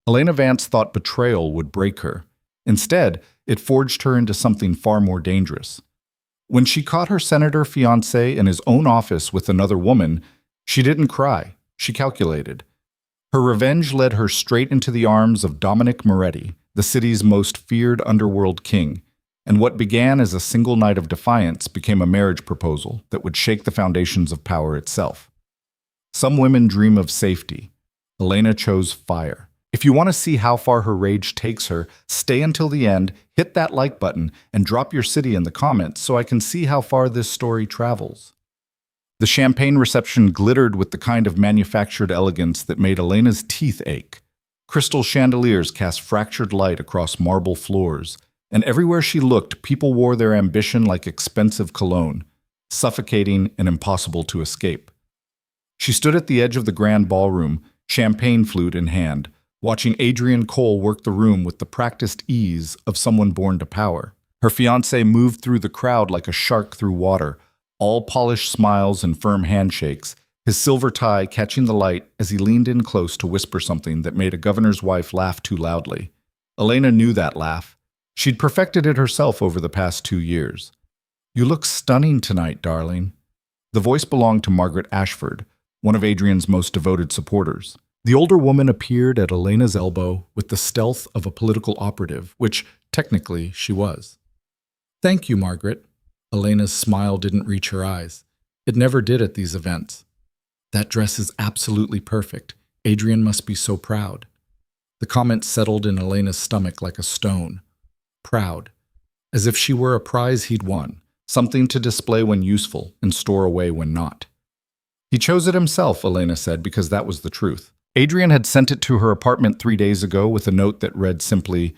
Elena Vance thought betrayal would break her. Instead, it forged her into something far more dangerous. When she caught her senator fiancé in his own office with another woman, she didn't cry. She calculated. Her revenge led her straight into the arms of Dominic Moretti, the city's most feared underworld king, and what began as a single night of defiance became a marriage proposal that would shake the foundations of power itself. Some women dream of safety. Elena chose fire. If you want to see how far her rage takes her, stay until the end, hit that like button, and drop your city in the comments so I can see how far this story travels. The champagne reception glittered with the kind of manufactured elegance that made Elena's teeth ache. Crystal chandeliers cast fractured light across marble floors, and everywhere she looked, people wore their ambition like expensive cologne, suffocating and impossible to escape. She stood at the edge of the grand ballroom, champagne flute in hand, watching Adrian Cole work the room with the practiced ease of someone born to power. Her fiancé moved through the crowd like a shark through water, all polished smiles and firm handshakes, his silver tie catching the light as he leaned in close to whisper something that made a governor's wife laugh too loudly. Elena knew that laugh. She'd perfected it herself over the past 2 years. "You look stunning tonight, darling." The voice belonged to Margaret Ashford, one of Adrian's most devoted supporters. The older woman appeared at Elena's elbow with the stealth of a political operative, which, technically, she was. "Thank you, Margaret." Elena's smile didn't reach her eyes. It never did at these events. "That dress is absolutely perfect. Adrian must be so proud." The comment settled in Elena's stomach like a stone. Proud. As if she were a prize he'd won, something to display when useful and store away when not. "He chose it himself," Elena said, because that was the truth. Adrian had sent it to her apartment 3 days ago with a note that read simply,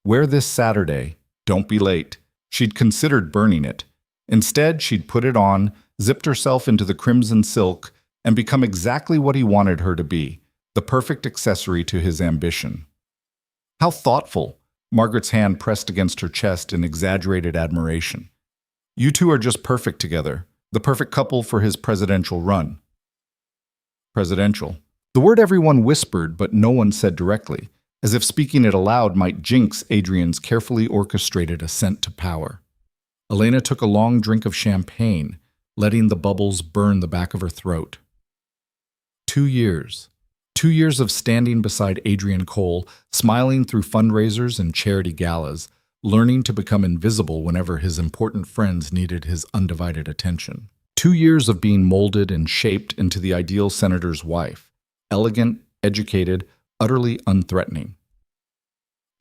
"Wear this Saturday. Don't be late." She'd considered burning it. Instead, she'd put it on, zipped herself into the crimson silk, and become exactly what he wanted her to be, the perfect accessory to his ambition. "How thoughtful!" Margaret's hand pressed against her chest in exaggerated admiration. "You two are just perfect together, the perfect couple for his presidential run." Presidential. The word everyone whispered, but no one said directly, as if speaking it aloud might jinx Adrian's carefully orchestrated ascent to power. Elena took a long drink of champagne, letting the bubbles burn the back of her throat. 2 years. 2 years of standing beside Adrian Cole, smiling through fundraisers and charity galas, learning to become invisible whenever his important friends needed his undivided attention. 2 years of being molded and shaped into the ideal senator's wife. Elegant, educated, utterly unthreatening.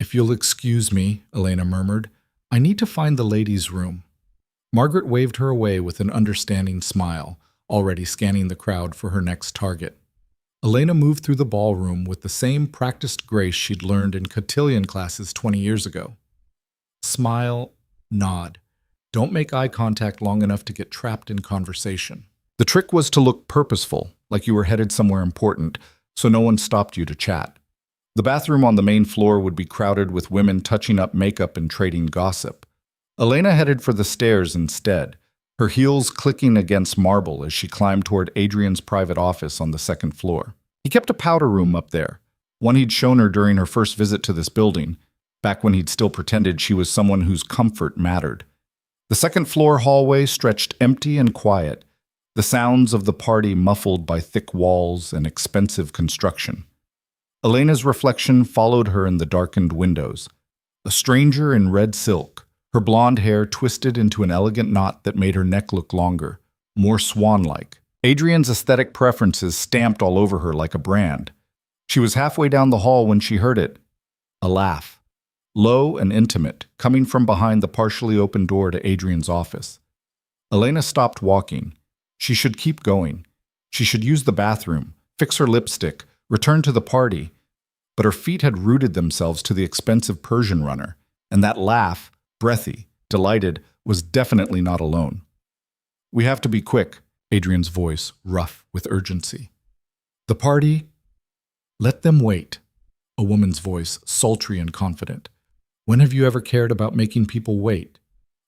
"If you'll excuse me," Elena murmured, "I need to find the ladies' room." Margaret waved her away with an understanding smile, already scanning the crowd for her next target. Elena moved through the ballroom with the same practiced grace she'd learned in cotillion classes 20 years ago. Smile, nod. Don't make eye contact long enough to get trapped in conversation. The trick was to look purposeful, like you were headed somewhere important, so no one stopped you to chat. The bathroom on the main floor would be crowded with women touching up makeup and trading gossip. Elena headed for the stairs instead, her heels clicking against marble as she climbed toward Adrian's private office on the 2nd floor. He kept a powder room up there, one he'd shown her during her first visit to this building, back when he'd still pretended she was someone whose comfort mattered. The 2nd floor hallway stretched empty and quiet, the sounds of the party muffled by thick walls and expensive construction. Elena's reflection followed her in the darkened windows. A stranger in red silk, her blonde hair twisted into an elegant knot that made her neck look longer, more swan-like. Adrian's aesthetic preferences stamped all over her like a brand. She was halfway down the hall when she heard it. A laugh. Low and intimate, coming from behind the partially open door to Adrian's office. Elena stopped walking. She should keep going. She should use the bathroom, fix her lipstick, return to the party. But her feet had rooted themselves to the expensive Persian runner, and that laugh, breathy, delighted, was definitely not alone. "We have to be quick," Adrian's voice, rough with urgency. "The party?" "Let them wait," a woman's voice, sultry and confident. "When have you ever cared about making people wait?"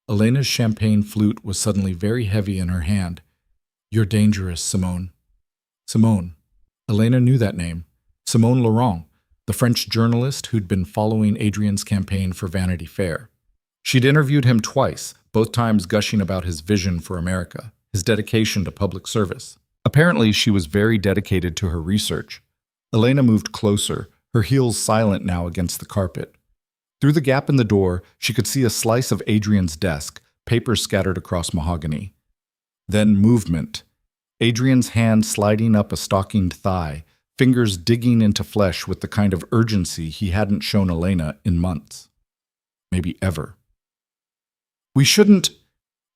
Elena's champagne flute was suddenly very heavy in her hand. "You're dangerous, Simone." Simone. Elena knew that name. Simone Laurent, the French journalist who'd been following Adrian's campaign for Vanity Fair. She'd interviewed him twice, both times gushing about his vision for America, his dedication to public service. Apparently, she was very dedicated to her research. Elena moved closer, her heels silent now against the carpet. Through the gap in the door, she could see a slice of Adrian's desk, papers scattered across mahogany. Then movement. Adrian's hand sliding up a stockinged thigh, fingers digging into flesh with the kind of urgency he hadn't shown Elena in months. Maybe ever. We shouldn't...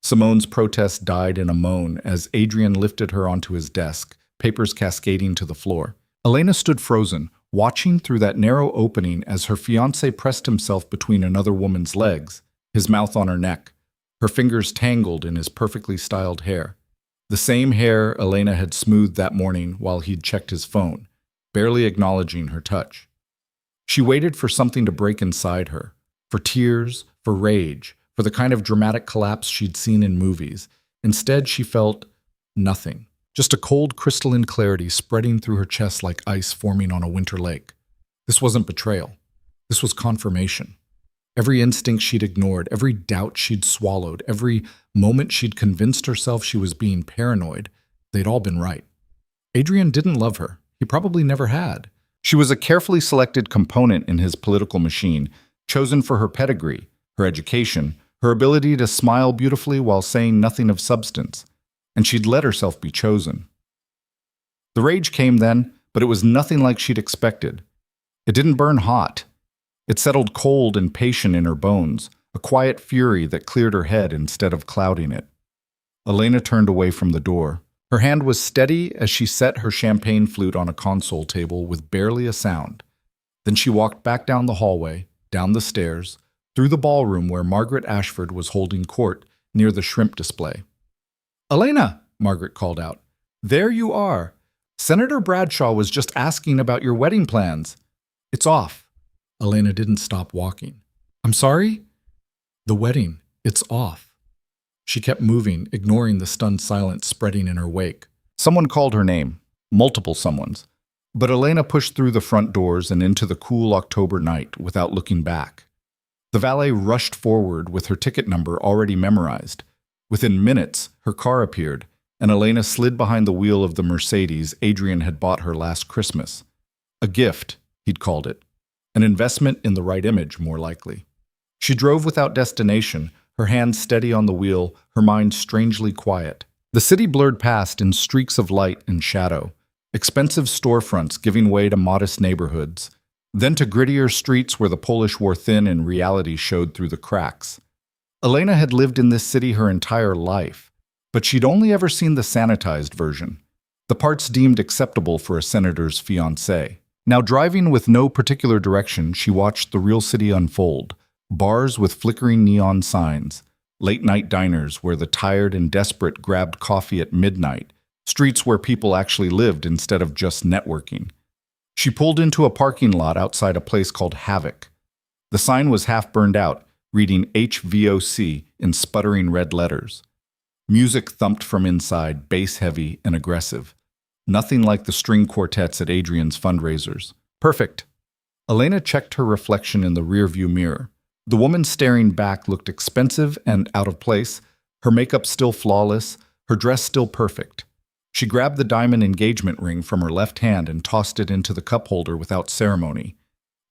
Simone's protest died in a moan as Adrian lifted her onto his desk, papers cascading to the floor. Elena stood frozen, watching through that narrow opening as her fiancé pressed himself between another woman's legs, his mouth on her neck, her fingers tangled in his perfectly styled hair. The same hair Elena had smoothed that morning while he'd checked his phone, barely acknowledging her touch. She waited for something to break inside her, for tears, for rage, for the kind of dramatic collapse she'd seen in movies. Instead, she felt nothing. Just a cold crystalline clarity spreading through her chest like ice forming on a winter lake. This wasn't betrayal. This was confirmation. Every instinct she'd ignored, every doubt she'd swallowed, every moment she'd convinced herself she was being paranoid, they'd all been right. Adrian didn't love her. He probably never had. She was a carefully selected component in his political machine, chosen for her pedigree, her education, her ability to smile beautifully while saying nothing of substance. And she'd let herself be chosen. The rage came then, but it was nothing like she'd expected. It didn't burn hot. It settled cold and patient in her bones, a quiet fury that cleared her head instead of clouding it. Elena turned away from the door. Her hand was steady as she set her champagne flute on a console table with barely a sound. Then she walked back down the hallway, down the stairs, through the ballroom where Margaret Ashford was holding court near the shrimp display. "Elena," Margaret called out. "There you are. Senator Bradshaw was just asking about your wedding plans." "It's off." Elena didn't stop walking. "I'm sorry?" "The wedding. It's off." She kept moving, ignoring the stunned silence spreading in her wake. Someone called her name. Multiple someones. But Elena pushed through the front doors and into the cool October night without looking back. The valet rushed forward with her ticket number already memorized. Within minutes, her car appeared, and Elena slid behind the wheel of the Mercedes Adrian had bought her last Christmas. A gift, he'd called it. An investment in the right image, more likely. She drove without destination, her hands steady on the wheel, her mind strangely quiet. The city blurred past in streaks of light and shadow, expensive storefronts giving way to modest neighborhoods, then to grittier streets where the Polish wore thin and reality showed through the cracks. Elena had lived in this city her entire life, but she'd only ever seen the sanitized version, the parts deemed acceptable for a senator's fiancé. Now driving with no particular direction, she watched the real city unfold, bars with flickering neon signs, late-night diners where the tired and desperate grabbed coffee at midnight, streets where people actually lived instead of just networking. She pulled into a parking lot outside a place called Havoc. The sign was half burned out, reading HVOC in sputtering red letters. Music thumped from inside, bass-heavy and aggressive. Nothing like the string quartets at Adrian's fundraisers. Perfect. Elena checked her reflection in the rearview mirror. The woman staring back looked expensive and out of place, her makeup still flawless, her dress still perfect. She grabbed the diamond engagement ring from her left hand and tossed it into the cup holder without ceremony.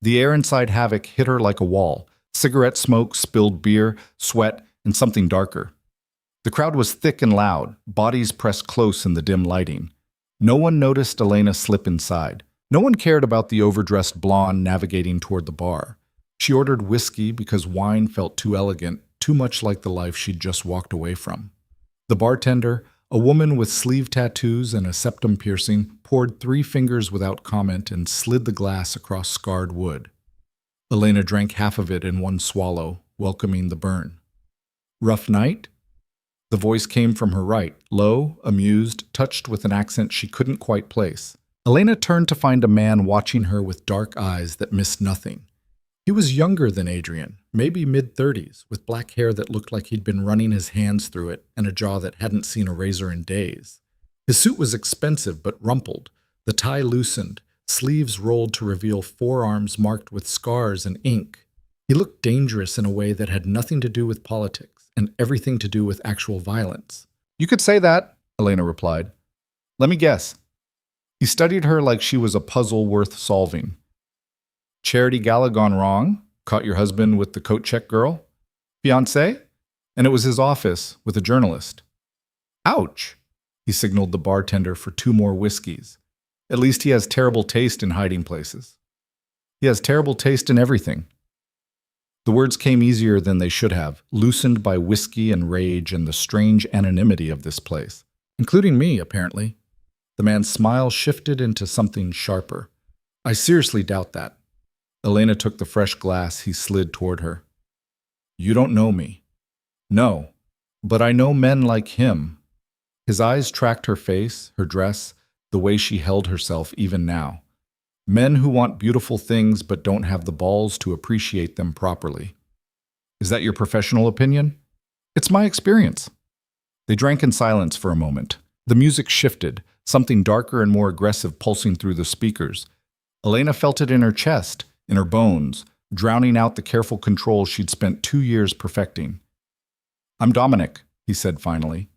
The air inside Havoc hit her like a wall. Cigarette smoke, spilled beer, sweat, and something darker. The crowd was thick and loud, bodies pressed close in the dim lighting. No one noticed Elena slip inside. No one cared about the overdressed blonde navigating toward the bar. She ordered whiskey because wine felt too elegant, too much like the life she'd just walked away from. The bartender, a woman with sleeve tattoos and a septum piercing, poured 3 fingers without comment and slid the glass across scarred wood. Elena drank half of it in one swallow, welcoming the burn. "Rough night?" The voice came from her right, low, amused, touched with an accent she couldn't quite place. Elena turned to find a man watching her with dark eyes that missed nothing. He was younger than Adrian, maybe mid-30s, with black hair that looked like he'd been running his hands through it and a jaw that hadn't seen a razor in days. His suit was expensive but rumpled, the tie loosened, sleeves rolled to reveal forearms marked with scars and ink. He looked dangerous in a way that had nothing to do with politics and everything to do with actual violence. "You could say that," Elena replied. "Let me guess." He studied her like she was a puzzle worth solving. "Charity gala gone wrong? Caught your husband with the coat check girl? Fiancé?" And it was his office with a journalist. "Ouch!" He signaled the bartender for 2 more whiskeys. "At least he has terrible taste in hiding places." "He has terrible taste in everything." The words came easier than they should have, loosened by whiskey and rage and the strange anonymity of this place. Including me, apparently. The man's smile shifted into something sharper. "I seriously doubt that." Elena took the fresh glass he slid toward her. "You don't know me." "No, but I know men like him." His eyes tracked her face, her dress, the way she held herself even now. Men who want beautiful things but don't have the balls to appreciate them properly. "Is that your professional opinion?" "It's my experience." They drank in silence for a moment. The music shifted, something darker and more aggressive pulsing through the speakers. Elena felt it in her chest, in her bones, drowning out the careful control she'd spent 2 years perfecting. "I'm Dominic," he said finally.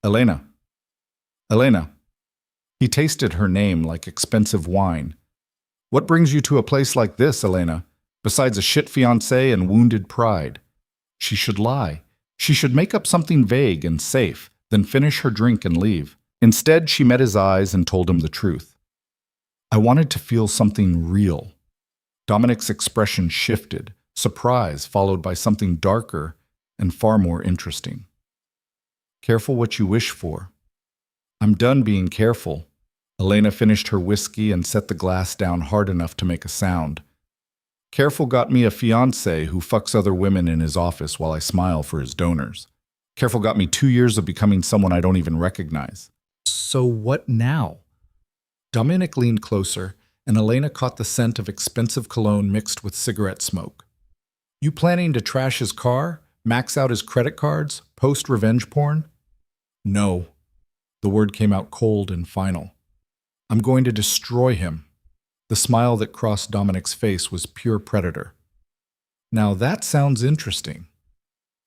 "Elena." "Elena." He tasted her name like expensive wine. "What brings you to a place like this, Elena, besides a shit fiancé and wounded pride?" She should lie. She should make up something vague and safe, then finish her drink and leave. Instead, she met his eyes and told him the truth. "I wanted to feel something real." Dominic's expression shifted, surprise followed by something darker and far more interesting. "Careful what you wish for." "I'm done being careful." Elena finished her whiskey and set the glass down hard enough to make a sound. "Careful got me a fiancé who fucks other women in his office while I smile for his donors. Careful got me 2 years of becoming someone I don't even recognize." "So what now?" Dominic leaned closer, and Elena caught the scent of expensive cologne mixed with cigarette smoke. "You planning to trash his car, max out his credit cards, post revenge porn?" "No." The word came out cold and final. "I'm going to destroy him." The smile that crossed Dominic's face was pure predator. "Now that sounds interesting."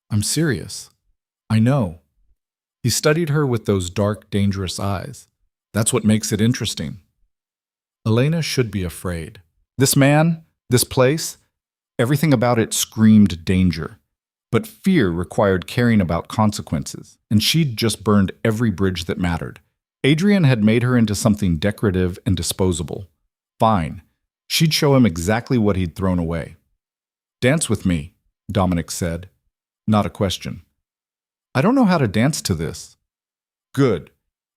"I'm serious." "I know." He studied her with those dark, dangerous eyes. "That's what makes it interesting." Elena should be afraid. This man, this place, everything about it screamed danger. But fear required caring about consequences, and she'd just burned every bridge that mattered. Adrian had made her into something decorative and disposable. Fine. She'd show him exactly what he'd thrown away. "Dance with me," Dominic said. Not a question. "I don't know how to dance to this." "Good.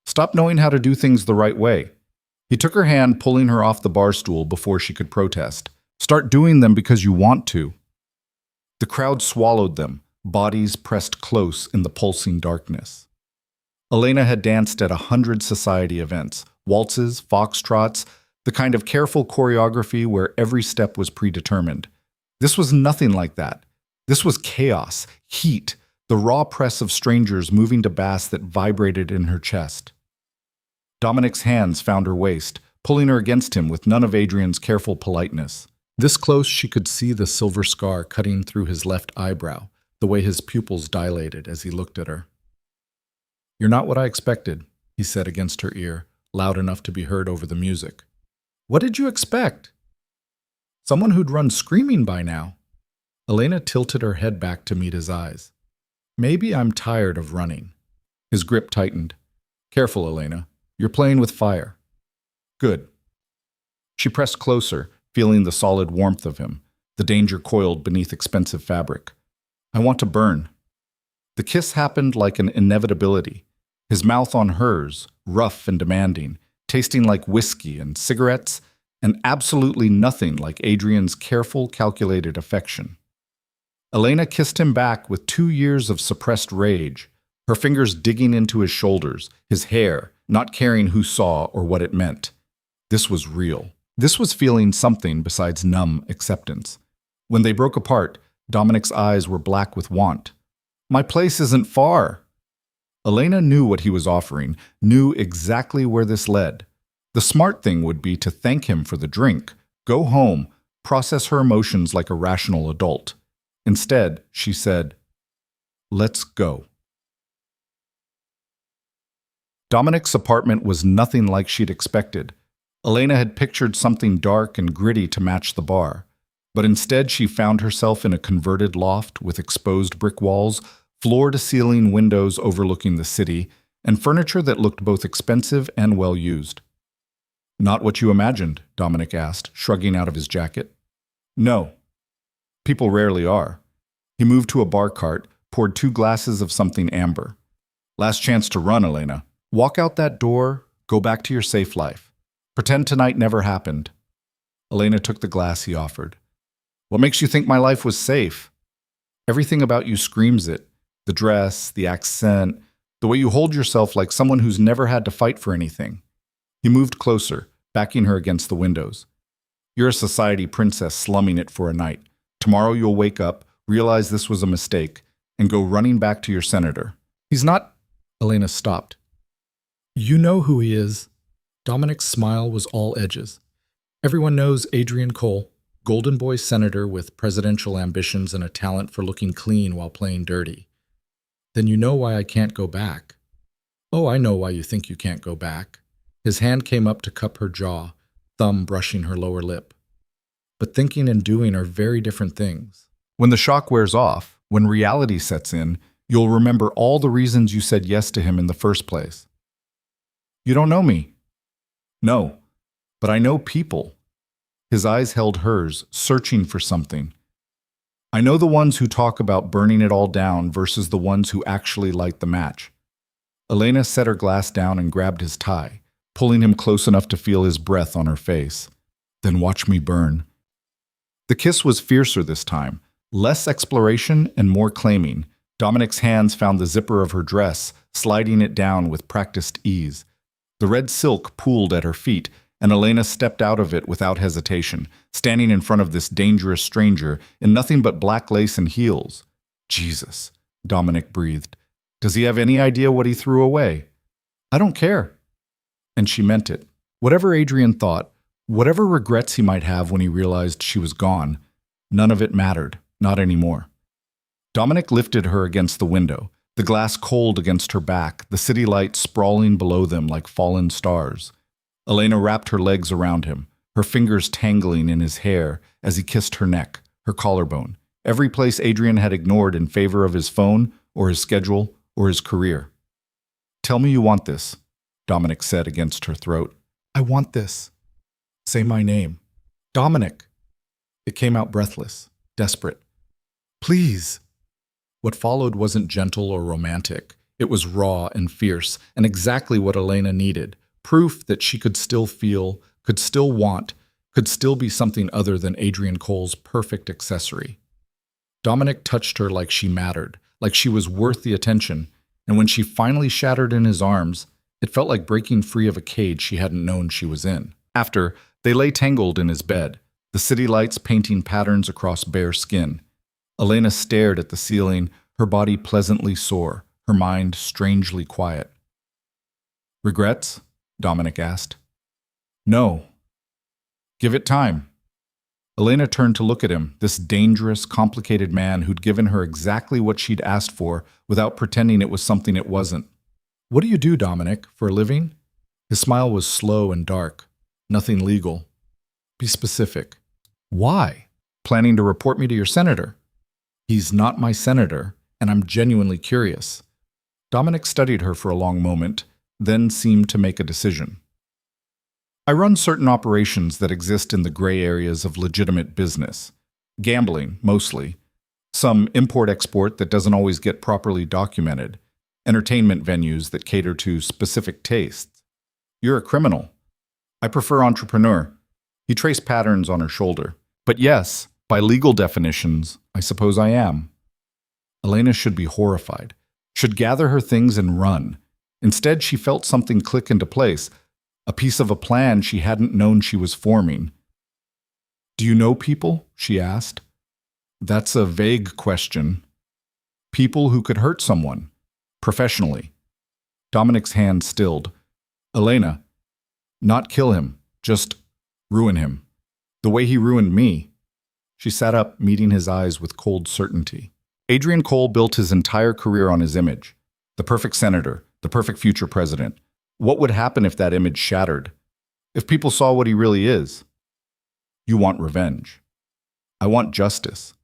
Stop knowing how to do things the right way." He took her hand, pulling her off the bar stool before she could protest. "Start doing them because you want to." The crowd swallowed them, bodies pressed close in the pulsing darkness. Elena had danced at 100 society events, waltzes, foxtrots, the kind of careful choreography where every step was predetermined. This was nothing like that. This was chaos, heat, the raw press of strangers moving to bass that vibrated in her chest. Dominic's hands found her waist, pulling her against him with none of Adrian's careful politeness. This close, she could see the silver scar cutting through his left eyebrow, the way his pupils dilated as he looked at her. "You're not what I expected," he said against her ear, loud enough to be heard over the music. "What did you expect?" "Someone who'd run screaming by now." Elena tilted her head back to meet his eyes. "Maybe I'm tired of running." His grip tightened. "Careful, Elena. You're playing with fire." "Good." She pressed closer, feeling the solid warmth of him, the danger coiled beneath expensive fabric. "I want to burn." The kiss happened like an inevitability. His mouth on hers, rough and demanding, tasting like whiskey and cigarettes, and absolutely nothing like Adrian's careful, calculated affection. Elena kissed him back with 2 years of suppressed rage, her fingers digging into his shoulders, his hair, not caring who saw or what it meant. This was real. This was feeling something besides numb acceptance. When they broke apart, Dominic's eyes were black with want. "My place isn't far." Elena knew what he was offering, knew exactly where this led. The smart thing would be to thank him for the drink, go home, process her emotions like a rational adult. Instead, she said, "Let's go." Dominic's apartment was nothing like she'd expected. Elena had pictured something dark and gritty to match the bar, but instead she found herself in a converted loft with exposed brick walls, floor-to-ceiling windows overlooking the city, and furniture that looked both expensive and well-used. "Not what you imagined?" Dominic asked, shrugging out of his jacket. "No. People rarely are." He moved to a bar cart, poured 2 glasses of something amber. "Last chance to run, Elena. Walk out that door, go back to your safe life. Pretend tonight never happened." Elena took the glass he offered. "What makes you think my life was safe?" "Everything about you screams it. The dress, the accent, the way you hold yourself like someone who's never had to fight for anything." He moved closer, backing her against the windows. "You're a society princess slumming it for a night. Tomorrow you'll wake up, realize this was a mistake, and go running back to your senator." "He's not—" Elena stopped. "You know who he is." Dominic's smile was all edges. "Everyone knows Adrian Cole, golden boy senator with presidential ambitions and a talent for looking clean while playing dirty." "Then you know why I can't go back." "Oh, I know why you think you can't go back." His hand came up to cup her jaw, thumb brushing her lower lip. "But thinking and doing are very different things. When the shock wears off, when reality sets in, you'll remember all the reasons you said yes to him in the first place." "You don't know me." "No, but I know people." His eyes held hers, searching for something. "I know the ones who talk about burning it all down versus the ones who actually light the match." Elena set her glass down and grabbed his tie, pulling him close enough to feel his breath on her face. "Then watch me burn." The kiss was fiercer this time, less exploration and more claiming. Dominic's hands found the zipper of her dress, sliding it down with practiced ease. The red silk pooled at her feet, and Elena stepped out of it without hesitation, standing in front of this dangerous stranger in nothing but black lace and heels. "Jesus," Dominic breathed. "Does he have any idea what he threw away?" "I don't care." And she meant it. Whatever Adrian thought, whatever regrets he might have when he realized she was gone, none of it mattered, not anymore. Dominic lifted her against the window, the glass cold against her back, the city lights sprawling below them like fallen stars. Elena wrapped her legs around him, her fingers tangling in his hair as he kissed her neck, her collarbone, every place Adrian had ignored in favor of his phone or his schedule or his career. "Tell me you want this," Dominic said against her throat. "I want this." "Say my name." "Dominic." It came out breathless, desperate. "Please." What followed wasn't gentle or romantic. It was raw and fierce, and exactly what Elena needed. Proof that she could still feel, could still want, could still be something other than Adrian Cole's perfect accessory. Dominic touched her like she mattered, like she was worth the attention, and when she finally shattered in his arms, it felt like breaking free of a cage she hadn't known she was in. After, they lay tangled in his bed, the city lights painting patterns across bare skin. Elena stared at the ceiling, her body pleasantly sore, her mind strangely quiet. "Regrets?" Dominic asked. "No." "Give it time." Elena turned to look at him, this dangerous, complicated man who'd given her exactly what she'd asked for without pretending it was something it wasn't. "What do you do, Dominic, for a living?" His smile was slow and dark. "Nothing legal." "Be specific." "Why?" "Planning to report me to your senator." "He's not my senator, and I'm genuinely curious." Dominic studied her for a long moment, then seemed to make a decision. "I run certain operations that exist in the gray areas of legitimate business. Gambling, mostly. Some import-export that doesn't always get properly documented. Entertainment venues that cater to specific tastes. You're a criminal. I prefer entrepreneur." He traced patterns on her shoulder. "But yes, by legal definitions, I suppose I am." Elena should be horrified, should gather her things and run. Instead, she felt something click into place, a piece of a plan she hadn't known she was forming. "Do you know people?" she asked. "That's a vague question." "People who could hurt someone, professionally." Dominic's hand stilled. "Elena, Not kill him, just ruin him. The way he ruined me. She sat up, meeting his eyes with cold certainty. Adrian Cole built his entire career on his image. The perfect senator, the perfect future president. What would happen if that image shattered? If people saw what he really is? You want revenge. I want justice.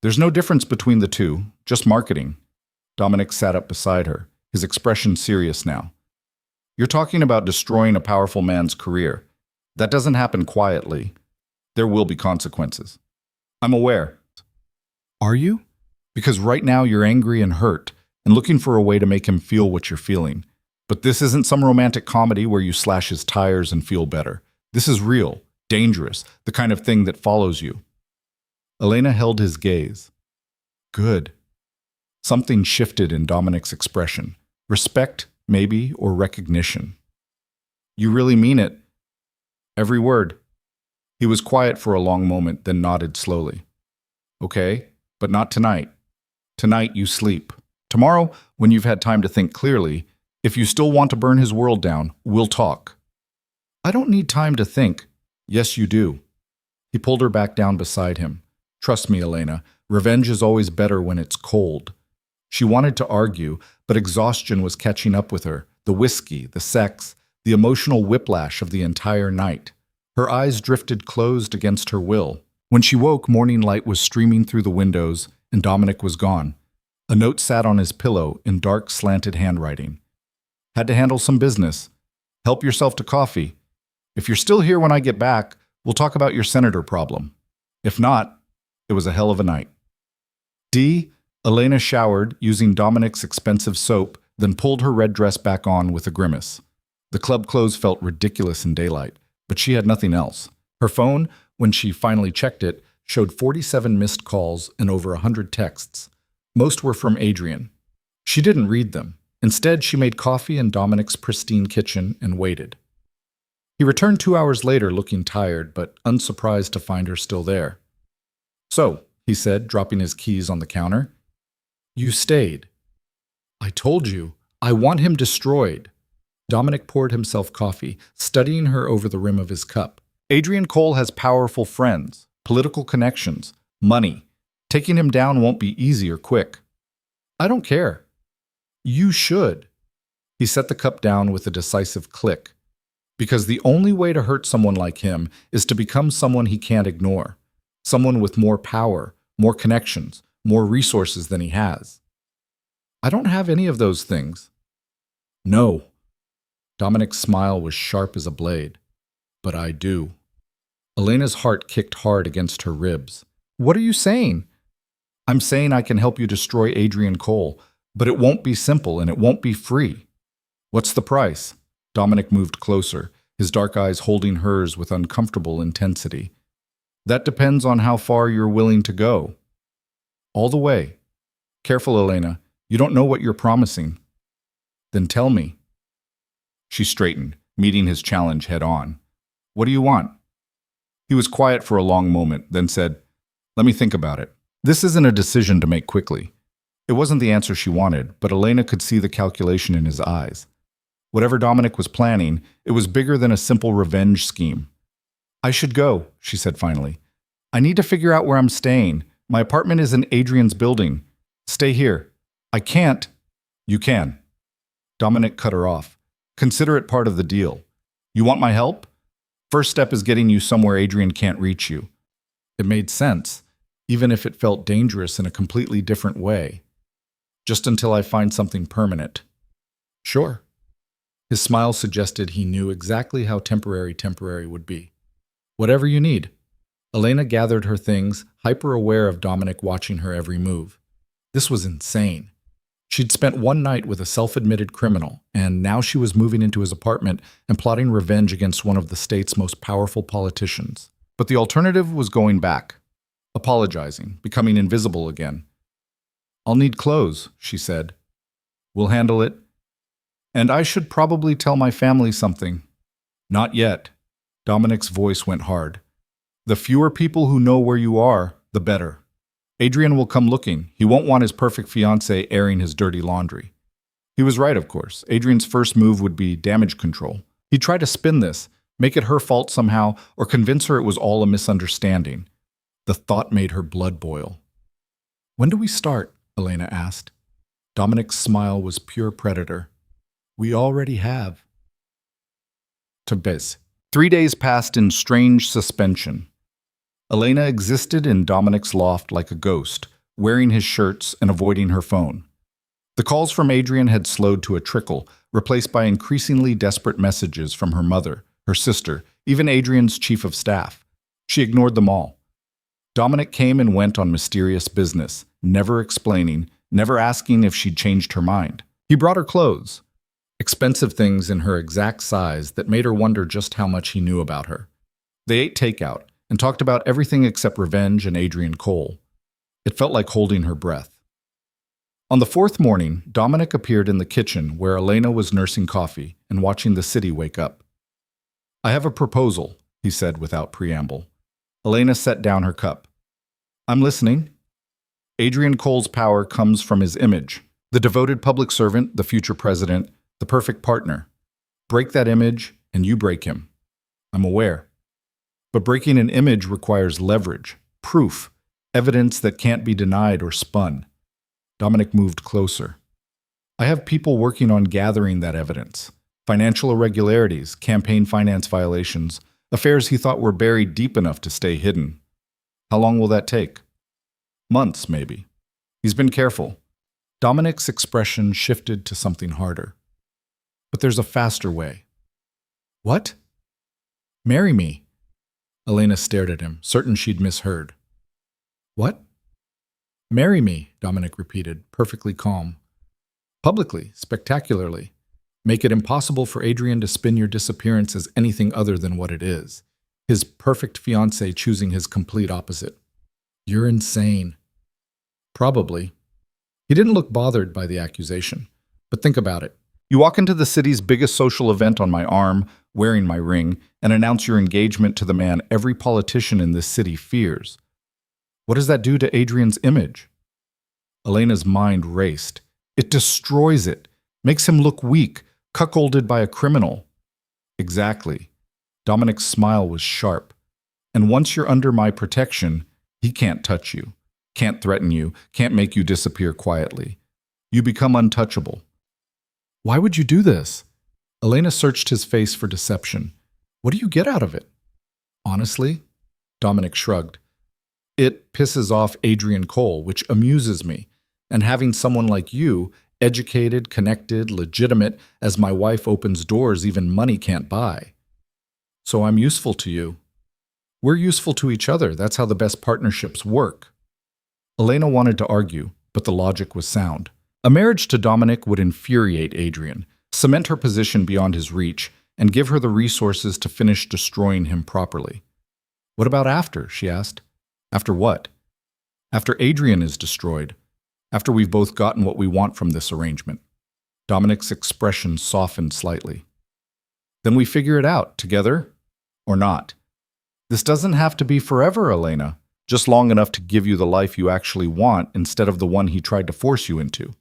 There's no difference between the two, just marketing. Dominic sat up beside her, his expression serious now. You're talking about destroying a powerful man's career. That doesn't happen quietly. There will be consequences. I'm aware. Are you? Because right now you're angry and hurt and looking for a way to make him feel what you're feeling. But this isn't some romantic comedy where you slash his tires and feel better. This is real, dangerous, the kind of thing that follows you. Elena held his gaze. Good. Something shifted in Dominic's expression. Respect, maybe, or recognition. You really mean it. Every word. He was quiet for a long moment, then nodded slowly. Okay, but not tonight. Tonight you sleep. Tomorrow, when you've had time to think clearly, if you still want to burn his world down, we'll talk. I don't need time to think. Yes, you do. He pulled her back down beside him. Trust me, Elena, revenge is always better when it's cold. She wanted to argue, but exhaustion was catching up with her. The whiskey, the sex, the emotional whiplash of the entire night. Her eyes drifted closed against her will. When she woke, morning light was streaming through the windows, and Dominic was gone. A note sat on his pillow in dark, slanted handwriting. Had to handle some business. Help yourself to coffee. If you're still here when I get back, we'll talk about your senator problem. If not, it was a hell of a night. Elena showered, using Dominic's expensive soap, then pulled her red dress back on with a grimace. The club clothes felt ridiculous in daylight, but she had nothing else. Her phone, when she finally checked it, showed 47 missed calls and over 100 texts. Most were from Adrian. She didn't read them. Instead, she made coffee in Dominic's pristine kitchen and waited. He returned 2 hours later looking tired, but unsurprised to find her still there. So, he said, dropping his keys on the counter. You stayed. I told you. I want him destroyed. Dominic poured himself coffee, studying her over the rim of his cup. Adrian Cole has powerful friends, political connections, money. Taking him down won't be easy or quick. I don't care. You should. He set the cup down with a decisive click. Because the only way to hurt someone like him is to become someone he can't ignore. Someone with more power, more connections, more resources than he has. I don't have any of those things. No. Dominic's smile was sharp as a blade. But I do. Elena's heart kicked hard against her ribs. What are you saying? I'm saying I can help you destroy Adrian Cole, but it won't be simple and it won't be free. What's the price? Dominic moved closer, his dark eyes holding hers with uncomfortable intensity. That depends on how far you're willing to go. All the way. Careful, Elena. You don't know what you're promising. Then tell me. She straightened, meeting his challenge head on. What do you want? He was quiet for a long moment, then said, Let me think about it. This isn't a decision to make quickly. It wasn't the answer she wanted, but Elena could see the calculation in his eyes. Whatever Dominic was planning, it was bigger than a simple revenge scheme. I should go, she said finally. I need to figure out where I'm staying. My apartment is in Adrian's building. Stay here. I can't. You can. Dominic cut her off. Consider it part of the deal. You want my help? First step is getting you somewhere Adrian can't reach you. It made sense, even if it felt dangerous in a completely different way. Just until I find something permanent. Sure. His smile suggested he knew exactly how temporary would be. Whatever you need. Elena gathered her things, hyper-aware of Dominic watching her every move. This was insane. She'd spent one night with a self-admitted criminal, and now she was moving into his apartment and plotting revenge against one of the state's most powerful politicians. But the alternative was going back. Apologizing, becoming invisible again. I'll need clothes, she said. We'll handle it. And I should probably tell my family something. Not yet. Dominic's voice went hard. The fewer people who know where you are, the better. Adrian will come looking. He won't want his perfect fiancé airing his dirty laundry. He was right, of course. Adrian's first move would be damage control. He'd try to spin this, make it her fault somehow, or convince her it was all a misunderstanding. The thought made her blood boil. "When do we start?" Elena asked. Dominic's smile was pure predator. "We already have." Tabes. 3 days passed in strange suspension. Elena existed in Dominic's loft like a ghost, wearing his shirts and avoiding her phone. The calls from Adrian had slowed to a trickle, replaced by increasingly desperate messages from her mother, her sister, even Adrian's chief of staff. She ignored them all. Dominic came and went on mysterious business, never explaining, never asking if she'd changed her mind. He brought her clothes, expensive things in her exact size that made her wonder just how much he knew about her. They ate takeout and talked about everything except revenge and Adrian Cole. It felt like holding her breath. On the 4th morning, Dominic appeared in the kitchen where Elena was nursing coffee and watching the city wake up. "I have a proposal," he said without preamble. Elena set down her cup. "I'm listening." Adrian Cole's power comes from his image. The devoted public servant, the future president, the perfect partner. Break that image, and you break him. I'm aware. But breaking an image requires leverage, proof, evidence that can't be denied or spun. Dominic moved closer. "I have people working on gathering that evidence. Financial irregularities, campaign finance violations, affairs he thought were buried deep enough to stay hidden. How long will that take? Months, maybe." He's been careful. Dominic's expression shifted to something harder. "But there's a faster way." "What?" "Marry me." Elena stared at him, certain she'd misheard. "What?" "Marry me," Dominic repeated, perfectly calm. "Publicly, spectacularly. Make it impossible for Adrian to spin your disappearance as anything other than what it is. His perfect fiancé choosing his complete opposite." "You're insane." "Probably." He didn't look bothered by the accusation. "But think about it. You walk into the city's biggest social event on my arm, wearing my ring, and announce your engagement to the man every politician in this city fears. What does that do to Adrian's image?" Elena's mind raced. "It destroys it, makes him look weak, cuckolded by a criminal." "Exactly." Dominic's smile was sharp. "And once you're under my protection, he can't touch you, can't threaten you, can't make you disappear quietly. You become untouchable." "Why would you do this?" Elena searched his face for deception. "What do you get out of it?" "Honestly?" Dominic shrugged. "It pisses off Adrian Cole, which amuses me. And having someone like you, educated, connected, legitimate, as my wife opens doors even money can't buy. So I'm useful to you. We're useful to each other. That's how the best partnerships work." Elena wanted to argue, but the logic was sound. A marriage to Dominic would infuriate Adrian, cement her position beyond his reach, and give her the resources to finish destroying him properly. "What about after?" she asked. "After what?" "After Adrian is destroyed. After we've both gotten what we want from this arrangement." Dominic's expression softened slightly. "Then we figure it out, together? Or not? This doesn't have to be forever, Elena. Just long enough to give you the life you actually want instead of the one he tried to force you into."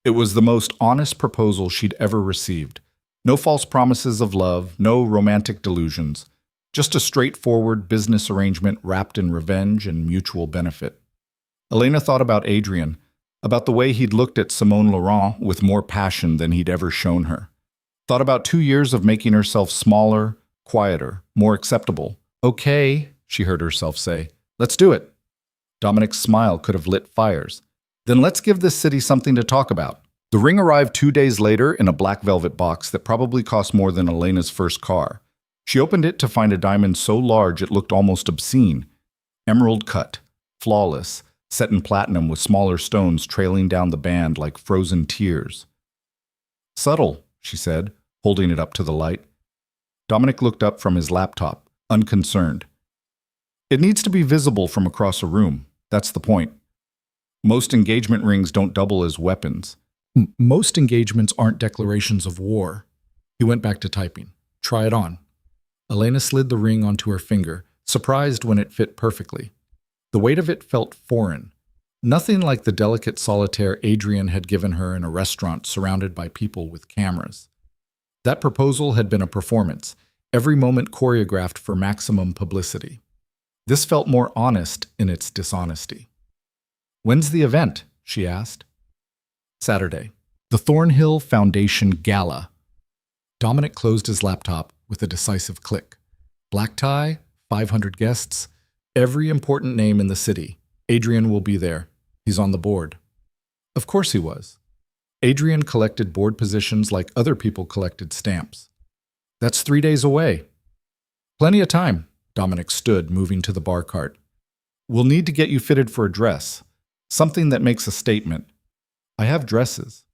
It was the most honest proposal she'd ever received. No false promises of love, no romantic delusions. Just a straightforward business arrangement wrapped in revenge and mutual benefit. Elena thought about Adrian, about the way he'd looked at Simone Laurent with more passion than he'd ever shown her. Thought about 2 years of making herself smaller, quieter, more acceptable. "Okay," she heard herself say. "Let's do it." Dominic's smile could have lit fires. "Then let's give this city something to talk about." The ring arrived 2 days later in a black velvet box that probably cost more than Elena's first car. She opened it to find a diamond so large it looked almost obscene. Emerald cut, flawless, set in platinum with smaller stones trailing down the band like frozen tears. "Subtle," she said, holding it up to the light. Dominic looked up from his laptop, unconcerned. "It needs to be visible from across a room. That's the point. Most engagement rings don't double as weapons." "Most engagements aren't declarations of war." He went back to typing. "Try it on." Elena slid the ring onto her finger, surprised when it fit perfectly. The weight of it felt foreign. Nothing like the delicate solitaire Adrian had given her in a restaurant surrounded by people with cameras. That proposal had been a performance, every moment choreographed for maximum publicity. This felt more honest in its dishonesty. "When's the event?" she asked. "Saturday. The Thornhill Foundation Gala." Dominic closed his laptop with a decisive click. Black tie, 500 guests, every important name in the city. Adrian will be there. He's on the board. Of course he was. Adrian collected board positions like other people collected stamps. That's 3 days away. Plenty of time. Dominic stood, moving to the bar cart. "We'll need to get you fitted for a dress. Something that makes a statement." "I have dresses."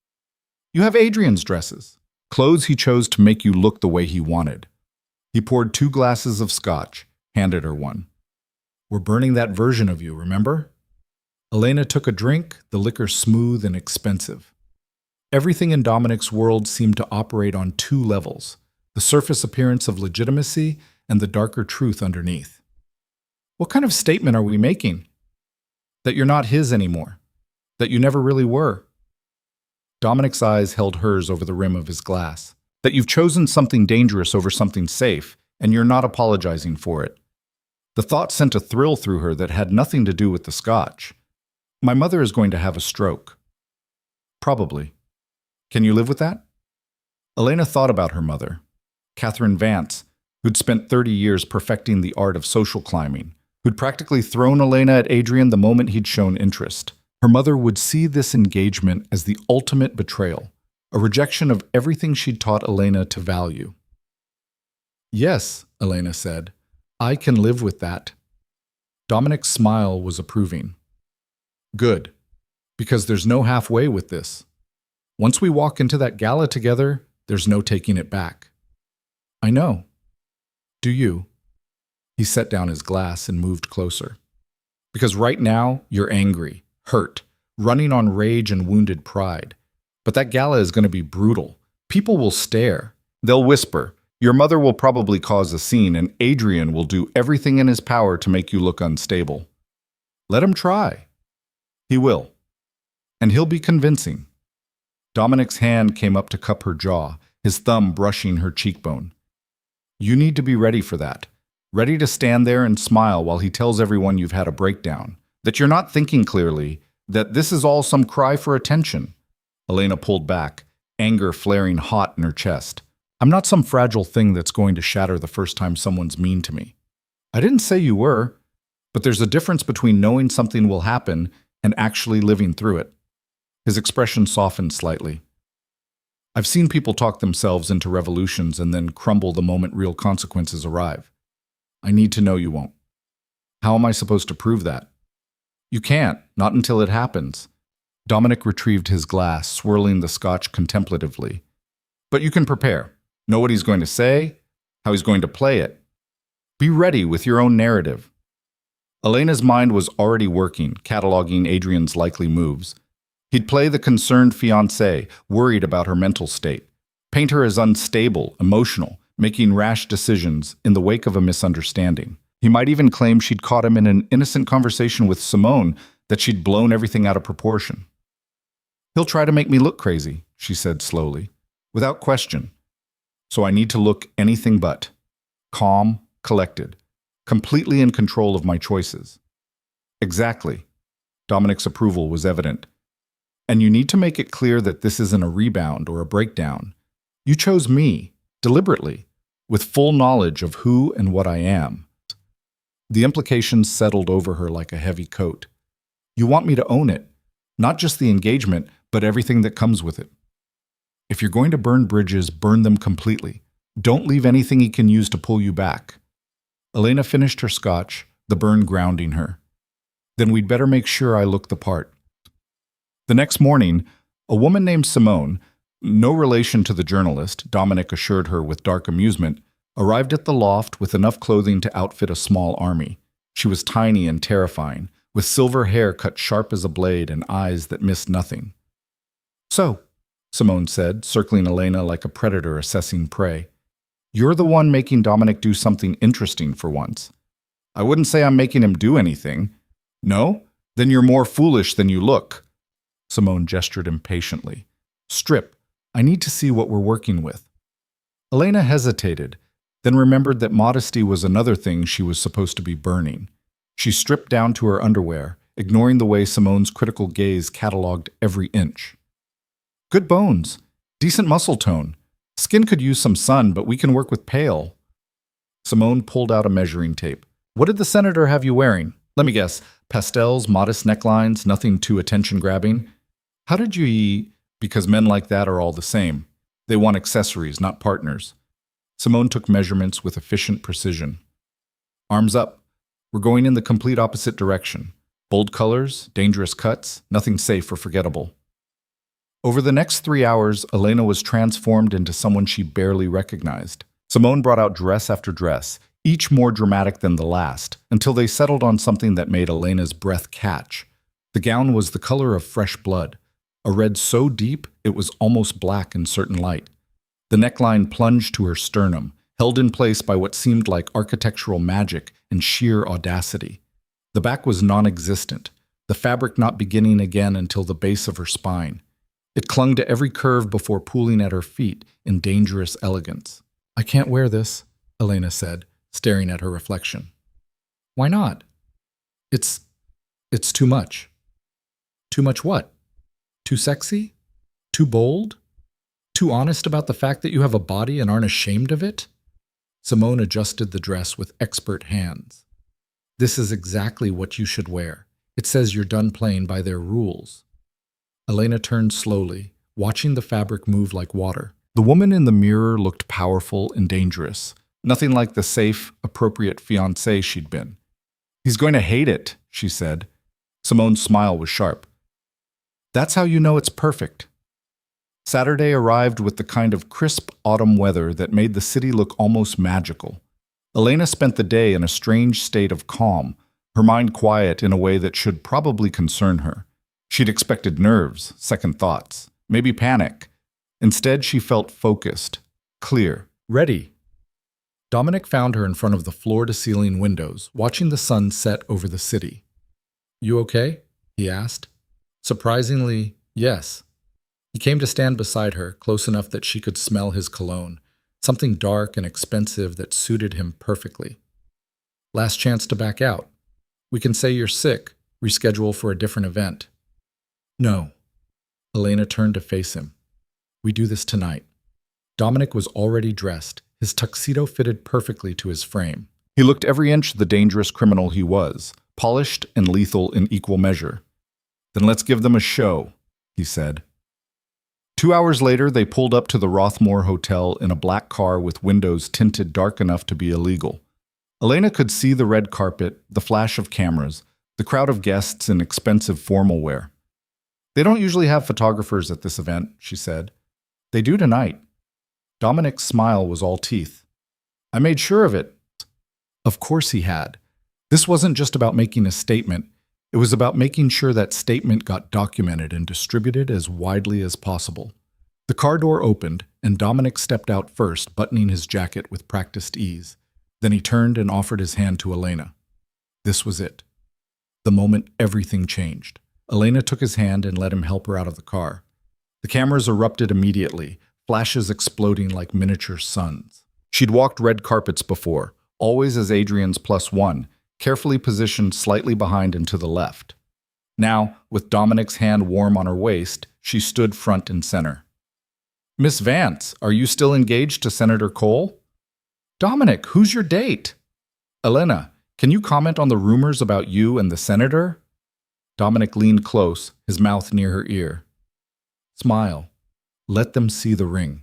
"You have Adrian's dresses." Clothes he chose to make you look the way he wanted. He poured 2 glasses of scotch, handed her one. "We're burning that version of you, remember?" Elena took a drink, the liquor smooth and expensive. Everything in Dominic's world seemed to operate on 2 levels, the surface appearance of legitimacy and the darker truth underneath. "What kind of statement are we making?" "That you're not his anymore. That you never really were." Dominic's eyes held hers over the rim of his glass. "That you've chosen something dangerous over something safe, and you're not apologizing for it." The thought sent a thrill through her that had nothing to do with the scotch. "My mother is going to have a stroke." "Probably. Can you live with that?" Elena thought about her mother, Catherine Vance, who'd spent 30 years perfecting the art of social climbing, who'd practically thrown Elena at Adrian the moment he'd shown interest. Her mother would see this engagement as the ultimate betrayal, a rejection of everything she'd taught Elena to value. "Yes," Elena said, "I can live with that." Dominic's smile was approving. "Good, because there's no halfway with this. Once we walk into that gala together, there's no taking it back." "I know. Do you?" He set down his glass and moved closer. "Because right now, you're angry, hurt, running on rage and wounded pride. But that gala is going to be brutal. People will stare. They'll whisper. Your mother will probably cause a scene, and Adrian will do everything in his power to make you look unstable. Let him try. He will. And he'll be convincing." Dominic's hand came up to cup her jaw, his thumb brushing her cheekbone. "You need to be ready for that. Ready to stand there and smile while he tells everyone you've had a breakdown. That you're not thinking clearly, that this is all some cry for attention." Elena pulled back, anger flaring hot in her chest. "I'm not some fragile thing that's going to shatter the first time someone's mean to me." "I didn't say you were, but there's a difference between knowing something will happen and actually living through it." His expression softened slightly. "I've seen people talk themselves into revolutions and then crumble the moment real consequences arrive. I need to know you won't. How am I supposed to prove that?" "You can't, not until it happens." Dominic retrieved his glass, swirling the scotch contemplatively. "But you can prepare. Know what he's going to say, how he's going to play it. Be ready with your own narrative." Elena's mind was already working, cataloging Adrian's likely moves. He'd play the concerned fiancé, worried about her mental state, paint her as unstable, emotional, making rash decisions in the wake of a misunderstanding. He might even claim she'd caught him in an innocent conversation with Simone, that she'd blown everything out of proportion. "He'll try to make me look crazy," she said slowly, "without question. So I need to look anything but calm, collected, completely in control of my choices." "Exactly." Dominic's approval was evident. "And you need to make it clear that this isn't a rebound or a breakdown. You chose me, deliberately, with full knowledge of who and what I am." The implications settled over her like a heavy coat. "You want me to own it, not just the engagement, but everything that comes with it. If you're going to burn bridges, burn them completely. Don't leave anything he can use to pull you back." Elena finished her scotch, the burn grounding her. "Then we'd better make sure I look the part." The next morning, a woman named Simone, no relation to the journalist, Dominic assured her with dark amusement, arrived at the loft with enough clothing to outfit a small army. She was tiny and terrifying, with silver hair cut sharp as a blade and eyes that missed nothing. "So," Simone said, circling Elena like a predator assessing prey, "you're the one making Dominic do something interesting for once." "I wouldn't say I'm making him do anything." "No? Then you're more foolish than you look." Simone gestured impatiently. "Strip. I need to see what we're working with." Elena hesitated, then remembered that modesty was another thing she was supposed to be burning. She stripped down to her underwear, ignoring the way Simone's critical gaze catalogued every inch. Good bones, decent muscle tone. Skin could use some sun, but we can work with pale. Simone pulled out a measuring tape. What did the senator have you wearing? Let me guess, pastels, modest necklines, nothing too attention-grabbing? How did you Because men like that are all the same. They want accessories, not partners. Simone took measurements with efficient precision. Arms up. We're going in the complete opposite direction. Bold colors, dangerous cuts, nothing safe or forgettable. Over the next 3 hours, Elena was transformed into someone she barely recognized. Simone brought out dress after dress, each more dramatic than the last, until they settled on something that made Elena's breath catch. The gown was the color of fresh blood, a red so deep it was almost black in certain light. The neckline plunged to her sternum, held in place by what seemed like architectural magic and sheer audacity. The back was non-existent, the fabric not beginning again until the base of her spine. It clung to every curve before pooling at her feet in dangerous elegance. I can't wear this, Elena said, staring at her reflection. Why not? It's too much. Too much what? Too sexy? Too bold? Too honest about the fact that you have a body and aren't ashamed of it? Simone adjusted the dress with expert hands. This is exactly what you should wear. It says you're done playing by their rules. Elena turned slowly, watching the fabric move like water. The woman in the mirror looked powerful and dangerous, nothing like the safe, appropriate fiancé she'd been. He's going to hate it, she said. Simone's smile was sharp. That's how you know it's perfect. Saturday arrived with the kind of crisp autumn weather that made the city look almost magical. Elena spent the day in a strange state of calm, her mind quiet in a way that should probably concern her. She'd expected nerves, second thoughts, maybe panic. Instead, she felt focused, clear, ready. Dominic found her in front of the floor-to-ceiling windows, watching the sun set over the city. You okay? He asked. Surprisingly, yes. He came to stand beside her, close enough that she could smell his cologne, something dark and expensive that suited him perfectly. Last chance to back out. We can say you're sick, reschedule for a different event. No. Elena turned to face him. We do this tonight. Dominic was already dressed. His tuxedo fitted perfectly to his frame. He looked every inch the dangerous criminal he was, polished and lethal in equal measure. Then let's give them a show, he said. 2 hours later, they pulled up to the Rothmore Hotel in a black car with windows tinted dark enough to be illegal. Elena could see the red carpet, the flash of cameras, the crowd of guests in expensive formal wear. They don't usually have photographers at this event, she said. They do tonight. Dominic's smile was all teeth. I made sure of it. Of course he had. This wasn't just about making a statement. It was about making sure that statement got documented and distributed as widely as possible. The car door opened, and Dominic stepped out first, buttoning his jacket with practiced ease. Then he turned and offered his hand to Elena. This was it. The moment everything changed. Elena took his hand and let him help her out of the car. The cameras erupted immediately, flashes exploding like miniature suns. She'd walked red carpets before, always as Adrian's +1, carefully positioned slightly behind and to the left. Now, with Dominic's hand warm on her waist, she stood front and center. Miss Vance, are you still engaged to Senator Cole? Dominic, who's your date? Elena, can you comment on the rumors about you and the senator? Dominic leaned close, his mouth near her ear. Smile. Let them see the ring.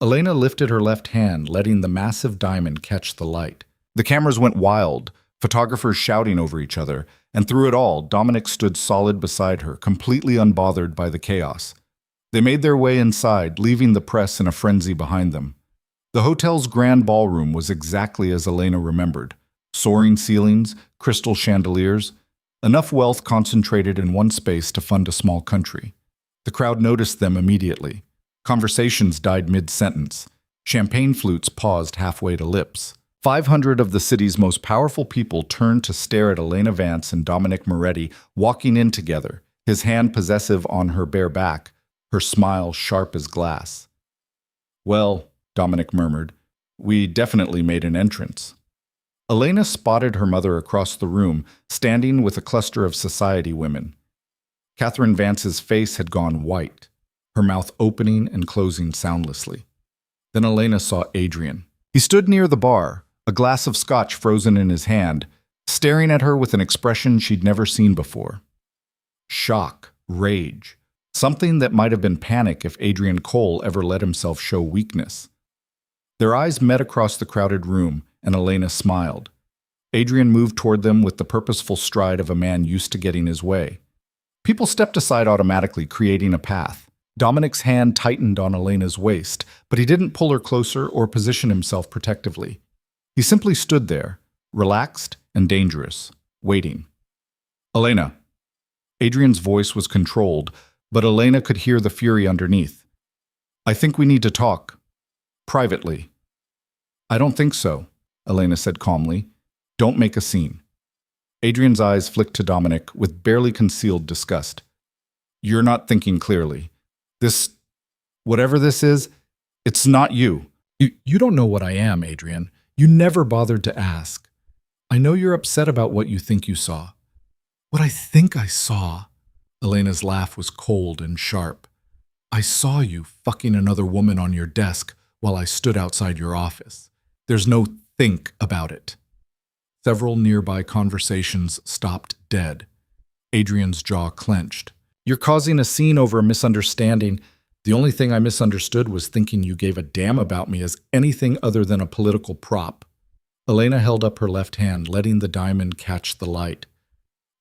Elena lifted her left hand, letting the massive diamond catch the light. The cameras went wild, photographers shouting over each other, and through it all, Dominic stood solid beside her, completely unbothered by the chaos. They made their way inside, leaving the press in a frenzy behind them. The hotel's grand ballroom was exactly as Elena remembered. Soaring ceilings, crystal chandeliers, enough wealth concentrated in one space to fund a small country. The crowd noticed them immediately. Conversations died mid-sentence. Champagne flutes paused halfway to lips. 500 of the city's most powerful people turned to stare at Elena Vance and Dominic Moretti walking in together, his hand possessive on her bare back, her smile sharp as glass. Well, Dominic murmured. We definitely made an entrance. Elena spotted her mother across the room, standing with a cluster of society women. Catherine Vance's face had gone white, her mouth opening and closing soundlessly. Then Elena saw Adrian. He stood near the bar, a glass of scotch frozen in his hand, staring at her with an expression she'd never seen before. Shock, rage, something that might have been panic if Adrian Cole ever let himself show weakness. Their eyes met across the crowded room, and Elena smiled. Adrian moved toward them with the purposeful stride of a man used to getting his way. People stepped aside automatically, creating a path. Dominic's hand tightened on Elena's waist, but he didn't pull her closer or position himself protectively. He simply stood there, relaxed and dangerous, waiting. Elena. Adrian's voice was controlled, but Elena could hear the fury underneath. I think we need to talk. Privately. I don't think so, Elena said calmly. Don't make a scene. Adrian's eyes flicked to Dominic with barely concealed disgust. You're not thinking clearly. Whatever this is, it's not you. You don't know what I am, Adrian. You never bothered to ask. I know you're upset about what you think you saw. What I think I saw. Elena's laugh was cold and sharp. I saw you fucking another woman on your desk while I stood outside your office. There's no think about it. Several nearby conversations stopped dead. Adrian's jaw clenched. You're causing a scene over a misunderstanding. The only thing I misunderstood was thinking you gave a damn about me as anything other than a political prop. Elena held up her left hand, letting the diamond catch the light.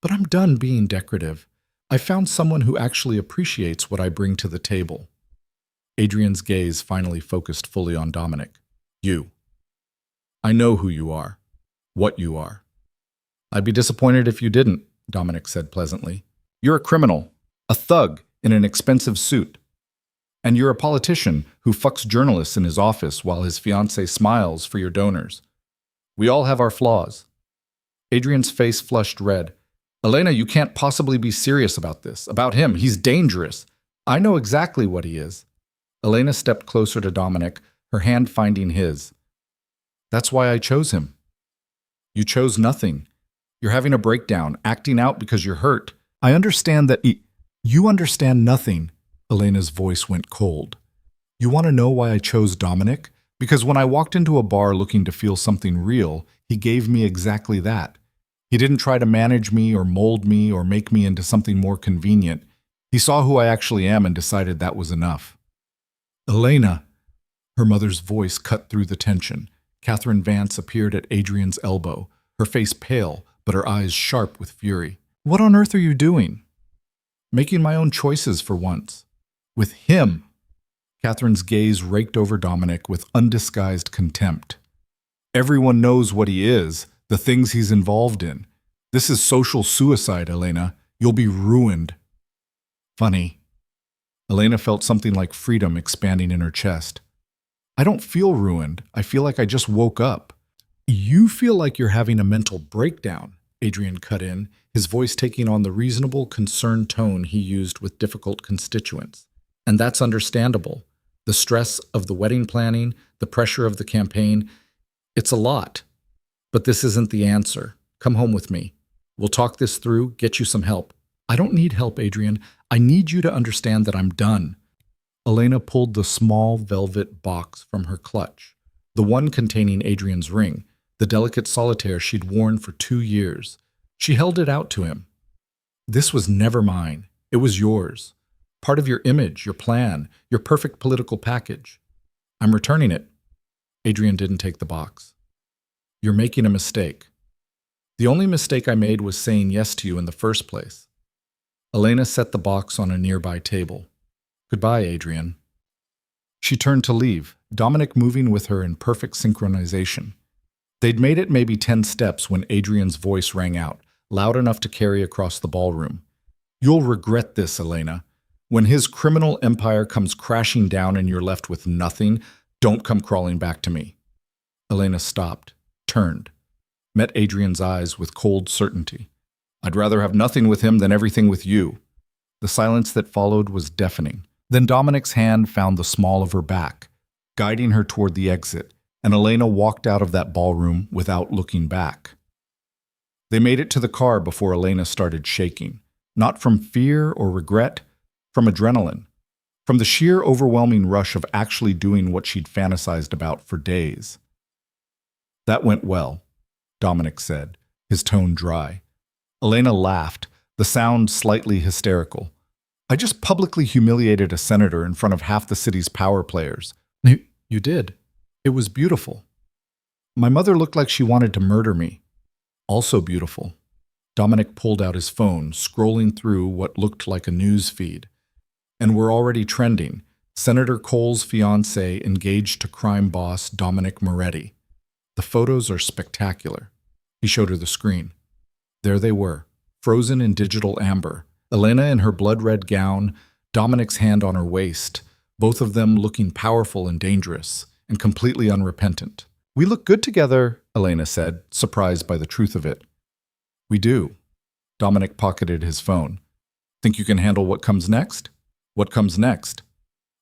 But I'm done being decorative. I found someone who actually appreciates what I bring to the table. Adrian's gaze finally focused fully on Dominic. You. I know who you are. What you are. I'd be disappointed if you didn't, Dominic said pleasantly. You're a criminal, a thug in an expensive suit. And you're a politician who fucks journalists in his office while his fiancé smiles for your donors. We all have our flaws. Adrian's face flushed red. Elena, you can't possibly be serious about this, about him. He's dangerous. I know exactly what he is. Elena stepped closer to Dominic, her hand finding his. That's why I chose him. You chose nothing. You're having a breakdown, acting out because you're hurt. I understand that you understand nothing. Elena's voice went cold. You want to know why I chose Dominic? Because when I walked into a bar looking to feel something real, he gave me exactly that. He didn't try to manage me or mold me or make me into something more convenient. He saw who I actually am and decided that was enough. Elena. Her mother's voice cut through the tension. Catherine Vance appeared at Adrian's elbow, her face pale, but her eyes sharp with fury. What on earth are you doing? Making my own choices for once. With him. Catherine's gaze raked over Dominic with undisguised contempt. Everyone knows what he is, the things he's involved in. This is social suicide, Elena. You'll be ruined. Funny. Elena felt something like freedom expanding in her chest. I don't feel ruined. I feel like I just woke up. You feel like you're having a mental breakdown, Adrian cut in, his voice taking on the reasonable, concerned tone he used with difficult constituents. And that's understandable. The stress of the wedding planning, the pressure of the campaign, it's a lot. But this isn't the answer. Come home with me. We'll talk this through, get you some help. I don't need help, Adrian. I need you to understand that I'm done. Elena pulled the small velvet box from her clutch, the one containing Adrian's ring, the delicate solitaire she'd worn for 2 years. She held it out to him. This was never mine. It was yours. Part of your image, your plan, your perfect political package. I'm returning it. Adrian didn't take the box. You're making a mistake. The only mistake I made was saying yes to you in the first place. Elena set the box on a nearby table. Goodbye, Adrian. She turned to leave, Dominic moving with her in perfect synchronization. They'd made it maybe 10 steps when Adrian's voice rang out, loud enough to carry across the ballroom. You'll regret this, Elena. When his criminal empire comes crashing down and you're left with nothing, don't come crawling back to me. Elena stopped, turned, met Adrian's eyes with cold certainty. I'd rather have nothing with him than everything with you. The silence that followed was deafening. Then Dominic's hand found the small of her back. guiding her toward the exit, and Elena walked out of that ballroom without looking back. They made it to the car before Elena started shaking, not from fear or regret, from adrenaline, from the sheer overwhelming rush of actually doing what she'd fantasized about for days. "That went well," Dominic said, his tone dry. Elena laughed, the sound slightly hysterical. "I just publicly humiliated a senator in front of half the city's power players." You did. It was beautiful. My mother looked like she wanted to murder me. Also beautiful." Dominic pulled out his phone, scrolling through what looked like a news feed. "And we're already trending. Senator Cole's fiancé engaged to crime boss Dominic Moretti. The photos are spectacular." He showed her the screen. There they were, frozen in digital amber. Elena in her blood-red gown, Dominic's hand on her waist, both of them looking powerful and dangerous, and completely unrepentant. "We look good together," Elena said, surprised by the truth of it. "We do." Dominic pocketed his phone. "Think you can handle what comes next?" "What comes next?"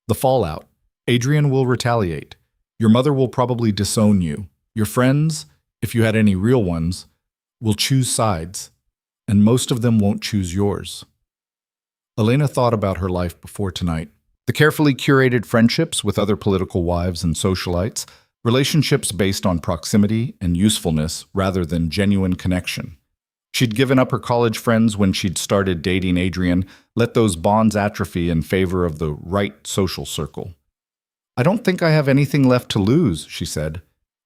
"The fallout. Adrian will retaliate. Your mother will probably disown you. Your friends, if you had any real ones, will choose sides, and most of them won't choose yours." Elena thought about her life before tonight. The carefully curated friendships with other political wives and socialites, relationships based on proximity and usefulness rather than genuine connection. She'd given up her college friends when she'd started dating Adrian, let those bonds atrophy in favor of the right social circle. "I don't think I have anything left to lose," she said.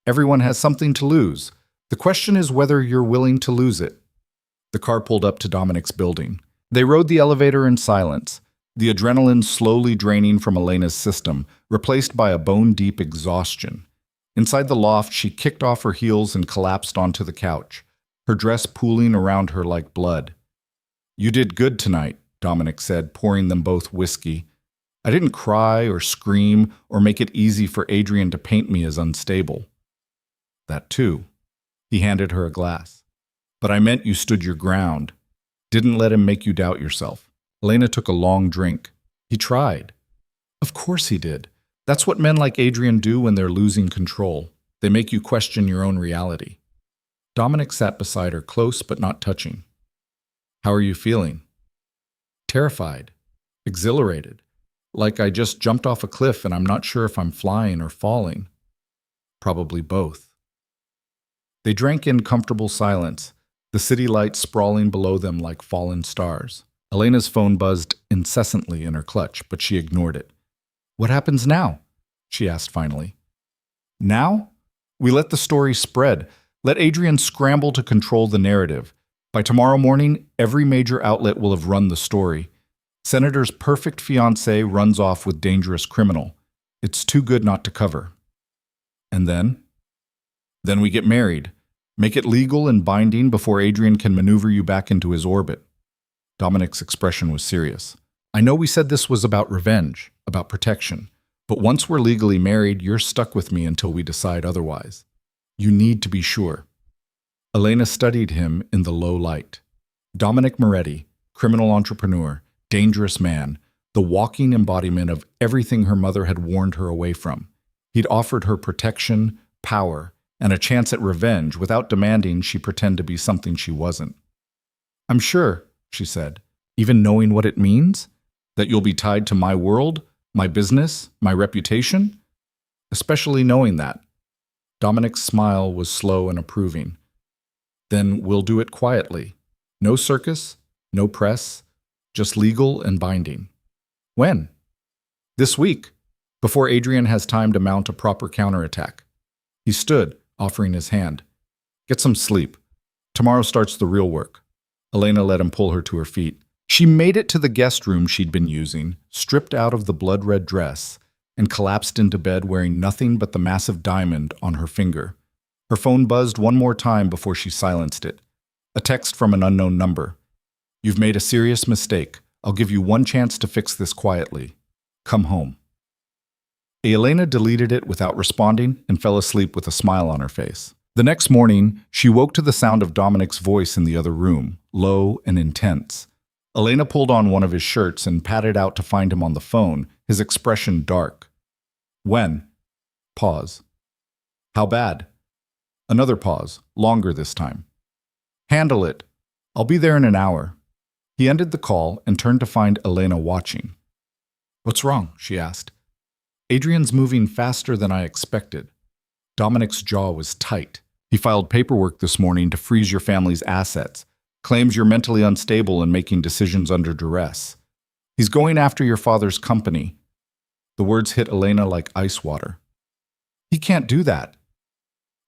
"Everyone has something to lose. The question is whether you're willing to lose it." The car pulled up to Dominic's building. They rode the elevator in silence, the adrenaline slowly draining from Elena's system, replaced by a bone-deep exhaustion. Inside the loft, she kicked off her heels and collapsed onto the couch, her dress pooling around her like blood. "You did good tonight," Dominic said, pouring them both whiskey. "I didn't cry or scream or make it easy for Adrian to paint me as unstable." "That too." He handed her a glass. "But I meant you stood your ground. Didn't let him make you doubt yourself." Elena took a long drink. "He tried." "Of course he did. That's what men like Adrian do when they're losing control. They make you question your own reality." Dominic sat beside her, close but not touching. "How are you feeling?" "Terrified. Exhilarated. Like I just jumped off a cliff and I'm not sure if I'm flying or falling." "Probably both." They drank in comfortable silence, the city lights sprawling below them like fallen stars. Elena's phone buzzed incessantly in her clutch, but she ignored it. "What happens now?" she asked finally. "Now? We let the story spread. Let Adrian scramble to control the narrative. By tomorrow morning, every major outlet will have run the story. Senator's perfect fiancé runs off with dangerous criminal. It's too good not to cover." "And then?" "Then we get married. Make it legal and binding before Adrian can maneuver you back into his orbit." Dominic's expression was serious. "I know we said this was about revenge, about protection, but once we're legally married, you're stuck with me until we decide otherwise. You need to be sure." Elena studied him in the low light. Dominic Moretti, criminal entrepreneur, dangerous man, the walking embodiment of everything her mother had warned her away from. He'd offered her protection, power, and a chance at revenge without demanding she pretend to be something she wasn't. "I'm sure," she said, "even knowing what it means? That you'll be tied to my world, my business, my reputation? Especially knowing that." Dominic's smile was slow and approving. "Then we'll do it quietly. No circus, no press, just legal and binding." "When?" "This week, before Adrian has time to mount a proper counterattack." He stood, offering his hand. "Get some sleep. Tomorrow starts the real work." Elena let him pull her to her feet. She made it to the guest room she'd been using, stripped out of the blood-red dress, and collapsed into bed wearing nothing but the massive diamond on her finger. Her phone buzzed one more time before she silenced it. A text from an unknown number. "You've made a serious mistake. I'll give you one chance to fix this quietly. Come home." Elena deleted it without responding and fell asleep with a smile on her face. The next morning, she woke to the sound of Dominic's voice in the other room, low and intense. Elena pulled on one of his shirts and patted out to find him on the phone, his expression dark. "When?" Pause. How bad? Another pause, longer this time. Handle it. I'll be there in an hour. He ended the call and turned to find Elena watching. What's wrong? She asked. Adrian's moving faster than I expected. Dominic's jaw was tight. He filed paperwork this morning to freeze your family's assets, claims you're mentally unstable and making decisions under duress. He's going after your father's company. The words hit Elena like ice water. He can't do that.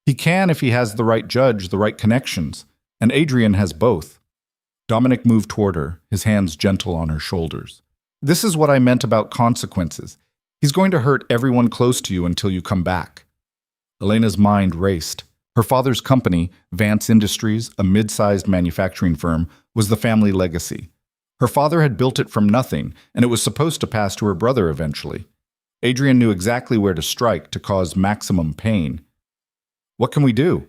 He can if he has the right judge, the right connections, and Adrian has both. Dominic moved toward her, his hands gentle on her shoulders. This is what I meant about consequences. He's going to hurt everyone close to you until you come back. Elena's mind raced. Her father's company, Vance Industries, a mid-sized manufacturing firm, was the family legacy. Her father had built it from nothing, and it was supposed to pass to her brother eventually. Adrian knew exactly where to strike to cause maximum pain. What can we do?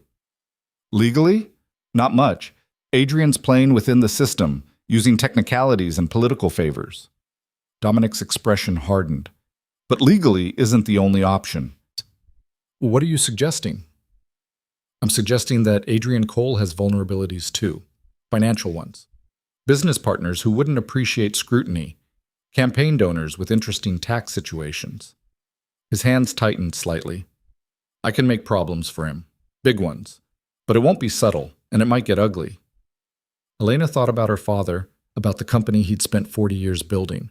Legally? Not much. Adrian's playing within the system, using technicalities and political favors. Dominic's expression hardened. But legally isn't the only option. What are you suggesting? I'm suggesting that Adrian Cole has vulnerabilities too. Financial ones. Business partners who wouldn't appreciate scrutiny. Campaign donors with interesting tax situations. His hands tightened slightly. I can make problems for him. Big ones. But it won't be subtle, and it might get ugly. Elena thought about her father, about the company he'd spent 40 years building,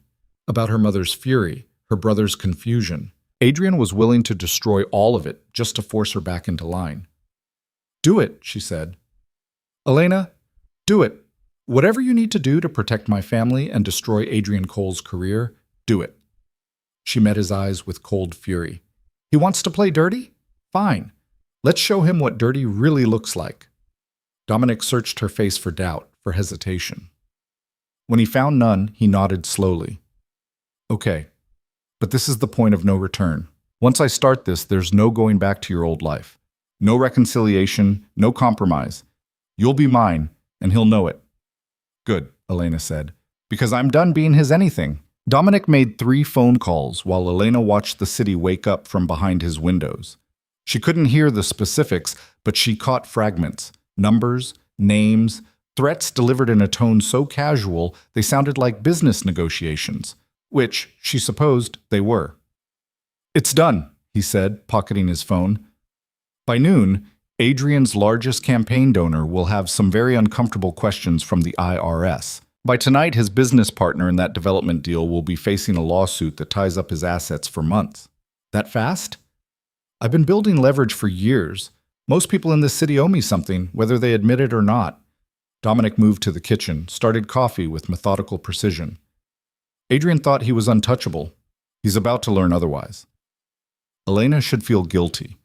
about her mother's fury, her brother's confusion. Adrian was willing to destroy all of it just to force her back into line. Do it, she said. Elena, do it. Whatever you need to do to protect my family and destroy Adrian Cole's career, do it. She met his eyes with cold fury. He wants to play dirty? Fine. Let's show him what dirty really looks like. Dominic searched her face for doubt, for hesitation. When he found none, he nodded slowly. Okay, but this is the point of no return. Once I start this, there's no going back to your old life. No reconciliation, no compromise. You'll be mine, and he'll know it. Good, Elena said, because I'm done being his anything. Dominic made 3 phone calls while Elena watched the city wake up from behind his windows. She couldn't hear the specifics, but she caught fragments, numbers, names, threats delivered in a tone so casual they sounded like business negotiations, which, she supposed, they were. It's done, he said, pocketing his phone. By noon, Adrian's largest campaign donor will have some very uncomfortable questions from the IRS. By tonight, his business partner in that development deal will be facing a lawsuit that ties up his assets for months. That fast? I've been building leverage for years. Most people in this city owe me something, whether they admit it or not. Dominic moved to the kitchen, started coffee with methodical precision. Adrian thought he was untouchable. He's about to learn otherwise. Elena should feel guilty,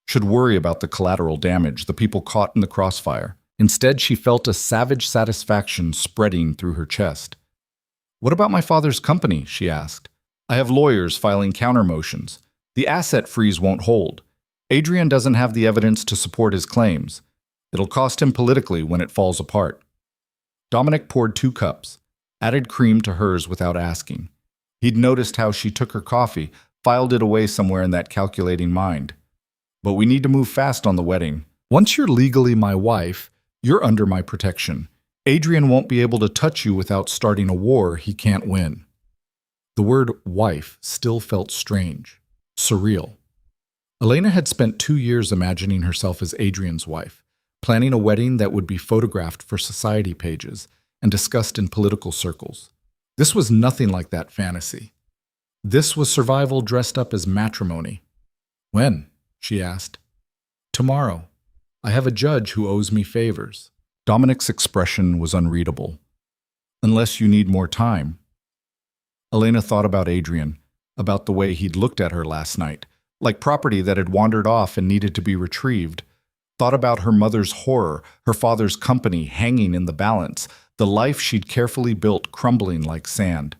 should worry about the collateral damage, the people caught in the crossfire. Instead, she felt a savage satisfaction spreading through her chest. What about my father's company? She asked. I have lawyers filing counter motions. The asset freeze won't hold. Adrian doesn't have the evidence to support his claims. It'll cost him politically when it falls apart. Dominic poured 2 cups, added cream to hers without asking. He'd noticed how she took her coffee, filed it away somewhere in that calculating mind. But we need to move fast on the wedding. Once you're legally my wife, you're under my protection. Adrian won't be able to touch you without starting a war he can't win. The word wife still felt strange, surreal. Elena had spent 2 years imagining herself as Adrian's wife, planning a wedding that would be photographed for society pages and discussed in political circles. This was nothing like that fantasy. This was survival dressed up as matrimony. When? She asked. Tomorrow. I have a judge who owes me favors. Dominic's expression was unreadable. Unless you need more time. Elena thought about Adrian, about the way he'd looked at her last night, like property that had wandered off and needed to be retrieved. Thought about her mother's horror, her father's company hanging in the balance, the life she'd carefully built crumbling like sand.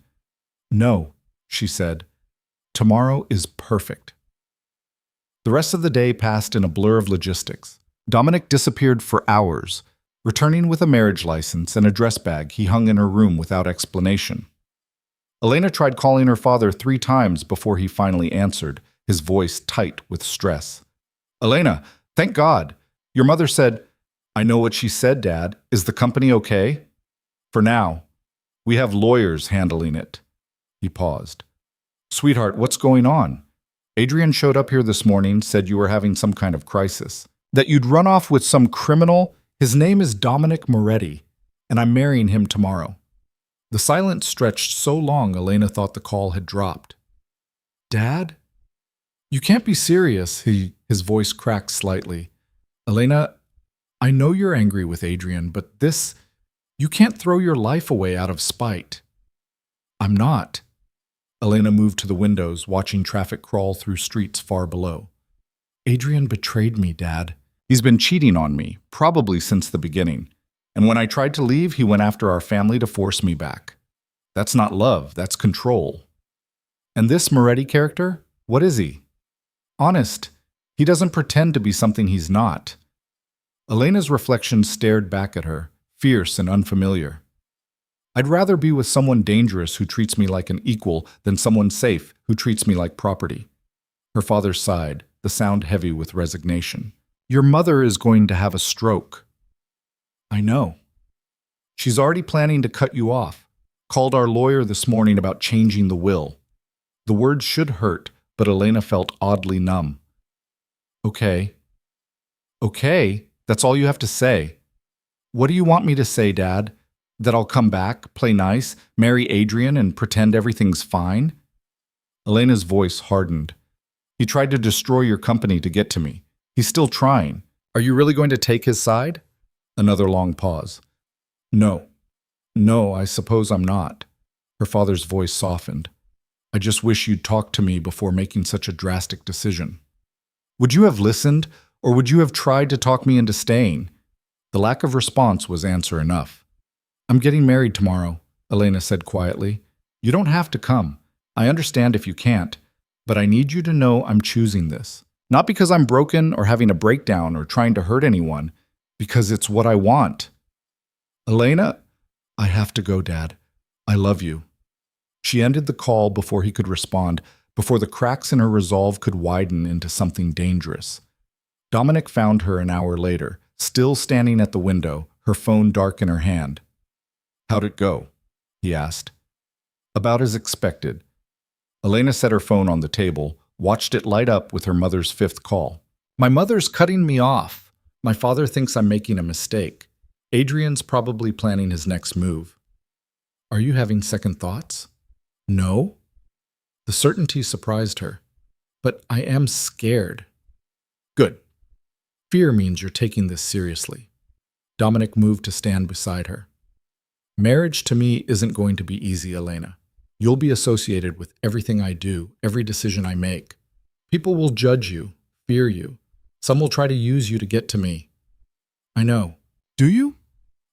No, she said. Tomorrow is perfect. The rest of the day passed in a blur of logistics. Dominic disappeared for hours, returning with a marriage license and a dress bag he hung in her room without explanation. Elena tried calling her father 3 times before he finally answered, his voice tight with stress. Elena, thank God. Your mother said, I know what she said, Dad. Is the company okay? For now. We have lawyers handling it. He paused. Sweetheart, what's going on? Adrian showed up here this morning, said you were having some kind of crisis. That you'd run off with some criminal. His name is Dominic Moretti, and I'm marrying him tomorrow. The silence stretched so long Elena thought the call had dropped. Dad? You can't be serious, his voice cracked slightly. Elena, I know you're angry with Adrian, but you can't throw your life away out of spite. I'm not. Elena moved to the windows, watching traffic crawl through streets far below. Adrian betrayed me, Dad. He's been cheating on me, probably since the beginning. And when I tried to leave, he went after our family to force me back. That's not love, that's control. And this Moretti character, what is he? Honest, he doesn't pretend to be something he's not. Elena's reflection stared back at her, fierce and unfamiliar. I'd rather be with someone dangerous who treats me like an equal than someone safe who treats me like property. Her father sighed, the sound heavy with resignation. Your mother is going to have a stroke. I know. She's already planning to cut you off. Called our lawyer this morning about changing the will. The words should hurt, but Elena felt oddly numb. Okay. Okay, that's all you have to say. What do you want me to say, Dad? That I'll come back, play nice, marry Adrian, and pretend everything's fine? Elena's voice hardened. He tried to destroy your company to get to me. He's still trying. Are you really going to take his side? Another long pause. No. No, I suppose I'm not. Her father's voice softened. I just wish you'd talk to me before making such a drastic decision. Would you have listened, or would you have tried to talk me into staying? The lack of response was answer enough. I'm getting married tomorrow, Elena said quietly. You don't have to come. I understand if you can't, but I need you to know I'm choosing this. Not because I'm broken or having a breakdown or trying to hurt anyone, because it's what I want. Elena, I have to go, Dad. I love you. She ended the call before he could respond, before the cracks in her resolve could widen into something dangerous. Dominic found her an hour later, still standing at the window, her phone dark in her hand. How'd it go? He asked. About as expected. Elena set her phone on the table, watched it light up with her mother's fifth call. My mother's cutting me off. My father thinks I'm making a mistake. Adrian's probably planning his next move. Are you having second thoughts? No. The certainty surprised her. But I am scared. Good. Fear means you're taking this seriously. Dominic moved to stand beside her. Marriage to me isn't going to be easy, Elena. You'll be associated with everything I do, every decision I make. People will judge you, fear you. Some will try to use you to get to me. I know. Do you?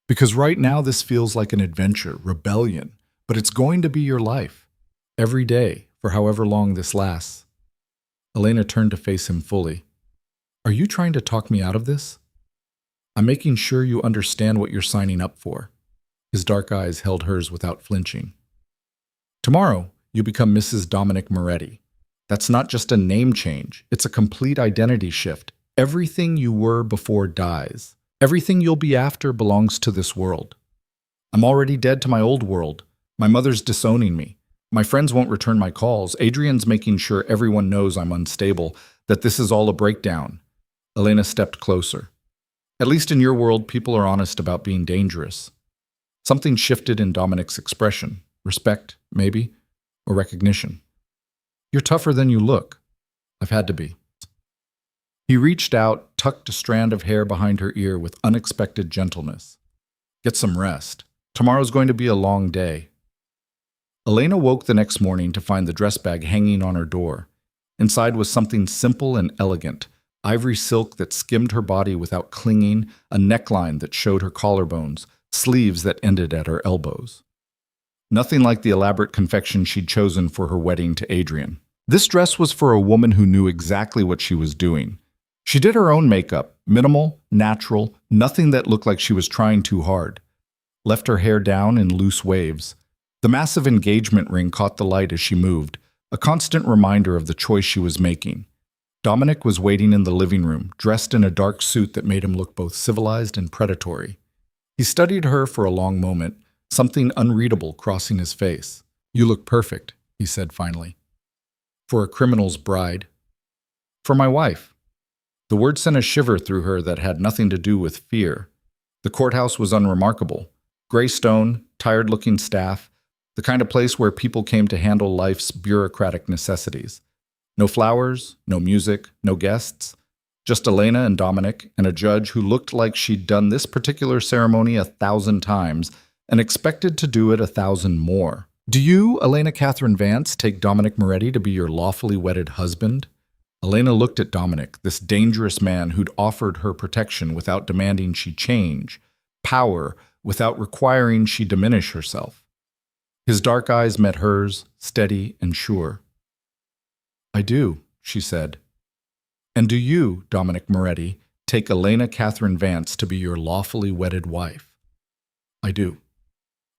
Because right now this feels like an adventure, rebellion, but it's going to be your life. Every day, for however long this lasts. Elena turned to face him fully. Are you trying to talk me out of this? I'm making sure you understand what you're signing up for. His dark eyes held hers without flinching. Tomorrow, you become Mrs. Dominic Moretti. That's not just a name change. It's a complete identity shift. Everything you were before dies. Everything you'll be after belongs to this world. I'm already dead to my old world. My mother's disowning me. My friends won't return my calls. Adrian's making sure everyone knows I'm unstable, that this is all a breakdown. Elena stepped closer. At least in your world, people are honest about being dangerous. Something shifted in Dominic's expression. Respect, maybe, or recognition. You're tougher than you look. I've had to be. He reached out, tucked a strand of hair behind her ear with unexpected gentleness. Get some rest. Tomorrow's going to be a long day. Elena woke the next morning to find the dress bag hanging on her door. Inside was something simple and elegant, ivory silk that skimmed her body without clinging, a neckline that showed her collarbones, sleeves that ended at her elbows. Nothing like the elaborate confection she'd chosen for her wedding to Adrian. This dress was for a woman who knew exactly what she was doing. She did her own makeup, minimal, natural, nothing that looked like she was trying too hard. Left her hair down in loose waves. The massive engagement ring caught the light as she moved, a constant reminder of the choice she was making. Dominic was waiting in the living room, dressed in a dark suit that made him look both civilized and predatory. He studied her for a long moment, something unreadable crossing his face. "You look perfect," he said finally. "For a criminal's bride." "For my wife." The word sent a shiver through her that had nothing to do with fear. The courthouse was unremarkable. Gray stone, tired-looking staff, the kind of place where people came to handle life's bureaucratic necessities. No flowers, no music, no guests. Just Elena and Dominic, and a judge who looked like she'd done this particular ceremony 1,000 times and expected to do it 1,000 more. "Do you, Elena Catherine Vance, take Dominic Moretti to be your lawfully wedded husband?" Elena looked at Dominic, this dangerous man who'd offered her protection without demanding she change, power without requiring she diminish herself. His dark eyes met hers, steady and sure. "I do," she said. "And do you, Dominic Moretti, take Elena Catherine Vance to be your lawfully wedded wife?" "I do.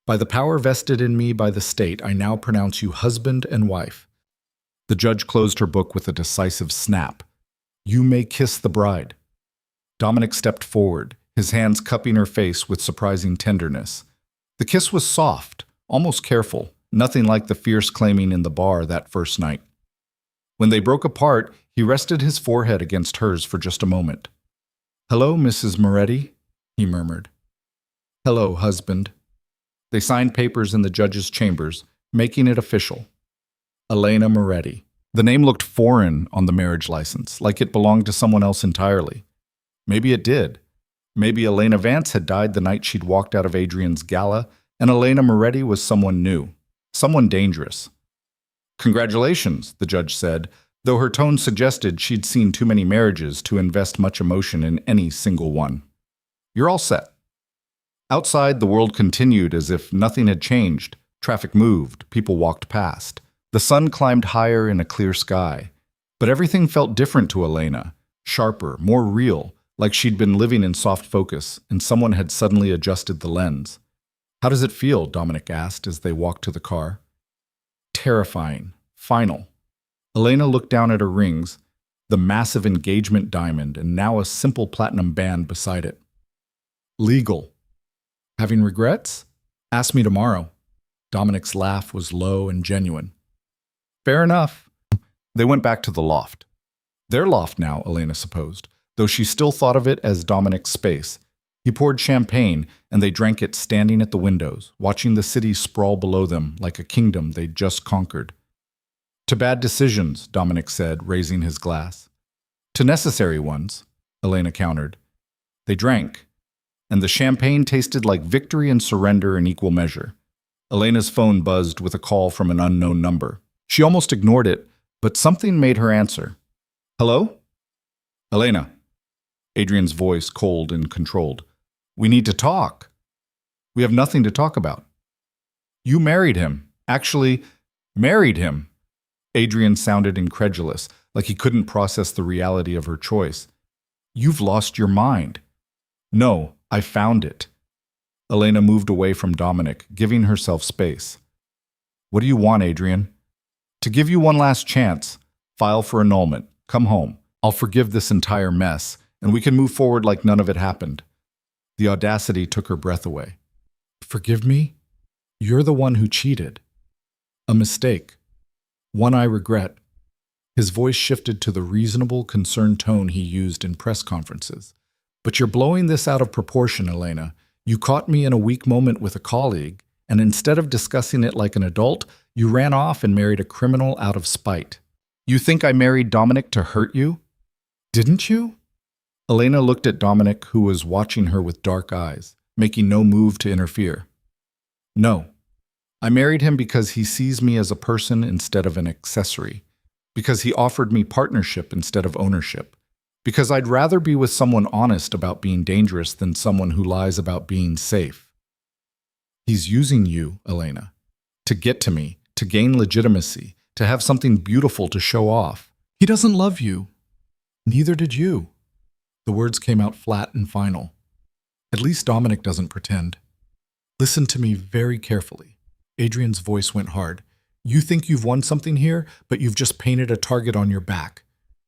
By the power vested in me by the state, I now pronounce you husband and wife." The judge closed her book with a decisive snap. "You may kiss the bride." Dominic stepped forward, his hands cupping her face with surprising tenderness. The kiss was soft, almost careful, nothing like the fierce claiming in the bar that first night. When they broke apart, he rested his forehead against hers for just a moment. "Hello, Mrs. Moretti," he murmured. "Hello, husband." They signed papers in the judge's chambers, making it official. Elena Moretti. The name looked foreign on the marriage license, like it belonged to someone else entirely. Maybe it did. Maybe Elena Vance had died the night she'd walked out of Adrian's gala, and Elena Moretti was someone new, someone dangerous. "Congratulations," the judge said, though her tone suggested she'd seen too many marriages to invest much emotion in any single one. "You're all set." Outside, the world continued as if nothing had changed. Traffic moved, people walked past. The sun climbed higher in a clear sky. But everything felt different to Elena, sharper, more real, like she'd been living in soft focus, and someone had suddenly adjusted the lens. "How does it feel?" Dominic asked as they walked to the car. "Terrifying. Final." Elena looked down at her rings, the massive engagement diamond, and now a simple platinum band beside it. "Legal." "Having regrets? Ask me tomorrow." Dominic's laugh was low and genuine. "Fair enough." They went back to the loft. Their loft now, Elena supposed, though she still thought of it as Dominic's space. He poured champagne, and they drank it standing at the windows, watching the city sprawl below them like a kingdom they'd just conquered. "To bad decisions," Dominic said, raising his glass. "To necessary ones," Elena countered. They drank, and the champagne tasted like victory and surrender in equal measure. Elena's phone buzzed with a call from an unknown number. She almost ignored it, but something made her answer. "Hello?" "Elena." Adrian's voice cold and controlled. "We need to talk." "We have nothing to talk about." "You married him. Actually, married him." Adrian sounded incredulous, like he couldn't process the reality of her choice. "You've lost your mind." "No, I found it." Elena moved away from Dominic, giving herself space. "What do you want, Adrian?" "To give you one last chance. File for annulment. Come home. I'll forgive this entire mess, and we can move forward like none of it happened." The audacity took her breath away. "Forgive me? You're the one who cheated. A mistake. One I regret." His voice shifted to the reasonable, concerned tone he used in press conferences. "But you're blowing this out of proportion, Elena. You caught me in a weak moment with a colleague, and instead of discussing it like an adult, you ran off and married a criminal out of spite. You think I married Dominic to hurt you? Didn't you?" Elena looked at Dominic, who was watching her with dark eyes, making no move to interfere. "No. I married him because he sees me as a person instead of an accessory, because he offered me partnership instead of ownership, because I'd rather be with someone honest about being dangerous than someone who lies about being safe. He's using you, Elena, to get to me, to gain legitimacy, to have something beautiful to show off. He doesn't love you. Neither did you." The words came out flat and final. "At least Dominic doesn't pretend. Listen to me very carefully." Adrian's voice went hard. You think you've won something here, but you've just painted a target on your back.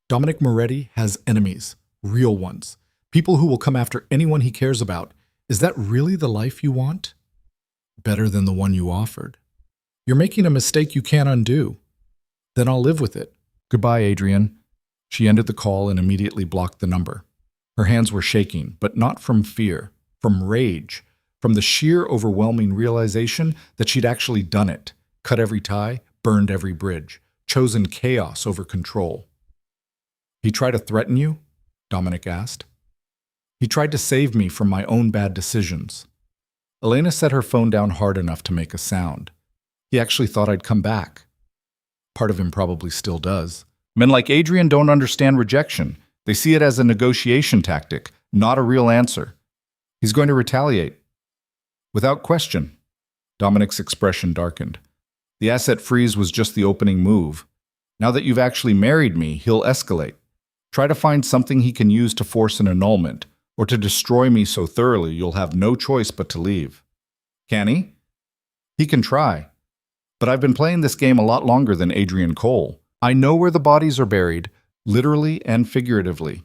Dominic Moretti has enemies, real ones. People who will come after anyone he cares about. Is that really the life you want? Better than the one you offered. You're making a mistake you can't undo. Then I'll live with it. Goodbye, Adrian. She ended the call and immediately blocked the number. Her hands were shaking, but not from fear, from rage, from the sheer overwhelming realization that she'd actually done it, cut every tie, burned every bridge, chosen chaos over control. He tried to threaten you? Dominic asked. He tried to save me from my own bad decisions. Elena set her phone down hard enough to make a sound. He actually thought I'd come back. Part of him probably still does. Men like Adrian don't understand rejection. They see it as a negotiation tactic, not a real answer. He's going to retaliate. Without question. Dominic's expression darkened. The asset freeze was just the opening move. Now that you've actually married me, he'll escalate. Try to find something he can use to force an annulment, or to destroy me so thoroughly you'll have no choice but to leave. Can he? He can try. But I've been playing this game a lot longer than Adrian Cole. I know where the bodies are buried, literally and figuratively.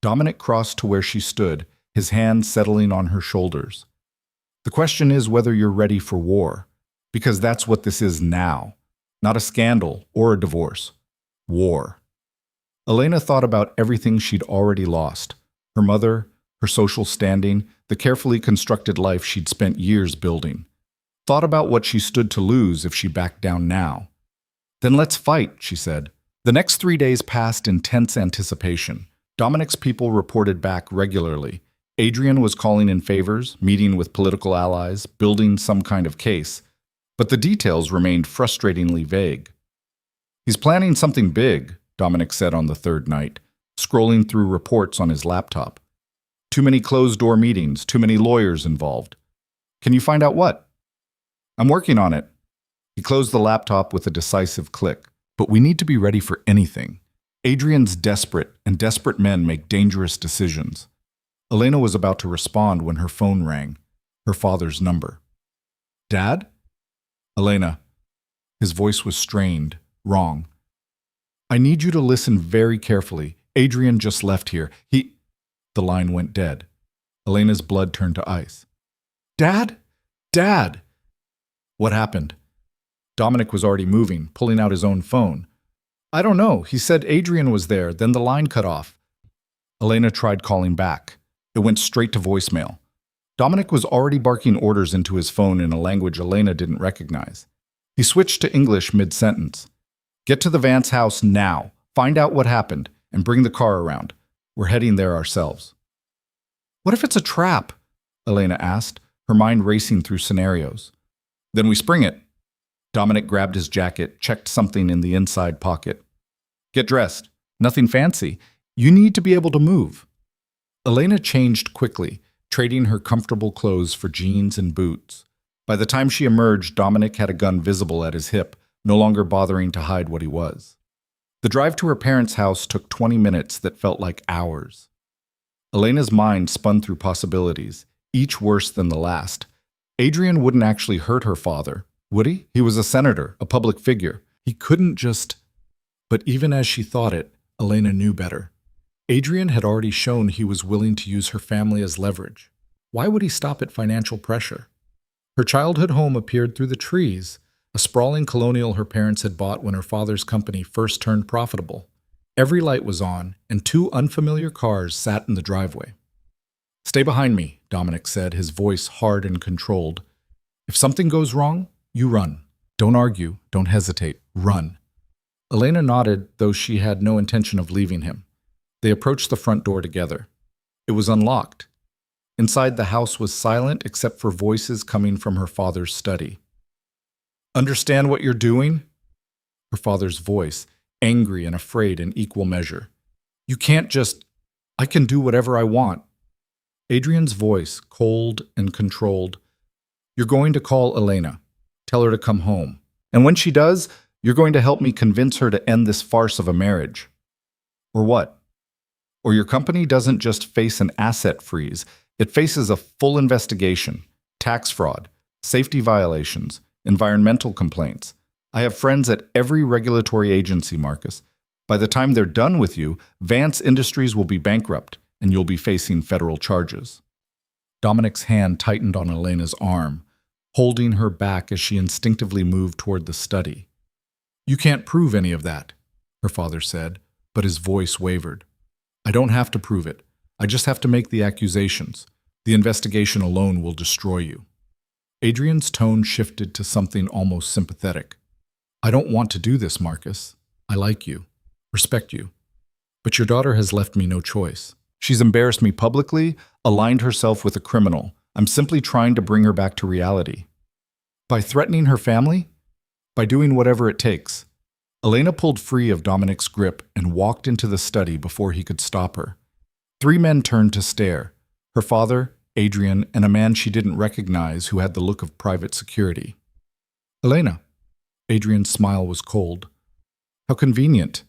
Dominic crossed to where she stood, his hand settling on her shoulders. The question is whether you're ready for war, because that's what this is now. Not a scandal or a divorce. War. Elena thought about everything she'd already lost. Her mother, her social standing, the carefully constructed life she'd spent years building. Thought about what she stood to lose if she backed down now. Then let's fight, she said. The next 3 days passed in tense anticipation. Dominic's people reported back regularly. Adrian was calling in favors, meeting with political allies, building some kind of case. But the details remained frustratingly vague. He's planning something big, Dominic said on the third night, scrolling through reports on his laptop. Too many closed-door meetings, too many lawyers involved. Can you find out what? I'm working on it. He closed the laptop with a decisive click. But we need to be ready for anything. Adrian's desperate, and desperate men make dangerous decisions. Elena was about to respond when her phone rang, her father's number. Dad? Elena. His voice was strained, wrong. I need you to listen very carefully. Adrian just left here. The line went dead. Elena's blood turned to ice. Dad? Dad! What happened? Dominic was already moving, pulling out his own phone. I don't know. He said Adrian was there, then the line cut off. Elena tried calling back. It went straight to voicemail. Dominic was already barking orders into his phone in a language Elena didn't recognize. He switched to English mid-sentence. Get to the Vance house now. Find out what happened, and bring the car around. We're heading there ourselves. What if it's a trap? Elena asked, her mind racing through scenarios. Then we spring it. Dominic grabbed his jacket, checked something in the inside pocket. Get dressed. Nothing fancy. You need to be able to move. Elena changed quickly, trading her comfortable clothes for jeans and boots. By the time she emerged, Dominic had a gun visible at his hip, no longer bothering to hide what he was. The drive to her parents' house took 20 minutes that felt like hours. Elena's mind spun through possibilities, each worse than the last. Adrian wouldn't actually hurt her father, would he? He was a senator, a public figure. He couldn't just... But even as she thought it, Elena knew better. Adrian had already shown he was willing to use her family as leverage. Why would he stop at financial pressure? Her childhood home appeared through the trees, a sprawling colonial her parents had bought when her father's company first turned profitable. Every light was on, and 2 unfamiliar cars sat in the driveway. Stay behind me, Dominic said, his voice hard and controlled. If something goes wrong, you run. Don't argue, don't hesitate, run. Elena nodded, though she had no intention of leaving him. They approached the front door together. It was unlocked. Inside, the house was silent except for voices coming from her father's study. Understand what you're doing? Her father's voice, angry and afraid in equal measure. You can't just... I can do whatever I want. Adrian's voice, cold and controlled. You're going to call Elena. Tell her to come home. And when she does, you're going to help me convince her to end this farce of a marriage. Or what? Or your company doesn't just face an asset freeze, it faces a full investigation, tax fraud, safety violations, environmental complaints. I have friends at every regulatory agency, Marcus. By the time they're done with you, Vance Industries will be bankrupt, and you'll be facing federal charges. Dominic's hand tightened on Elena's arm, holding her back as she instinctively moved toward the study. You can't prove any of that, her father said, but his voice wavered. I don't have to prove it. I just have to make the accusations. The investigation alone will destroy you. Adrian's tone shifted to something almost sympathetic. I don't want to do this, Marcus. I like you, respect you. But your daughter has left me no choice. She's embarrassed me publicly, aligned herself with a criminal. I'm simply trying to bring her back to reality. By threatening her family? By doing whatever it takes. Elena pulled free of Dominic's grip and walked into the study before he could stop her. 3 men turned to stare. Her father, Adrian, and a man she didn't recognize who had the look of private security. Elena. Adrian's smile was cold. How convenient.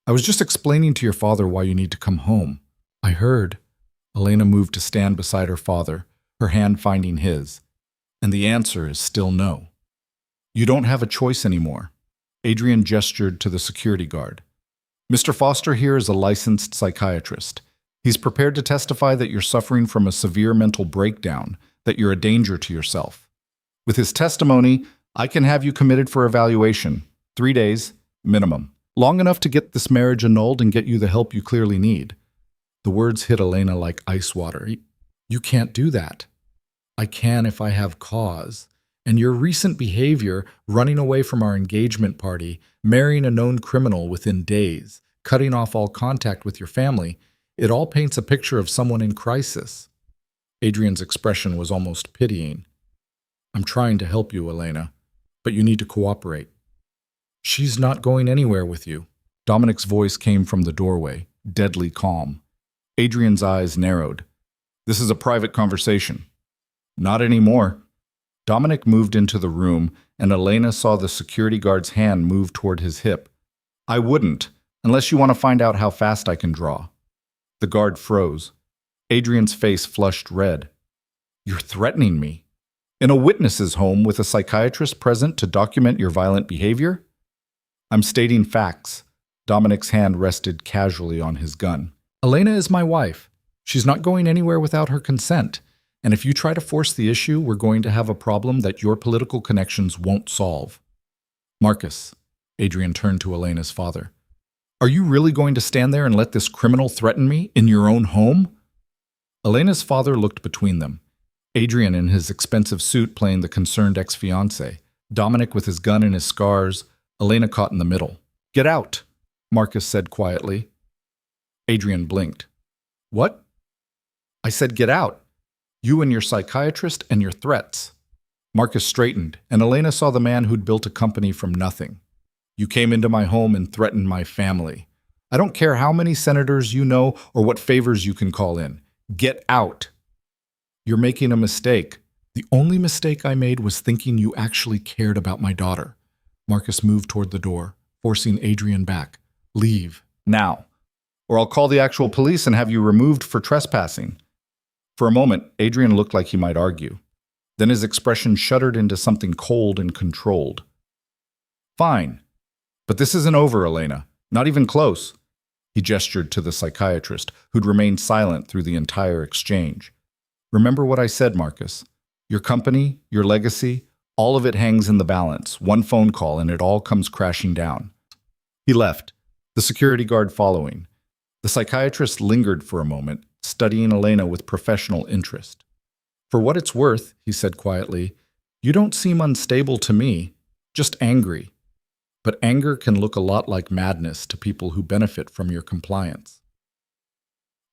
I was just explaining to your father why you need to come home. I heard. Elena moved to stand beside her father, her hand finding his. And the answer is still no. You don't have a choice anymore. Adrian gestured to the security guard. Mr. Foster here is a licensed psychiatrist. He's prepared to testify that you're suffering from a severe mental breakdown, that you're a danger to yourself. With his testimony, I can have you committed for evaluation, 3 days, minimum. Long enough to get this marriage annulled and get you the help you clearly need. The words hit Elena like ice water. You can't do that. I can if I have cause. And your recent behavior, running away from our engagement party, marrying a known criminal within days, cutting off all contact with your family, it all paints a picture of someone in crisis. Adrian's expression was almost pitying. I'm trying to help you, Elena, but you need to cooperate. She's not going anywhere with you. Dominic's voice came from the doorway, deadly calm. Adrian's eyes narrowed. This is a private conversation. Not anymore. Dominic moved into the room, and Elena saw the security guard's hand move toward his hip. I wouldn't, unless you want to find out how fast I can draw. The guard froze. Adrian's face flushed red. You're threatening me. In a witness's home with a psychiatrist present to document your violent behavior? I'm stating facts. Dominic's hand rested casually on his gun. Elena is my wife. She's not going anywhere without her consent. And if you try to force the issue, we're going to have a problem that your political connections won't solve. Marcus, Adrian turned to Elena's father. Are you really going to stand there and let this criminal threaten me in your own home? Elena's father looked between them. Adrian in his expensive suit playing the concerned ex-fiancé. Dominic with his gun and his scars. Elena caught in the middle. Get out, Marcus said quietly. Adrian blinked. What? I said get out. You and your psychiatrist and your threats. Marcus straightened, and Elena saw the man who'd built a company from nothing. You came into my home and threatened my family. I don't care how many senators you know or what favors you can call in. Get out. You're making a mistake. The only mistake I made was thinking you actually cared about my daughter. Marcus moved toward the door, forcing Adrian back. Leave, now, or I'll call the actual police and have you removed for trespassing. For a moment, Adrian looked like he might argue. Then his expression shuddered into something cold and controlled. Fine. But this isn't over, Elena. Not even close. He gestured to the psychiatrist, who'd remained silent through the entire exchange. Remember what I said, Marcus. Your company, your legacy, all of it hangs in the balance. One phone call and it all comes crashing down. He left, the security guard following. The psychiatrist lingered for a moment, studying Elena with professional interest. For what it's worth, he said quietly, you don't seem unstable to me, just angry. But anger can look a lot like madness to people who benefit from your compliance.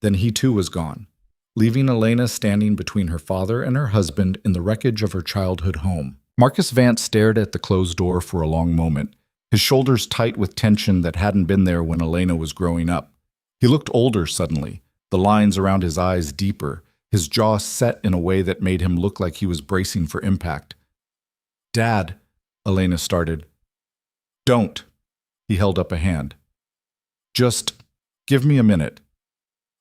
Then he too was gone, leaving Elena standing between her father and her husband in the wreckage of her childhood home. Marcus Vance stared at the closed door for a long moment, his shoulders tight with tension that hadn't been there when Elena was growing up. He looked older suddenly, the lines around his eyes deeper, his jaw set in a way that made him look like he was bracing for impact. Dad, Elena started. Don't. He held up a hand. Just give me a minute.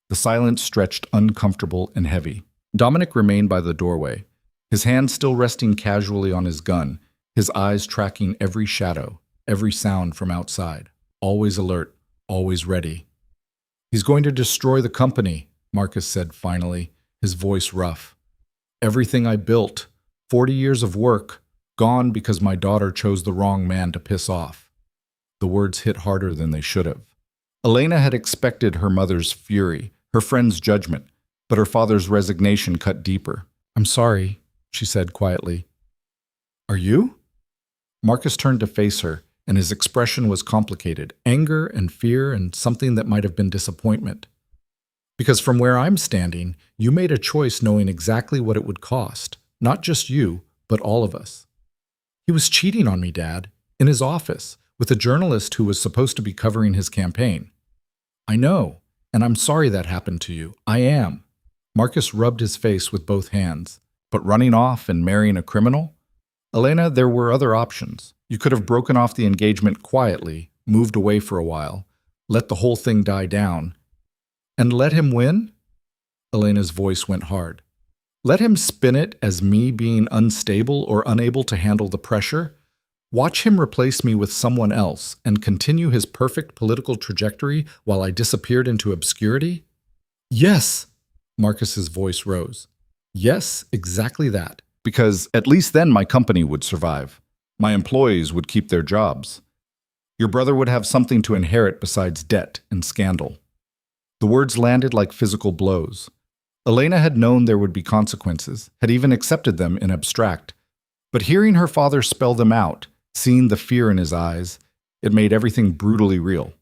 The silence stretched uncomfortable and heavy. Dominic remained by the doorway, his hand still resting casually on his gun, his eyes tracking every shadow, every sound from outside, always alert, always ready. "He's going to destroy the company," Marcus said finally, his voice rough. "Everything I built, 40 years of work, gone because my daughter chose the wrong man to piss off." The words hit harder than they should have. Elena had expected her mother's fury, her friend's judgment, but her father's resignation cut deeper. "I'm sorry," she said quietly. "Are you?" Marcus turned to face her, and his expression was complicated, anger and fear and something that might have been disappointment. "Because from where I'm standing, you made a choice knowing exactly what it would cost, not just you, but all of us. He was cheating on me, Dad, in his office, with a journalist who was supposed to be covering his campaign. I know, and I'm sorry that happened to you. I am." Marcus rubbed his face with both hands. "But running off and marrying a criminal? Elena, there were other options. You could have broken off the engagement quietly, moved away for a while, let the whole thing die down. And let him win?" Elena's voice went hard. "Let him spin it as me being unstable or unable to handle the pressure? Watch him replace me with someone else and continue his perfect political trajectory while I disappeared into obscurity?" "Yes," Marcus's voice rose. "Yes, exactly that. Because at least then my company would survive. My employees would keep their jobs. Your brother would have something to inherit besides debt and scandal." The words landed like physical blows. Elena had known there would be consequences, had even accepted them in abstract. But hearing her father spell them out, seeing the fear in his eyes, it made everything brutally real.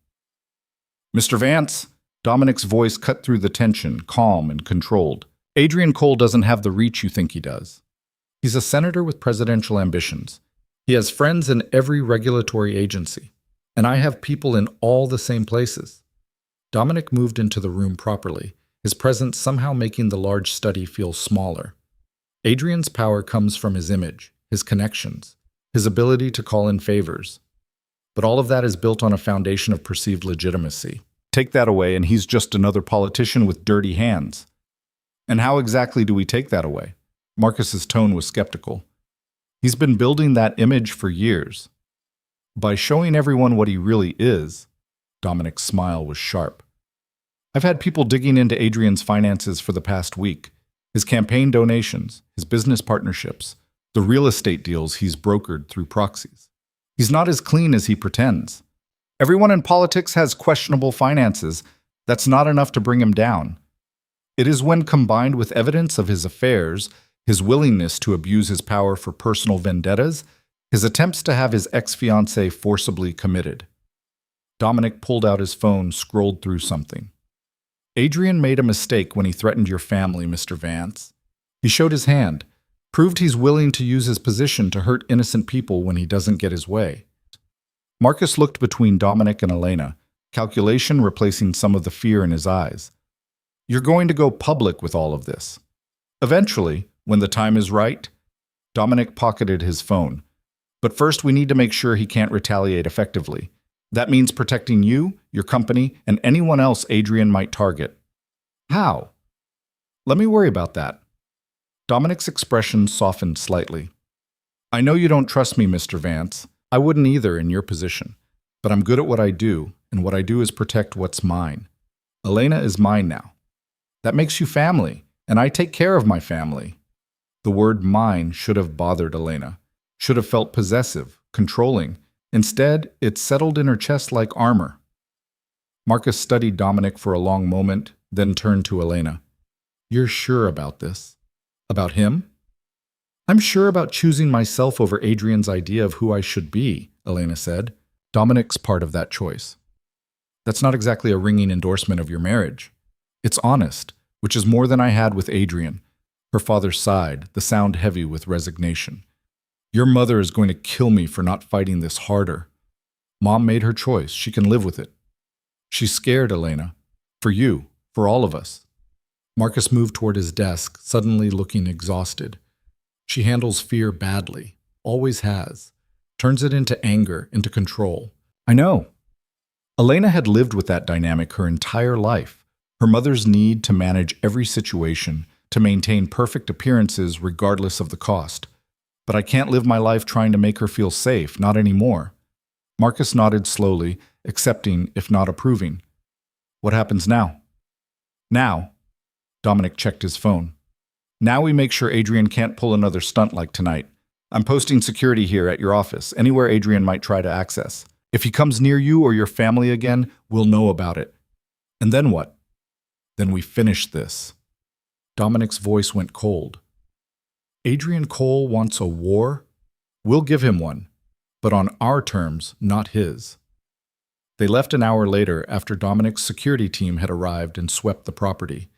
"Mr. Vance," Dominic's voice cut through the tension, calm and controlled. "Adrian Cole doesn't have the reach you think he does. He's a senator with presidential ambitions. He has friends in every regulatory agency, and I have people in all the same places." Dominic moved into the room properly, his presence somehow making the large study feel smaller. Adrian's power comes from his image, his connections, his ability to call in favors. But all of that is built on a foundation of perceived legitimacy. Take that away, and he's just another politician with dirty hands. And how exactly do we take that away? Marcus's tone was skeptical. He's been building that image for years. By showing everyone what he really is. Dominic's smile was sharp. "I've had people digging into Adrian's finances for the past week. His campaign donations, his business partnerships, the real estate deals he's brokered through proxies. He's not as clean as he pretends. Everyone in politics has questionable finances. That's not enough to bring him down. It is when combined with evidence of his affairs, his willingness to abuse his power for personal vendettas, his attempts to have his ex-fiancé forcibly committed." Dominic pulled out his phone, scrolled through something. "Adrian made a mistake when he threatened your family, Mr. Vance. He showed his hand, proved he's willing to use his position to hurt innocent people when he doesn't get his way." Marcus looked between Dominic and Elena, calculation replacing some of the fear in his eyes. "You're going to go public with all of this. Eventually, when the time is right." Dominic pocketed his phone. "But first we need to make sure he can't retaliate effectively. That means protecting you, your company, and anyone else Adrian might target." "How?" "Let me worry about that." Dominic's expression softened slightly. "I know you don't trust me, Mr. Vance. I wouldn't either in your position. But I'm good at what I do, and what I do is protect what's mine. Elena is mine now. That makes you family, and I take care of my family." The word "mine" should have bothered Elena, should have felt possessive, controlling. Instead, it settled in her chest like armor. Marcus studied Dominic for a long moment, then turned to Elena. "You're sure about this? About him?" "I'm sure about choosing myself over Adrian's idea of who I should be," Elena said. "Dominic's part of that choice. That's not exactly a ringing endorsement of your marriage. It's honest, which is more than I had with Adrian." Her father sighed, the sound heavy with resignation. "Your mother is going to kill me for not fighting this harder. Mom made her choice. She can live with it. She's scared, Elena. For you, for all of us." Marcus moved toward his desk, suddenly looking exhausted. "She handles fear badly, always has. Turns it into anger, into control." "I know." Elena had lived with that dynamic her entire life. Her mother's need to manage every situation, to maintain perfect appearances regardless of the cost. But I can't live my life trying to make her feel safe, not anymore. Marcus nodded slowly, accepting if not approving. What happens now? Now, Dominic checked his phone. Now we make sure Adrian can't pull another stunt like tonight. I'm posting security here at your office, anywhere Adrian might try to access. If he comes near you or your family again, we'll know about it. And then what? Then we finish this. Dominic's voice went cold. Adrian Cole wants a war? We'll give him one, but on our terms, not his. They left an hour later after Dominic's security team had arrived and swept the property.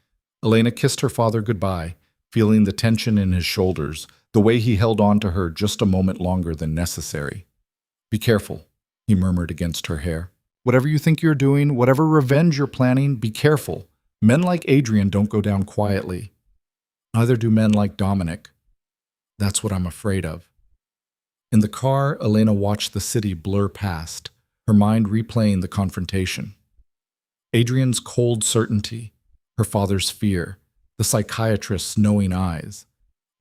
Elena kissed her father goodbye, feeling the tension in his shoulders, the way he held on to her just a moment longer than necessary. Be careful, he murmured against her hair. Whatever you think you're doing, whatever revenge you're planning, be careful. Men like Adrian don't go down quietly. Neither do men like Dominic. That's what I'm afraid of. In the car, Elena watched the city blur past, her mind replaying the confrontation. Adrian's cold certainty, her father's fear, the psychiatrist's knowing eyes.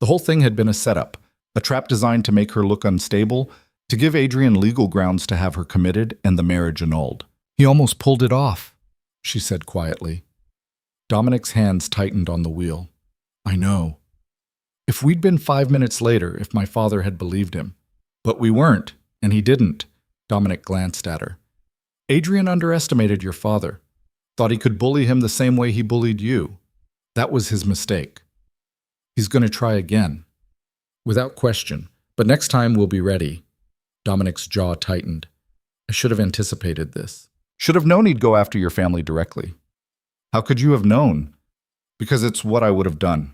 The whole thing had been a setup, a trap designed to make her look unstable, to give Adrian legal grounds to have her committed and the marriage annulled. He almost pulled it off, she said quietly. Dominic's hands tightened on the wheel. I know. If we'd been 5 minutes later, if my father had believed him. But we weren't, and he didn't. Dominic glanced at her. Adrian underestimated your father. Thought he could bully him the same way he bullied you. That was his mistake. He's going to try again. Without question. But next time we'll be ready. Dominic's jaw tightened. I should have anticipated this. Should have known he'd go after your family directly. How could you have known? Because it's what I would have done.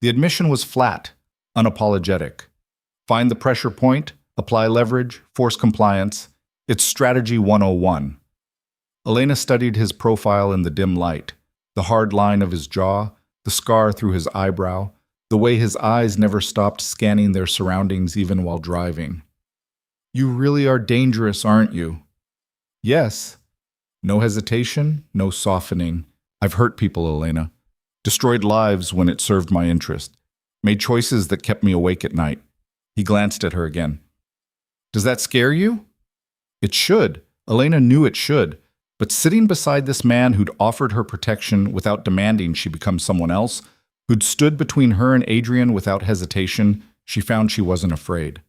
The admission was flat, unapologetic. Find the pressure point, apply leverage, force compliance. It's strategy 101. Elena studied his profile in the dim light, the hard line of his jaw, the scar through his eyebrow, the way his eyes never stopped scanning their surroundings even while driving. You really are dangerous, aren't you? Yes. No hesitation, no softening. I've hurt people, Elena. Destroyed lives when it served my interest. Made choices that kept me awake at night. He glanced at her again. Does that scare you? It should. Elena knew it should. But sitting beside this man who'd offered her protection without demanding she become someone else, who'd stood between her and Adrian without hesitation, she found she wasn't afraid.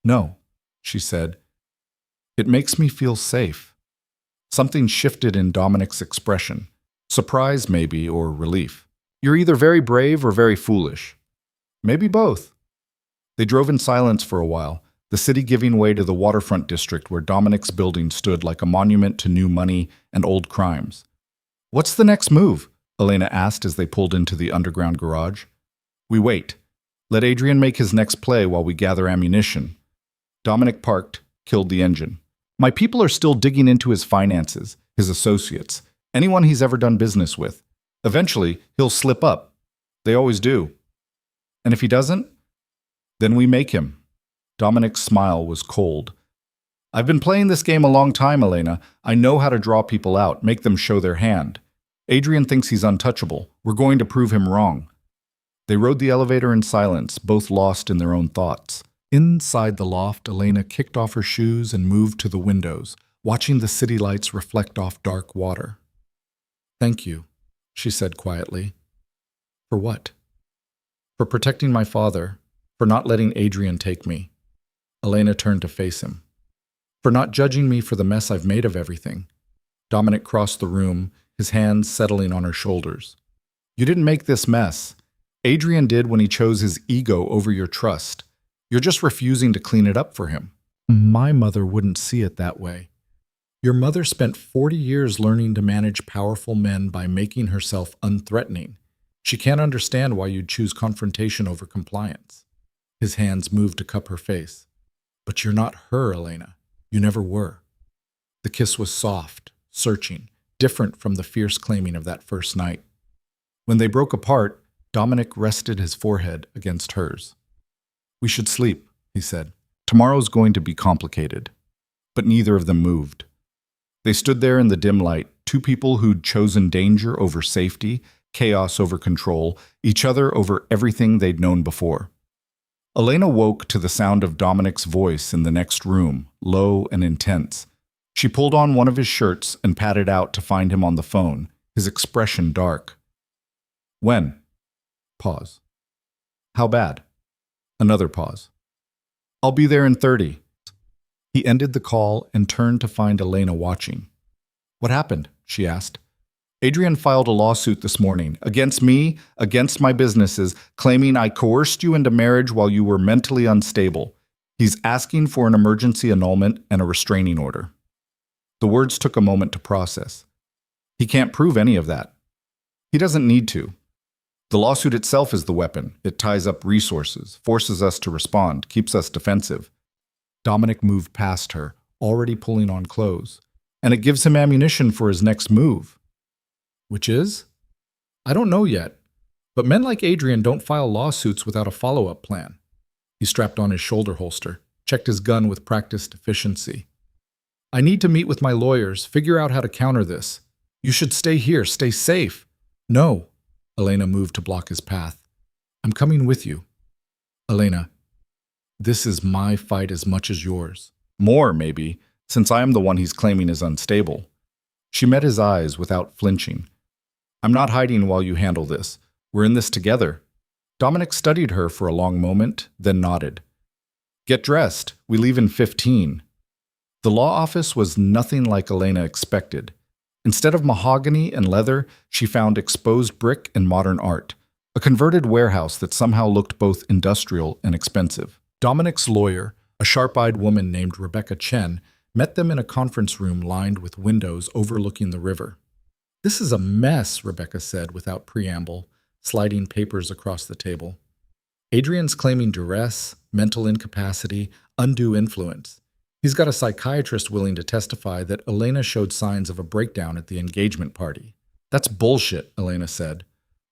No, she said. It makes me feel safe. Something shifted in Dominic's expression. Surprise, maybe, or relief. You're either very brave or very foolish. Maybe both. They drove in silence for a while, the city giving way to the waterfront district where Dominic's building stood like a monument to new money and old crimes. What's the next move? Elena asked as they pulled into the underground garage. We wait. Let Adrian make his next play while we gather ammunition. Dominic parked, killed the engine. My people are still digging into his finances, his associates, anyone he's ever done business with. Eventually, he'll slip up. They always do. And if he doesn't, then we make him. Dominic's smile was cold. I've been playing this game a long time, Elena. I know how to draw people out, make them show their hand. Adrian thinks he's untouchable. We're going to prove him wrong. They rode the elevator in silence, both lost in their own thoughts. Inside the loft, Elena kicked off her shoes and moved to the windows, watching the city lights reflect off dark water. Thank you, she said quietly. For what? For protecting my father, for not letting Adrian take me. Elena turned to face him. For not judging me for the mess I've made of everything. Dominic crossed the room, his hands settling on her shoulders. You didn't make this mess. Adrian did when he chose his ego over your trust. You're just refusing to clean it up for him. My mother wouldn't see it that way. Your mother spent 40 years learning to manage powerful men by making herself unthreatening. She can't understand why you'd choose confrontation over compliance. His hands moved to cup her face. But you're not her, Elena. You never were. The kiss was soft, searching, different from the fierce claiming of that first night. When they broke apart, Dominic rested his forehead against hers. We should sleep, he said. Tomorrow's going to be complicated. But neither of them moved. They stood there in the dim light, two people who'd chosen danger over safety, chaos over control, each other over everything they'd known before. Elena woke to the sound of Dominic's voice in the next room, low and intense. She pulled on one of his shirts and patted out to find him on the phone, his expression dark. When? Pause. How bad? Another pause. I'll be there in 30. He ended the call and turned to find Elena watching. What happened? She asked. Adrian filed a lawsuit this morning against me, against my businesses, claiming I coerced you into marriage while you were mentally unstable. He's asking for an emergency annulment and a restraining order. The words took a moment to process. He can't prove any of that. He doesn't need to. The lawsuit itself is the weapon. It ties up resources, forces us to respond, keeps us defensive. Dominic moved past her, already pulling on clothes, and it gives him ammunition for his next move. Which is? I don't know yet, but men like Adrian don't file lawsuits without a follow-up plan. He strapped on his shoulder holster, checked his gun with practiced efficiency. I need to meet with my lawyers, figure out how to counter this. You should stay here, stay safe. No. Elena moved to block his path. I'm coming with you. Elena, this is my fight as much as yours. More, maybe, since I am the one he's claiming is unstable. She met his eyes without flinching. I'm not hiding while you handle this. We're in this together. Dominic studied her for a long moment, then nodded. Get dressed. We leave in 15. The law office was nothing like Elena expected. Instead of mahogany and leather, she found exposed brick and modern art, a converted warehouse that somehow looked both industrial and expensive. Dominic's lawyer, a sharp-eyed woman named Rebecca Chen, met them in a conference room lined with windows overlooking the river. This is a mess, Rebecca said without preamble, sliding papers across the table. Adrian's claiming duress, mental incapacity, undue influence. He's got a psychiatrist willing to testify that Elena showed signs of a breakdown at the engagement party. That's bullshit, Elena said.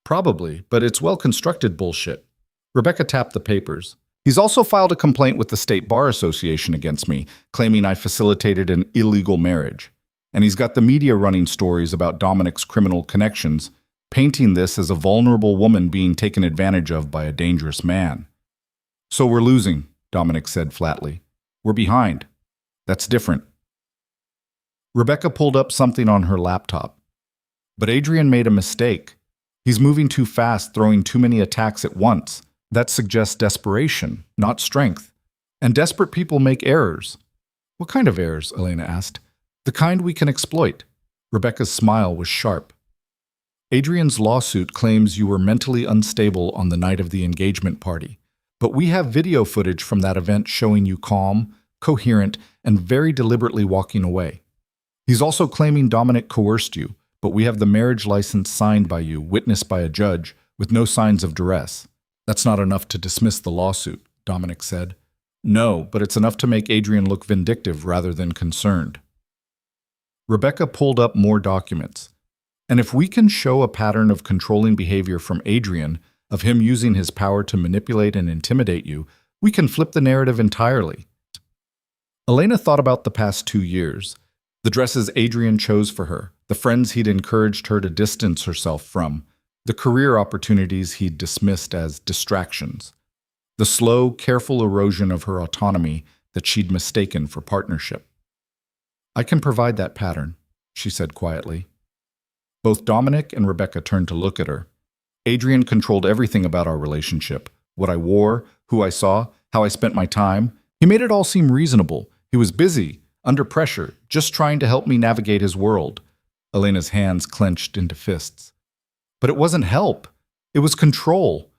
Probably, but it's well-constructed bullshit. Rebecca tapped the papers. He's also filed a complaint with the State Bar Association against me, claiming I facilitated an illegal marriage. And he's got the media running stories about Dominic's criminal connections, painting this as a vulnerable woman being taken advantage of by a dangerous man. So we're losing, Dominic said flatly. We're behind. That's different. Rebecca pulled up something on her laptop. But Adrian made a mistake. He's moving too fast, throwing too many attacks at once. That suggests desperation, not strength. And desperate people make errors. What kind of errors? Elena asked. The kind we can exploit. Rebecca's smile was sharp. Adrian's lawsuit claims you were mentally unstable on the night of the engagement party. But we have video footage from that event showing you calm, coherent, and very deliberately walking away. He's also claiming Dominic coerced you, but we have the marriage license signed by you, witnessed by a judge, with no signs of duress. That's not enough to dismiss the lawsuit, Dominic said. No, but it's enough to make Adrian look vindictive rather than concerned. Rebecca pulled up more documents. And if we can show a pattern of controlling behavior from Adrian, of him using his power to manipulate and intimidate you, we can flip the narrative entirely. Elena thought about the past 2 years, the dresses Adrian chose for her, the friends he'd encouraged her to distance herself from, the career opportunities he'd dismissed as distractions, the slow, careful erosion of her autonomy that she'd mistaken for partnership. I can provide that pattern, she said quietly. Both Dominic and Rebecca turned to look at her. Adrian controlled everything about our relationship, what I wore, who I saw, how I spent my time. He made it all seem reasonable. He was busy, under pressure, just trying to help me navigate his world. Elena's hands clenched into fists. But it wasn't help. It was control.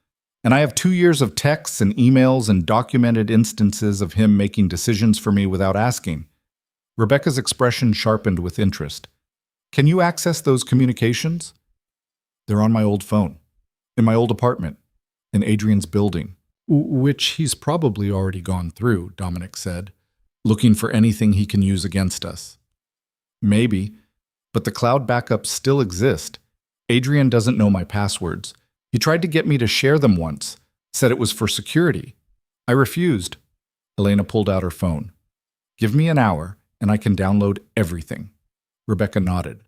And I have 2 years of texts and emails and documented instances of him making decisions for me without asking. Rebecca's expression sharpened with interest. Can you access those communications? They're on my old phone, in my old apartment, in Adrian's building, which he's probably already gone through, Dominic said, looking for anything he can use against us. Maybe, but the cloud backups still exist. Adrian doesn't know my passwords. He tried to get me to share them once, said it was for security. I refused. Elena pulled out her phone. Give me an hour, and I can download everything. Rebecca nodded.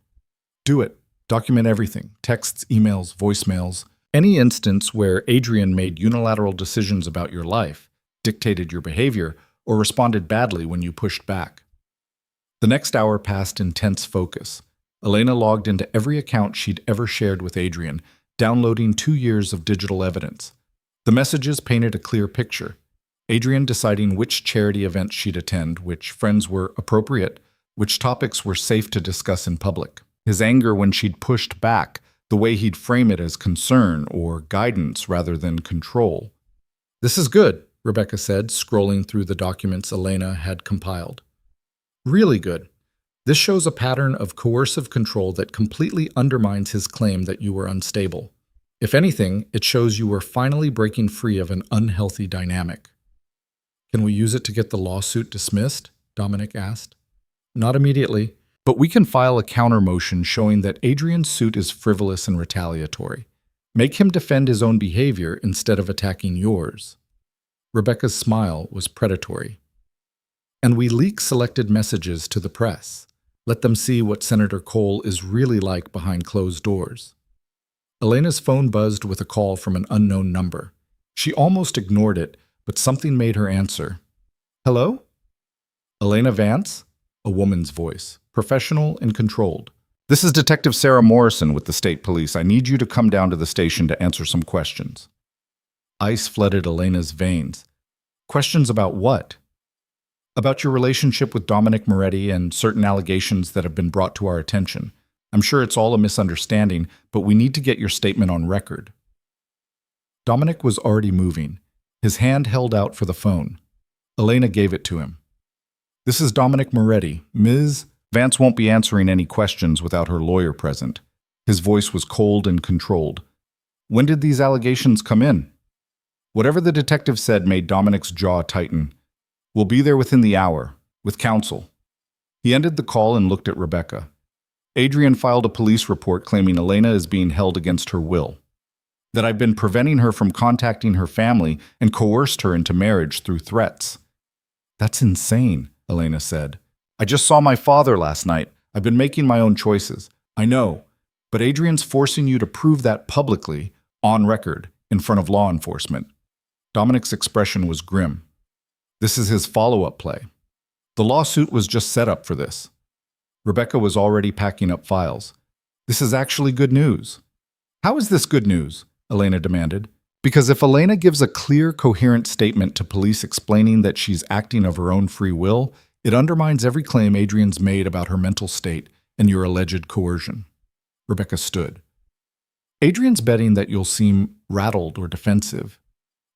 Do it. Document everything. Texts, emails, voicemails. Any instance where Adrian made unilateral decisions about your life, dictated your behavior, or responded badly when you pushed back. The next hour passed in tense focus. Elena logged into every account she'd ever shared with Adrian, downloading 2 years of digital evidence. The messages painted a clear picture. Adrian deciding which charity events she'd attend, which friends were appropriate, which topics were safe to discuss in public. His anger when she'd pushed back, the way he'd frame it as concern or guidance rather than control. "This is good," Rebecca said, scrolling through the documents Elena had compiled. "Really good. This shows a pattern of coercive control that completely undermines his claim that you were unstable. If anything, it shows you were finally breaking free of an unhealthy dynamic." "Can we use it to get the lawsuit dismissed?" Dominic asked. "Not immediately, but we can file a counter motion showing that Adrian's suit is frivolous and retaliatory. Make him defend his own behavior instead of attacking yours." Rebecca's smile was predatory. "And we leak selected messages to the press. Let them see what Senator Cole is really like behind closed doors." Elena's phone buzzed with a call from an unknown number. She almost ignored it, but something made her answer. "Hello? Elena Vance?" A woman's voice, professional and controlled. "This is Detective Sarah Morrison with the state police. I need you to come down to the station to answer some questions." Ice flooded Elena's veins. "Questions about what?" "About your relationship with Dominic Moretti and certain allegations that have been brought to our attention. I'm sure it's all a misunderstanding, but we need to get your statement on record." Dominic was already moving, his hand held out for the phone. Elena gave it to him. "This is Dominic Moretti. Ms. Vance won't be answering any questions without her lawyer present." His voice was cold and controlled. "When did these allegations come in?" Whatever the detective said made Dominic's jaw tighten. "We'll be there within the hour, with counsel." He ended the call and looked at Rebecca. "Adrian filed a police report claiming Elena is being held against her will. That I've been preventing her from contacting her family and coerced her into marriage through threats." "That's insane," Elena said. "I just saw my father last night. I've been making my own choices." "I know, but Adrian's forcing you to prove that publicly, on record, in front of law enforcement." Dominic's expression was grim. This is his follow-up play. The lawsuit was just set up for this. Rebecca was already packing up files. "This is actually good news." "How is this good news?" Elena demanded. "Because if Elena gives a clear, coherent statement to police explaining that she's acting of her own free will, it undermines every claim Adrian's made about her mental state and your alleged coercion." Rebecca stood. "Adrian's betting that you'll seem rattled or defensive.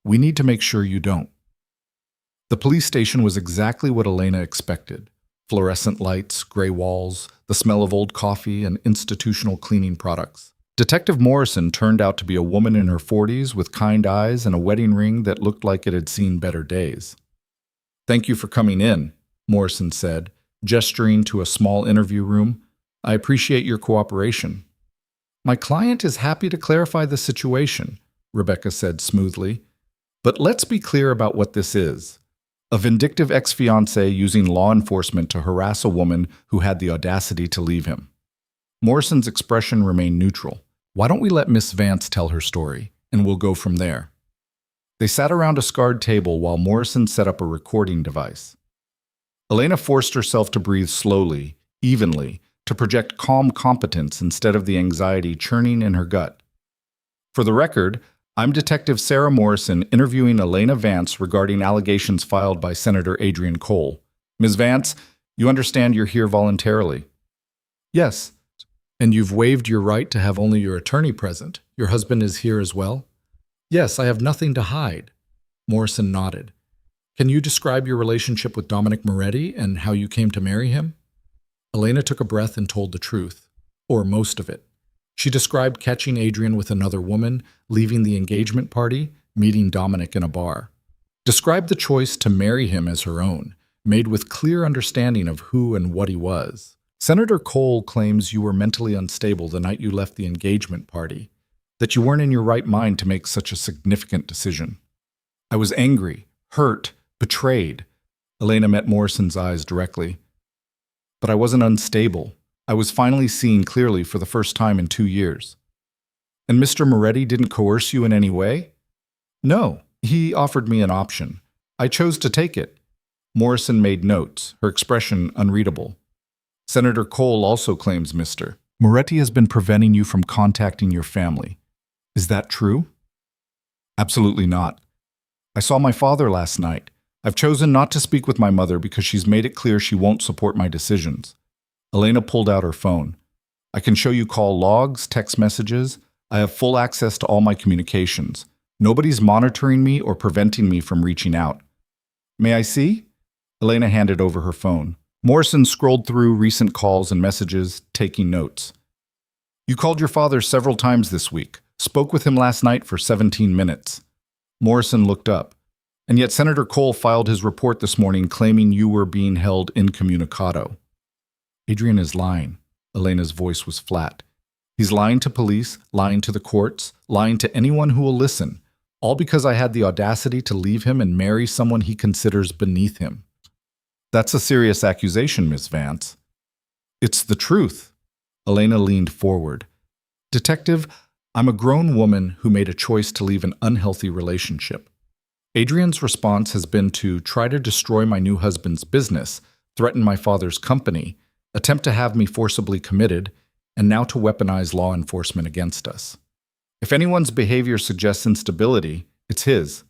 We need to make sure you don't." The police station was exactly what Elena expected. Fluorescent lights, gray walls, the smell of old coffee, and institutional cleaning products. Detective Morrison turned out to be a woman in her 40s with kind eyes and a wedding ring that looked like it had seen better days. "Thank you for coming in," Morrison said, gesturing to a small interview room. "I appreciate your cooperation." "My client is happy to clarify the situation," Rebecca said smoothly. "But let's be clear about what this is. A vindictive ex-fiancé using law enforcement to harass a woman who had the audacity to leave him." Morrison's expression remained neutral. "Why don't we let Miss Vance tell her story, and we'll go from there." They sat around a scarred table while Morrison set up a recording device. Elena forced herself to breathe slowly, evenly, to project calm competence instead of the anxiety churning in her gut. "For the record, I'm Detective Sarah Morrison interviewing Elena Vance regarding allegations filed by Senator Adrian Cole. Ms. Vance, you understand you're here voluntarily?" "Yes. And you've waived your right to have only your attorney present. Your husband is here as well?" "Yes, I have nothing to hide." Morrison nodded. "Can you describe your relationship with Dominic Moretti and how you came to marry him?" Elena took a breath and told the truth, or most of it. She described catching Adrian with another woman, leaving the engagement party, meeting Dominic in a bar. Described the choice to marry him as her own, made with clear understanding of who and what he was. Senator Cole claims you were mentally unstable the night you left the engagement party, that you weren't in your right mind to make such a significant decision. "I was angry, hurt, betrayed." Elena met Morrison's eyes directly. "But I wasn't unstable. I was finally seeing clearly for the first time in 2 years." And Mr. Moretti didn't coerce you in any way? No, he offered me an option. I chose to take it. Morrison made notes, her expression unreadable. Senator Cole also claims Mr. Moretti has been preventing you from contacting your family. Is that true? Absolutely not. I saw my father last night. I've chosen not to speak with my mother because she's made it clear she won't support my decisions. Elena pulled out her phone. I can show you call logs, text messages. I have full access to all my communications. Nobody's monitoring me or preventing me from reaching out. May I see? Elena handed over her phone. Morrison scrolled through recent calls and messages, taking notes. You called your father several times this week. Spoke with him last night for 17 minutes. Morrison looked up. And yet Senator Cole filed his report this morning claiming you were being held incommunicado. Adrian is lying. Elena's voice was flat. He's lying to police, lying to the courts, lying to anyone who will listen, all because I had the audacity to leave him and marry someone he considers beneath him. That's a serious accusation, Miss Vance. It's the truth. Elena leaned forward. Detective, I'm a grown woman who made a choice to leave an unhealthy relationship. Adrian's response has been to try to destroy my new husband's business, threaten my father's company, attempt to have me forcibly committed, and now to weaponize law enforcement against us. If anyone's behavior suggests instability, it's his.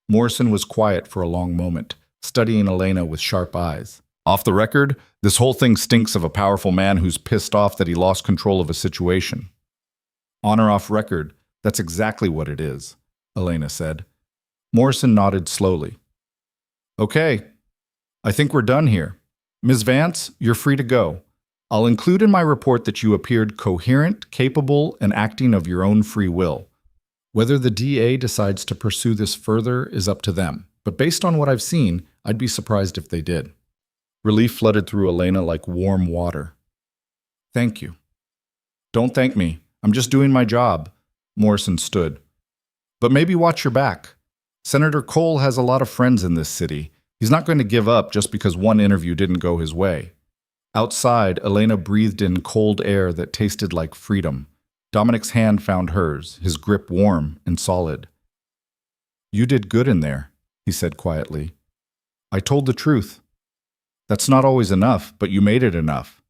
Morrison was quiet for a long moment, studying Elena with sharp eyes. Off the record, this whole thing stinks of a powerful man who's pissed off that he lost control of a situation. On or off record, that's exactly what it is, Elena said. Morrison nodded slowly. Okay, I think we're done here. Ms. Vance, you're free to go. I'll include in my report that you appeared coherent, capable, and acting of your own free will. Whether the DA decides to pursue this further is up to them, but based on what I've seen, I'd be surprised if they did. Relief flooded through Elena like warm water. Thank you. Don't thank me. I'm just doing my job. Morrison stood. But maybe watch your back. Senator Cole has a lot of friends in this city. He's not going to give up just because one interview didn't go his way. Outside, Elena breathed in cold air that tasted like freedom. Dominic's hand found hers, his grip warm and solid. You did good in there, he said quietly. I told the truth. That's not always enough, but you made it enough.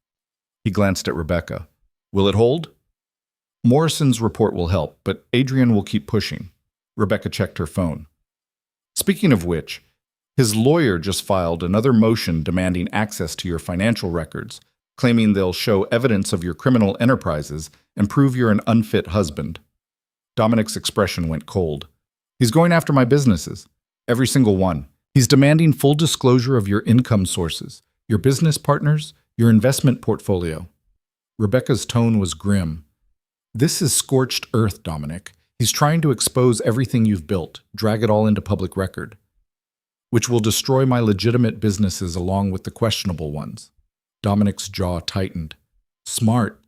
He glanced at Rebecca. Will it hold? Morrison's report will help, but Adrian will keep pushing. Rebecca checked her phone. Speaking of which, his lawyer just filed another motion demanding access to your financial records, claiming they'll show evidence of your criminal enterprises and prove you're an unfit husband. Dominic's expression went cold. He's going after my businesses, every single one. He's demanding full disclosure of your income sources, your business partners, your investment portfolio. Rebecca's tone was grim. This is scorched earth, Dominic. He's trying to expose everything you've built, drag it all into public record, which will destroy my legitimate businesses along with the questionable ones. Dominic's jaw tightened. Smart.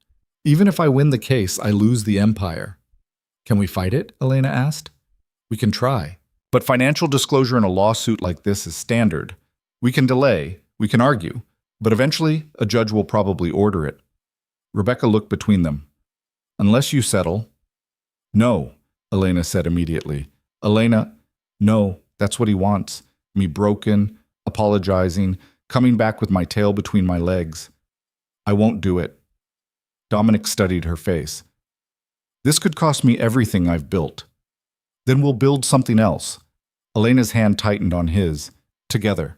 Even if I win the case, I lose the empire. Can we fight it? Elena asked. We can try. But financial disclosure in a lawsuit like this is standard. We can delay, we can argue, but eventually a judge will probably order it. Rebecca looked between them. Unless you settle. No, Elena said immediately. Elena, no, that's what he wants. Me broken, apologizing, coming back with my tail between my legs. I won't do it. Dominic studied her face. This could cost me everything I've built. Then we'll build something else. Elena's hand tightened on his. Together.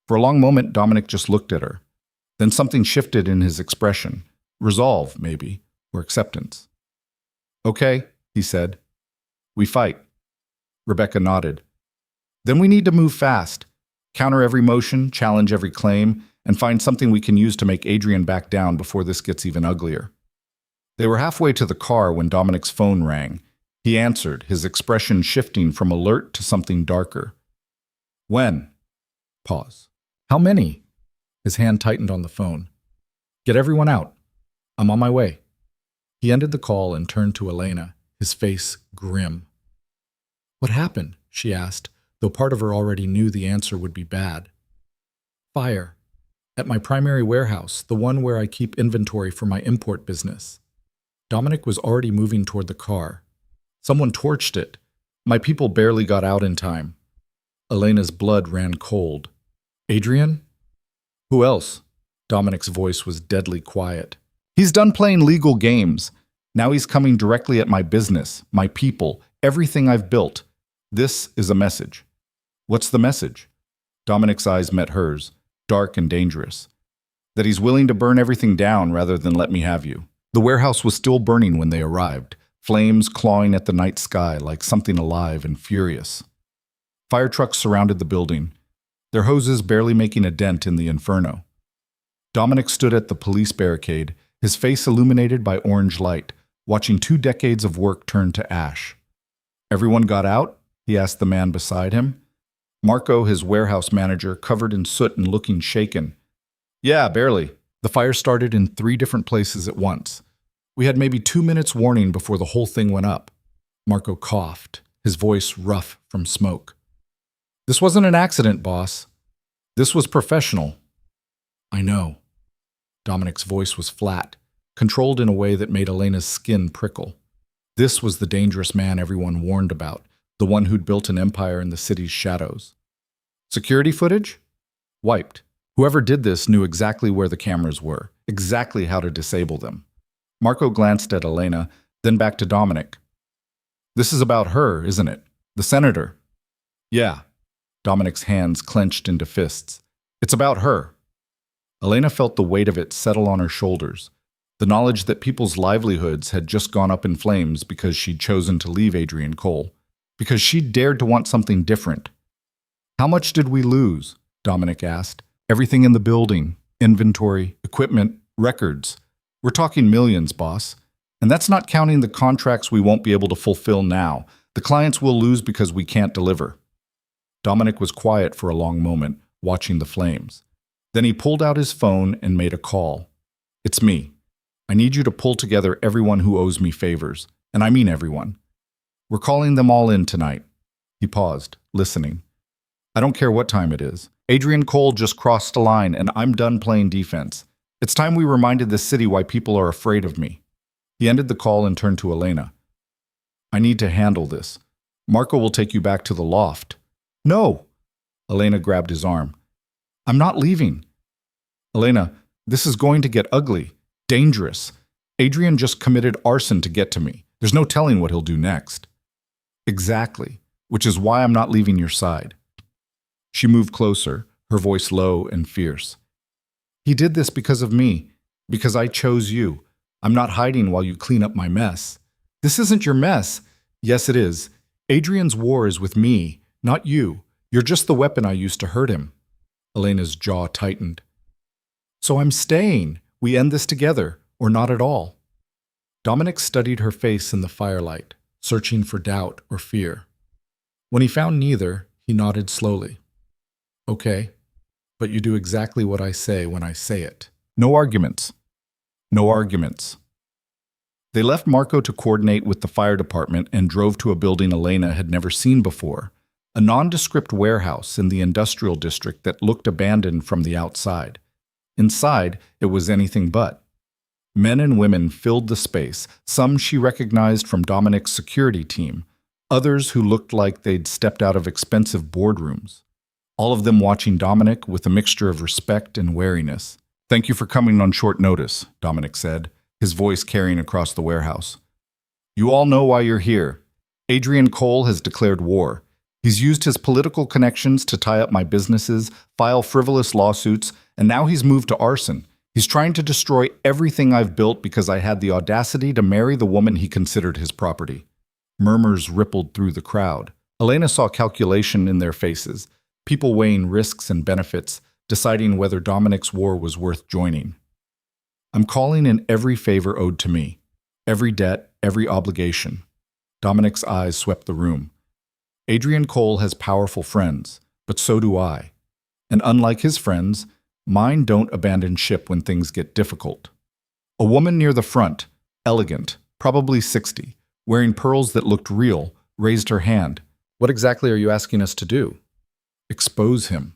For a long moment, Dominic just looked at her. Then something shifted in his expression. Resolve, maybe, or acceptance. Okay, he said. We fight. Rebecca nodded. Then we need to move fast, counter every motion, challenge every claim, and find something we can use to make Adrian back down before this gets even uglier. They were halfway to the car when Dominic's phone rang. He answered, his expression shifting from alert to something darker. When? Pause. How many? His hand tightened on the phone. Get everyone out. I'm on my way. He ended the call and turned to Elena, his face grim. What happened? She asked, though part of her already knew the answer would be bad. Fire. At my primary warehouse, the one where I keep inventory for my import business. Dominic was already moving toward the car. Someone torched it. My people barely got out in time. Elena's blood ran cold. Adrian? Who else? Dominic's voice was deadly quiet. He's done playing legal games. Now he's coming directly at my business, my people, everything I've built. This is a message. What's the message? Dominic's eyes met hers, dark and dangerous. That he's willing to burn everything down rather than let me have you. The warehouse was still burning when they arrived, flames clawing at the night sky like something alive and furious. Fire trucks surrounded the building, their hoses barely making a dent in the inferno. Dominic stood at the police barricade, his face illuminated by orange light, watching 2 decades of work turn to ash. Everyone got out? He asked the man beside him. Marco, his warehouse manager, covered in soot and looking shaken. Yeah, barely. The fire started in 3 different places at once. We had maybe 2 minutes warning before the whole thing went up. Marco coughed, his voice rough from smoke. This wasn't an accident, boss. This was professional. I know. Dominic's voice was flat, controlled in a way that made Elena's skin prickle. This was the dangerous man everyone warned about, the one who'd built an empire in the city's shadows. Security footage? Wiped. Whoever did this knew exactly where the cameras were, exactly how to disable them. Marco glanced at Elena, then back to Dominic. This is about her, isn't it? The senator. Yeah. Dominic's hands clenched into fists. It's about her. Elena felt the weight of it settle on her shoulders, the knowledge that people's livelihoods had just gone up in flames because she'd chosen to leave Adrian Cole, because she'd dared to want something different. How much did we lose? Dominic asked. Everything in the building, inventory, equipment, records. We're talking millions, boss. And that's not counting the contracts we won't be able to fulfill now, the clients we'll lose because we can't deliver. Dominic was quiet for a long moment, watching the flames. Then he pulled out his phone and made a call. It's me. I need you to pull together everyone who owes me favors, and I mean everyone. We're calling them all in tonight. He paused, listening. I don't care what time it is. Adrian Cole just crossed a line, and I'm done playing defense. It's time we reminded this city why people are afraid of me. He ended the call and turned to Elena. I need to handle this. Marco will take you back to the loft. No! Elena grabbed his arm. I'm not leaving. Elena, this is going to get ugly, dangerous. Adrian just committed arson to get to me. There's no telling what he'll do next. Exactly, which is why I'm not leaving your side. She moved closer, her voice low and fierce. He did this because of me, because I chose you. I'm not hiding while you clean up my mess. This isn't your mess. Yes, it is. Adrian's war is with me, not you. You're just the weapon I used to hurt him. Elena's jaw tightened. So I'm staying. We end this together, or not at all. Dominic studied her face in the firelight, searching for doubt or fear. When he found neither, he nodded slowly. Okay, but you do exactly what I say when I say it. No arguments. No arguments. They left Marco to coordinate with the fire department and drove to a building Elena had never seen before, a nondescript warehouse in the industrial district that looked abandoned from the outside. Inside, it was anything but. Men and women filled the space, some she recognized from Dominic's security team, others who looked like they'd stepped out of expensive boardrooms. All of them watching Dominic with a mixture of respect and wariness. Thank you for coming on short notice, Dominic said, his voice carrying across the warehouse. You all know why you're here. Adrian Cole has declared war. He's used his political connections to tie up my businesses, file frivolous lawsuits, and now he's moved to arson. He's trying to destroy everything I've built because I had the audacity to marry the woman he considered his property. Murmurs rippled through the crowd. Elena saw calculation in their faces, people weighing risks and benefits, deciding whether Dominic's war was worth joining. I'm calling in every favor owed to me, every debt, every obligation. Dominic's eyes swept the room. Adrian Cole has powerful friends, but so do I. And unlike his friends, mine don't abandon ship when things get difficult. A woman near the front, elegant, probably 60, wearing pearls that looked real, raised her hand. What exactly are you asking us to do? Expose him.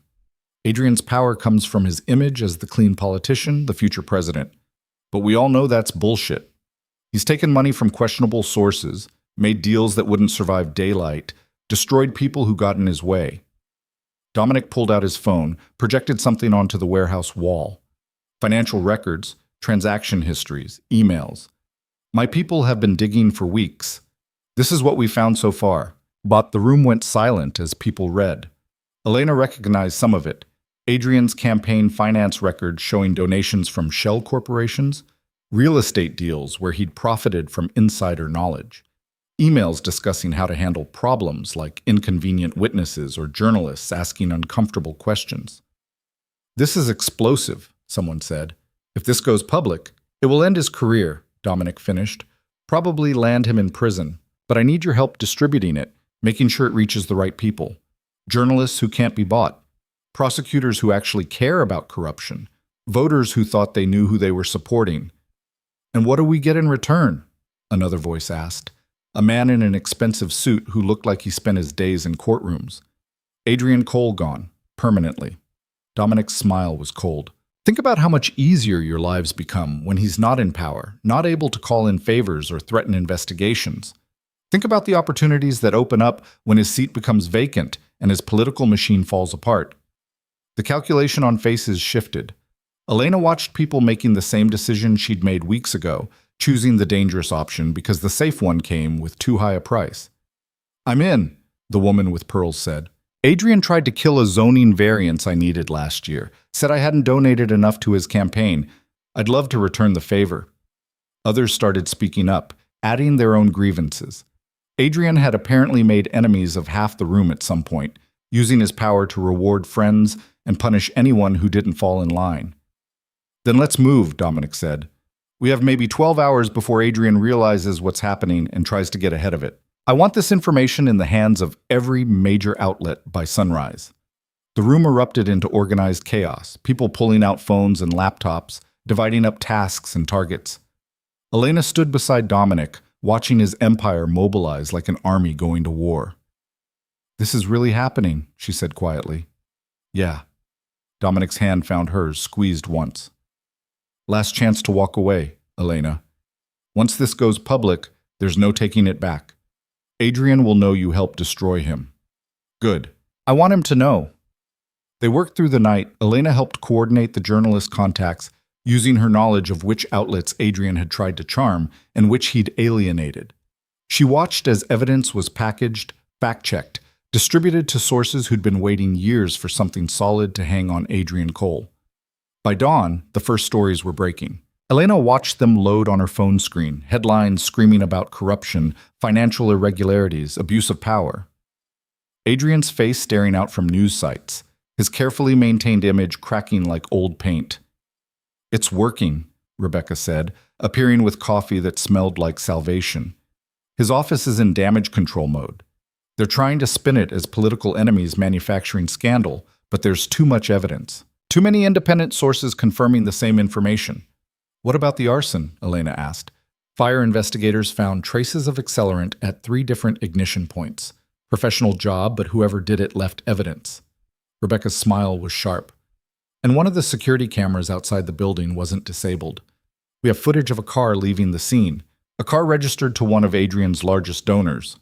Adrian's power comes from his image as the clean politician, the future president. But we all know that's bullshit. He's taken money from questionable sources, made deals that wouldn't survive daylight, destroyed people who got in his way. Dominic pulled out his phone, projected something onto the warehouse wall. Financial records, transaction histories, emails. My people have been digging for weeks. This is what we found so far. But the room went silent as people read. Elena recognized some of it. Adrian's campaign finance records showing donations from shell corporations, real estate deals where he'd profited from insider knowledge, emails discussing how to handle problems like inconvenient witnesses or journalists asking uncomfortable questions. This is explosive, someone said. If this goes public, it will end his career, Dominic finished. Probably land him in prison. But I need your help distributing it, making sure it reaches the right people. Journalists who can't be bought. Prosecutors who actually care about corruption. Voters who thought they knew who they were supporting. And what do we get in return? Another voice asked. A man in an expensive suit who looked like he spent his days in courtrooms. Adrian Cole gone, permanently. Dominic's smile was cold. Think about how much easier your lives become when he's not in power, not able to call in favors or threaten investigations. Think about the opportunities that open up when his seat becomes vacant and his political machine falls apart. The calculation on faces shifted. Elena watched people making the same decision she'd made weeks ago, choosing the dangerous option because the safe one came with too high a price. I'm in, the woman with pearls said. Adrian tried to kill a zoning variance I needed last year, said I hadn't donated enough to his campaign. I'd love to return the favor. Others started speaking up, adding their own grievances. Adrian had apparently made enemies of half the room at some point, using his power to reward friends and punish anyone who didn't fall in line. Then let's move, Dominic said. We have maybe 12 hours before Adrian realizes what's happening and tries to get ahead of it. I want this information in the hands of every major outlet by sunrise. The room erupted into organized chaos, people pulling out phones and laptops, dividing up tasks and targets. Elena stood beside Dominic, watching his empire mobilize like an army going to war. This is really happening, she said quietly. Yeah. Dominic's hand found hers, squeezed once. Last chance to walk away, Elena. Once this goes public, there's no taking it back. Adrian will know you helped destroy him. Good. I want him to know. They worked through the night. Elena helped coordinate the journalist contacts, using her knowledge of which outlets Adrian had tried to charm and which he'd alienated. She watched as evidence was packaged, fact-checked, distributed to sources who'd been waiting years for something solid to hang on Adrian Cole. By dawn, the first stories were breaking. Elena watched them load on her phone screen, headlines screaming about corruption, financial irregularities, abuse of power. Adrian's face staring out from news sites, his carefully maintained image cracking like old paint. It's working, Rebecca said, appearing with coffee that smelled like salvation. His office is in damage control mode. They're trying to spin it as political enemies manufacturing scandal, but there's too much evidence. Too many independent sources confirming the same information. What about the arson? Elena asked. Fire investigators found traces of accelerant at 3 different ignition points. Professional job, but whoever did it left evidence. Rebecca's smile was sharp. And one of the security cameras outside the building wasn't disabled. We have footage of a car leaving the scene, a car registered to one of Adrian's largest donors.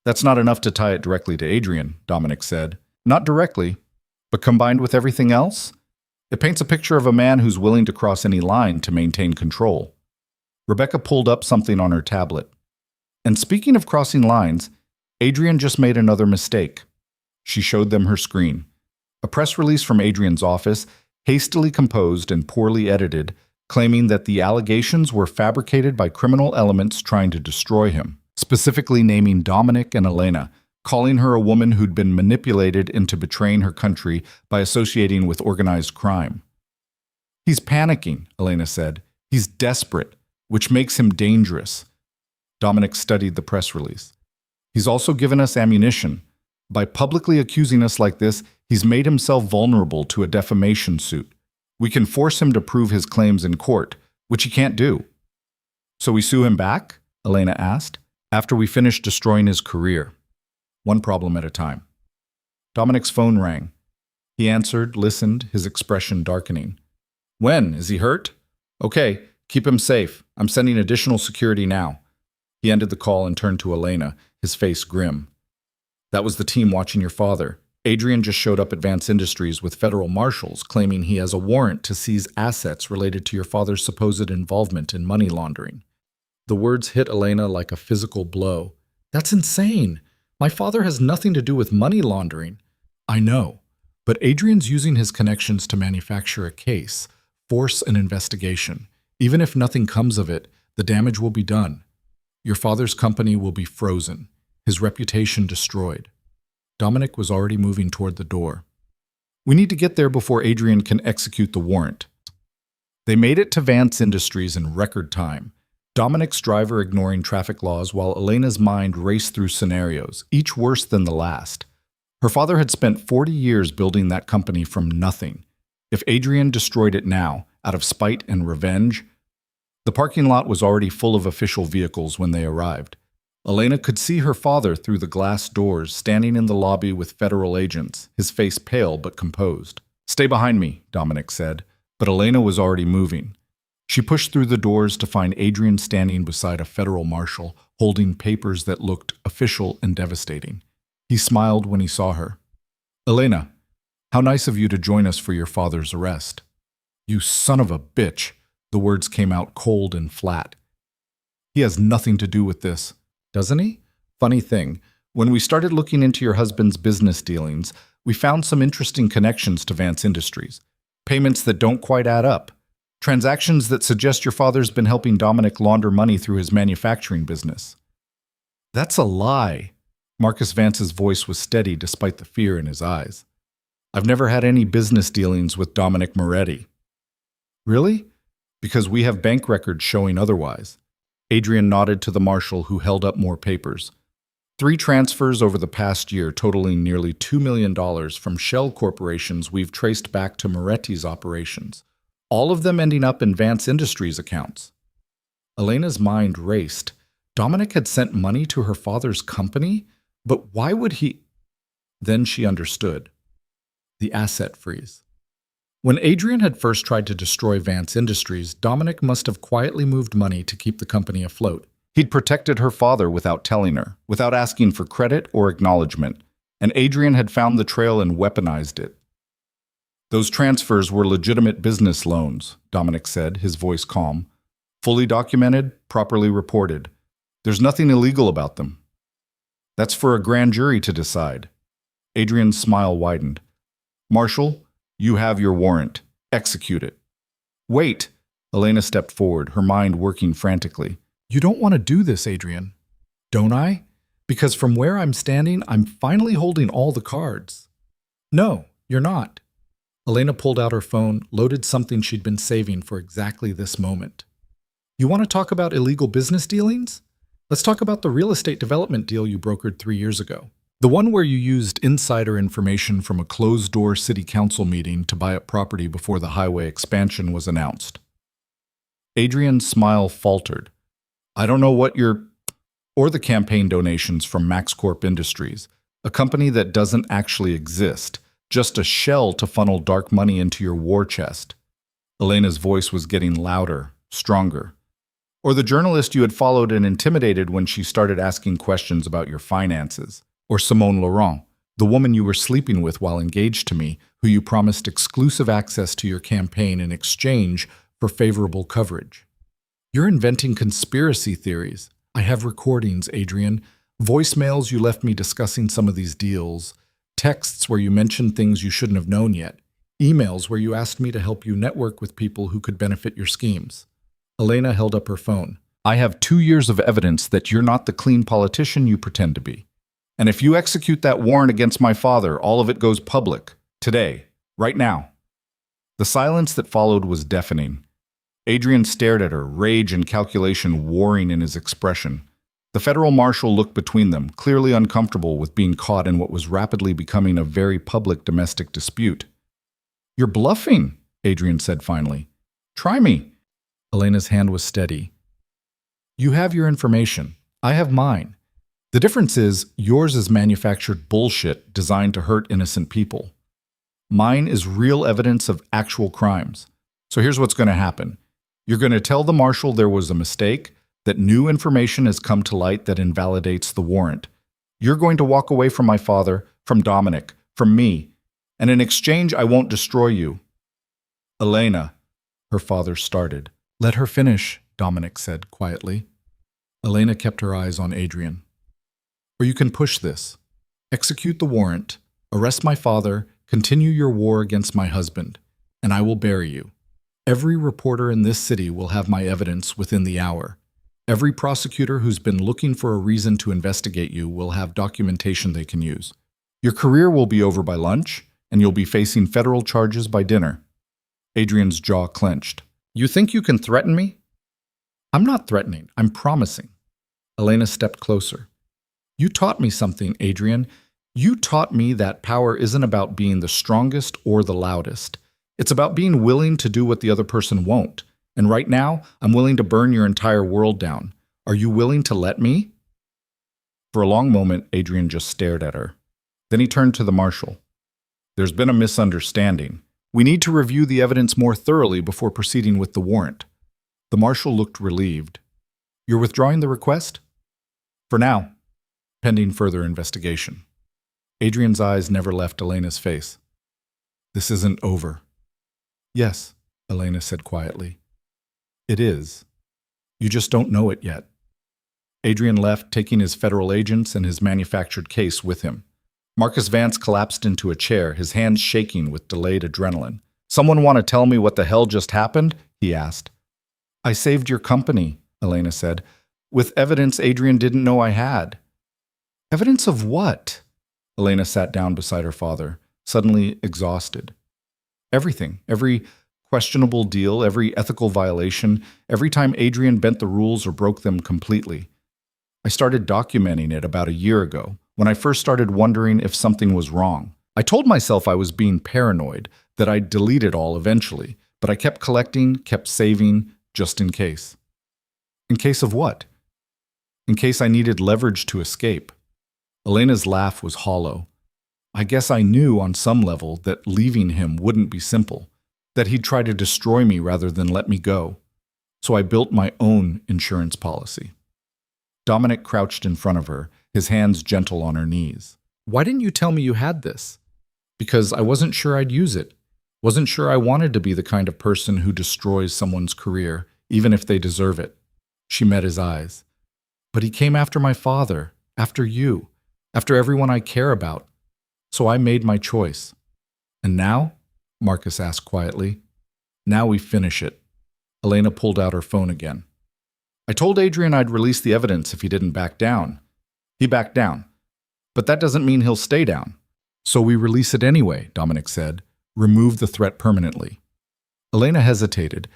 That's not enough to tie it directly to Adrian, Dominic said. Not directly, but combined with everything else, it paints a picture of a man who's willing to cross any line to maintain control. Rebecca pulled up something on her tablet. And speaking of crossing lines, Adrian just made another mistake. She showed them her screen. A press release from Adrian's office, hastily composed and poorly edited, claiming that the allegations were fabricated by criminal elements trying to destroy him, specifically naming Dominic and Elena, calling her a woman who'd been manipulated into betraying her country by associating with organized crime. He's panicking, Elena said. He's desperate, which makes him dangerous. Dominic studied the press release. He's also given us ammunition. By publicly accusing us like this, he's made himself vulnerable to a defamation suit. We can force him to prove his claims in court, which he can't do. So we sue him back? Elena asked. After we finish destroying his career. One problem at a time. Dominic's phone rang. He answered, listened, his expression darkening. When? Is he hurt? Okay, Keep him safe. I'm sending additional security now. He ended the call and turned to Elena, his face grim. That was the team watching your father. Adrian just showed up at Vance Industries with federal marshals claiming he has a warrant to seize assets related to your father's supposed involvement in money laundering. The words hit Elena like a physical blow. That's insane. My father has nothing to do with money laundering. I know, but Adrian's using his connections to manufacture a case, force an investigation. Even if nothing comes of it, the damage will be done. Your father's company will be frozen, his reputation destroyed. Dominic was already moving toward the door. We need to get there before Adrian can execute the warrant. They made it to Vance Industries in record time. Dominic's driver ignoring traffic laws while Elena's mind raced through scenarios, each worse than the last. Her father had spent 40 years building that company from nothing. If Adrian destroyed it now, out of spite and revenge, the parking lot was already full of official vehicles when they arrived. Elena could see her father through the glass doors, standing in the lobby with federal agents, his face pale but composed. Stay behind me, Dominic said, but Elena was already moving. She pushed through the doors to find Adrian standing beside a federal marshal, holding papers that looked official and devastating. He smiled when he saw her. Elena, how nice of you to join us for your father's arrest. You son of a bitch, the words came out cold and flat. He has nothing to do with this, doesn't he? Funny thing, when we started looking into your husband's business dealings, we found some interesting connections to Vance Industries. Payments that don't quite add up. Transactions that suggest your father's been helping Dominic launder money through his manufacturing business. That's a lie. Marcus Vance's voice was steady despite the fear in his eyes. I've never had any business dealings with Dominic Moretti. Really? Because we have bank records showing otherwise. Adrian nodded to the marshal who held up more papers. 3 transfers over the past year totaling nearly $2 million from shell corporations we've traced back to Moretti's operations. All of them ending up in Vance Industries accounts. Elena's mind raced. Dominic had sent money to her father's company? But why would he? Then she understood. The asset freeze. When Adrian had first tried to destroy Vance Industries, Dominic must have quietly moved money to keep the company afloat. He'd protected her father without telling her, without asking for credit or acknowledgement, and Adrian had found the trail and weaponized it. Those transfers were legitimate business loans, Dominic said, his voice calm. Fully documented, properly reported. There's nothing illegal about them. That's for a grand jury to decide. Adrian's smile widened. Marshal, you have your warrant. Execute it. Wait! Elena stepped forward, her mind working frantically. You don't want to do this, Adrian. Don't I? Because from where I'm standing, I'm finally holding all the cards. No, you're not. Elena pulled out her phone, loaded something she'd been saving for exactly this moment. You want to talk about illegal business dealings? Let's talk about the real estate development deal you brokered 3 years ago. The one where you used insider information from a closed-door city council meeting to buy up property before the highway expansion was announced. Adrian's smile faltered. I don't know what or the campaign donations from MaxCorp Industries, a company that doesn't actually exist, just a shell to funnel dark money into your war chest. Elena's voice was getting louder, stronger. Or the journalist you had followed and intimidated when she started asking questions about your finances. Or Simone Laurent, the woman you were sleeping with while engaged to me, who you promised exclusive access to your campaign in exchange for favorable coverage. You're inventing conspiracy theories. I have recordings, Adrian, voicemails you left me discussing some of these deals, texts where you mentioned things you shouldn't have known yet, emails where you asked me to help you network with people who could benefit your schemes. Elena held up her phone. I have 2 years of evidence that you're not the clean politician you pretend to be. And if you execute that warrant against my father, all of it goes public. Today. Right now. The silence that followed was deafening. Adrian stared at her, rage and calculation warring in his expression. The federal marshal looked between them, clearly uncomfortable with being caught in what was rapidly becoming a very public domestic dispute. You're bluffing, Adrian said finally. Try me. Elena's hand was steady. You have your information. I have mine. The difference is, yours is manufactured bullshit designed to hurt innocent people. Mine is real evidence of actual crimes. So here's what's going to happen. You're going to tell the marshal there was a mistake, that new information has come to light that invalidates the warrant. You're going to walk away from my father, from Dominic, from me, and in exchange I won't destroy you." "Elena," her father started. "Let her finish," Dominic said quietly. Elena kept her eyes on Adrian. "Or you can push this. Execute the warrant, arrest my father, continue your war against my husband, and I will bury you. Every reporter in this city will have my evidence within the hour. Every prosecutor who's been looking for a reason to investigate you will have documentation they can use. Your career will be over by lunch, and you'll be facing federal charges by dinner." Adrian's jaw clenched. "You think you can threaten me?" "I'm not threatening, I'm promising." Elena stepped closer. "You taught me something, Adrian. You taught me that power isn't about being the strongest or the loudest. It's about being willing to do what the other person won't. And right now, I'm willing to burn your entire world down. Are you willing to let me?" For a long moment, Adrian just stared at her. Then he turned to the marshal. "There's been a misunderstanding. We need to review the evidence more thoroughly before proceeding with the warrant." The marshal looked relieved. "You're withdrawing the request?" "For now, pending further investigation." Adrian's eyes never left Elena's face. "This isn't over." "Yes," Elena said quietly. "It is. You just don't know it yet." Adrian left, taking his federal agents and his manufactured case with him. Marcus Vance collapsed into a chair, his hands shaking with delayed adrenaline. "Someone want to tell me what the hell just happened?" he asked. "I saved your company," Elena said, "with evidence Adrian didn't know I had." "Evidence of what?" Elena sat down beside her father, suddenly exhausted. "Everything. Every questionable deal, every ethical violation, every time Adrian bent the rules or broke them completely. I started documenting it about a year ago, when I first started wondering if something was wrong. I told myself I was being paranoid, that I'd delete it all eventually, but I kept collecting, kept saving, just in case." "In case of what?" "In case I needed leverage to escape." Elena's laugh was hollow. "I guess I knew on some level that leaving him wouldn't be simple, that he'd try to destroy me rather than let me go. So I built my own insurance policy." Dominic crouched in front of her, his hands gentle on her knees. "Why didn't you tell me you had this?" "Because I wasn't sure I'd use it. Wasn't sure I wanted to be the kind of person who destroys someone's career, even if they deserve it." She met his eyes. "But he came after my father, after you, after everyone I care about. So I made my choice." "And now?" Marcus asked quietly. "Now we finish it." Elena pulled out her phone again. "I told Adrian I'd release the evidence if he didn't back down. He backed down. But that doesn't mean he'll stay down. So we release it anyway," Dominic said. "Remove the threat permanently." Elena hesitated.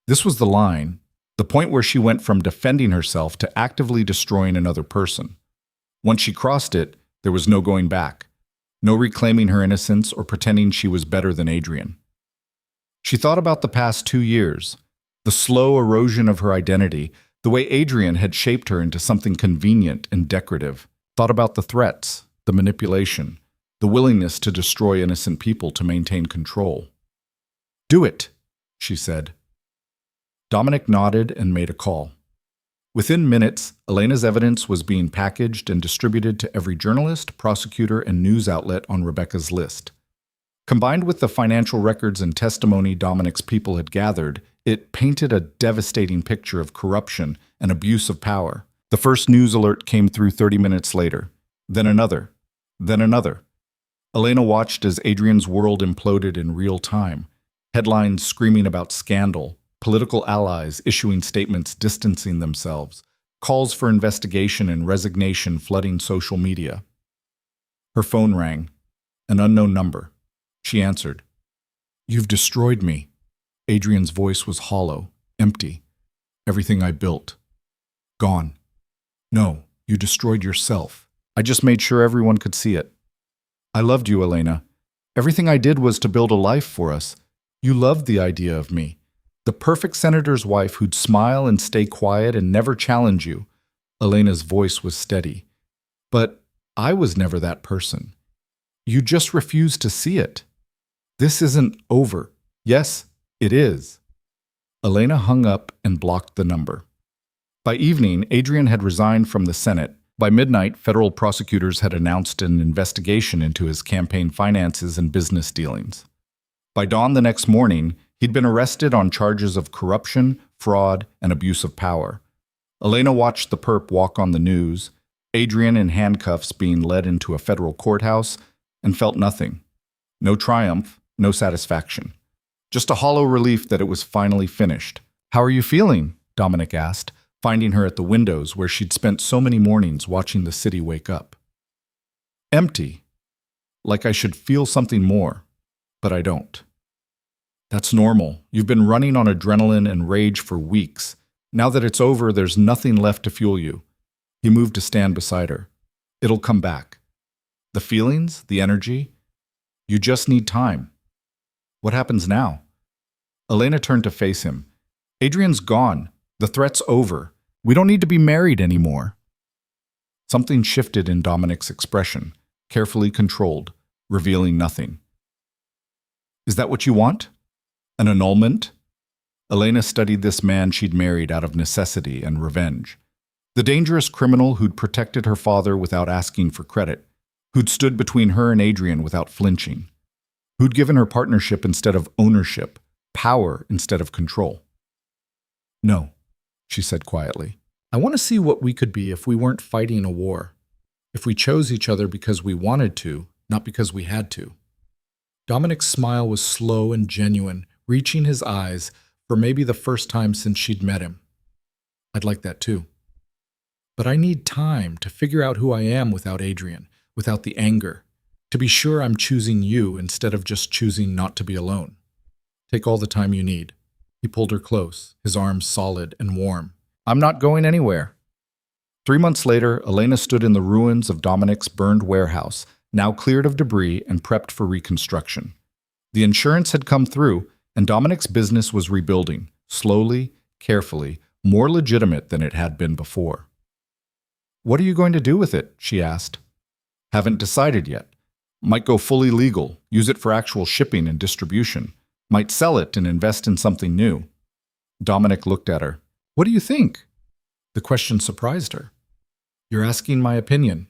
This was the line, the point where she went from defending herself to actively destroying another person. Once she crossed it, there was no going back. No reclaiming her innocence or pretending she was better than Adrian. She thought about the past 2 years, the slow erosion of her identity, the way Adrian had shaped her into something convenient and decorative. Thought about the threats, the manipulation, the willingness to destroy innocent people to maintain control. "Do it," she said. Dominic nodded and made a call. Within minutes, Elena's evidence was being packaged and distributed to every journalist, prosecutor, and news outlet on Rebecca's list. Combined with the financial records and testimony Dominic's people had gathered, it painted a devastating picture of corruption and abuse of power. The first news alert came through 30 minutes later. Then another. Then another. Elena watched as Adrian's world imploded in real time. Headlines screaming about scandal, political allies issuing statements distancing themselves, calls for investigation and resignation flooding social media. Her phone rang. An unknown number. She answered. "You've destroyed me." Adrian's voice was hollow, empty. "Everything I built. Gone." "No, you destroyed yourself. I just made sure everyone could see it." "I loved you, Elena. Everything I did was to build a life for us. You loved the idea of me. The perfect senator's wife who'd smile and stay quiet and never challenge you." Elena's voice was steady. "But I was never that person. You just refused to see it. This isn't over. Yes, it is." Elena hung up and blocked the number. By evening, Adrian had resigned from the Senate. By midnight, federal prosecutors had announced an investigation into his campaign finances and business dealings. By dawn the next morning, he'd been arrested on charges of corruption, fraud, and abuse of power. Elena watched the perp walk on the news, Adrian in handcuffs being led into a federal courthouse, and felt nothing. No triumph, no satisfaction. Just a hollow relief that it was finally finished. "How are you feeling?" Dominic asked, finding her at the windows where she'd spent so many mornings watching the city wake up. "Empty. Like I should feel something more, but I don't." "That's normal. You've been running on adrenaline and rage for weeks. Now that it's over, there's nothing left to fuel you." He moved to stand beside her. "It'll come back. The feelings, the energy. You just need time." "What happens now?" Elena turned to face him. "Adrian's gone. The threat's over. We don't need to be married anymore." Something shifted in Dominic's expression, carefully controlled, revealing nothing. "Is that what you want? An annulment?" Elena studied this man she'd married out of necessity and revenge. The dangerous criminal who'd protected her father without asking for credit, who'd stood between her and Adrian without flinching, who'd given her partnership instead of ownership, power instead of control. "No," she said quietly. "I want to see what we could be if we weren't fighting a war. If we chose each other because we wanted to, not because we had to." Dominic's smile was slow and genuine, reaching his eyes for maybe the first time since she'd met him. "I'd like that too. But I need time to figure out who I am without Adrian, without the anger, to be sure I'm choosing you instead of just choosing not to be alone. Take all the time you need." He pulled her close, his arms solid and warm. "I'm not going anywhere." 3 months later, Elena stood in the ruins of Dominic's burned warehouse, now cleared of debris and prepped for reconstruction. The insurance had come through, and Dominic's business was rebuilding, slowly, carefully, more legitimate than it had been before. "What are you going to do with it?" she asked. "Haven't decided yet. Might go fully legal, use it for actual shipping and distribution. Might sell it and invest in something new." Dominic looked at her. "What do you think?" The question surprised her. "You're asking my opinion."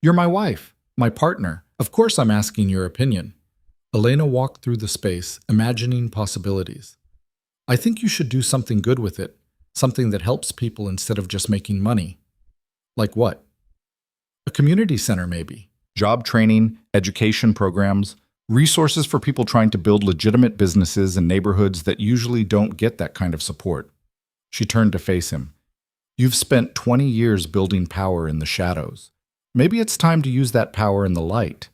"You're my wife, my partner. Of course I'm asking your opinion." Elena walked through the space, imagining possibilities. "I think you should do something good with it, something that helps people instead of just making money." "Like what?" "A community center, maybe. Job training, education programs, resources for people trying to build legitimate businesses in neighborhoods that usually don't get that kind of support." She turned to face him. "You've spent 20 years building power in the shadows. Maybe it's time to use that power in the light."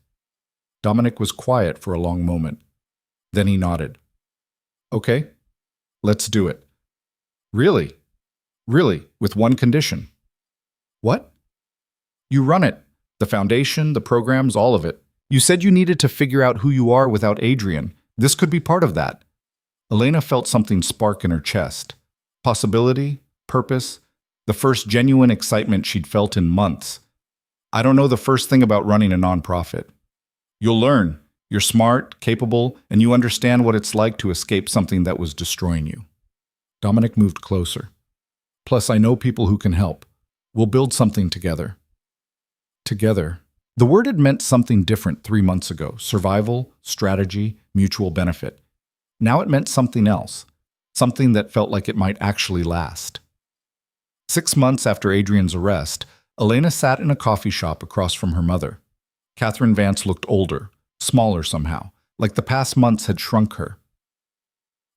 Dominic was quiet for a long moment. Then he nodded. "Okay, let's do it." "Really? Really, with one condition." "What?" "You run it. The foundation, the programs, all of it. You said you needed to figure out who you are without Adrian. This could be part of that." Elena felt something spark in her chest. Possibility, purpose, the first genuine excitement she'd felt in months. "I don't know the first thing about running a nonprofit." "You'll learn. You're smart, capable, and you understand what it's like to escape something that was destroying you." Dominic moved closer. "Plus, I know people who can help. We'll build something together." Together. The word had meant something different 3 months ago. Survival, strategy, mutual benefit. Now it meant something else. Something that felt like it might actually last. 6 months after Adrian's arrest, Elena sat in a coffee shop across from her mother. Catherine Vance looked older, smaller somehow, like the past months had shrunk her.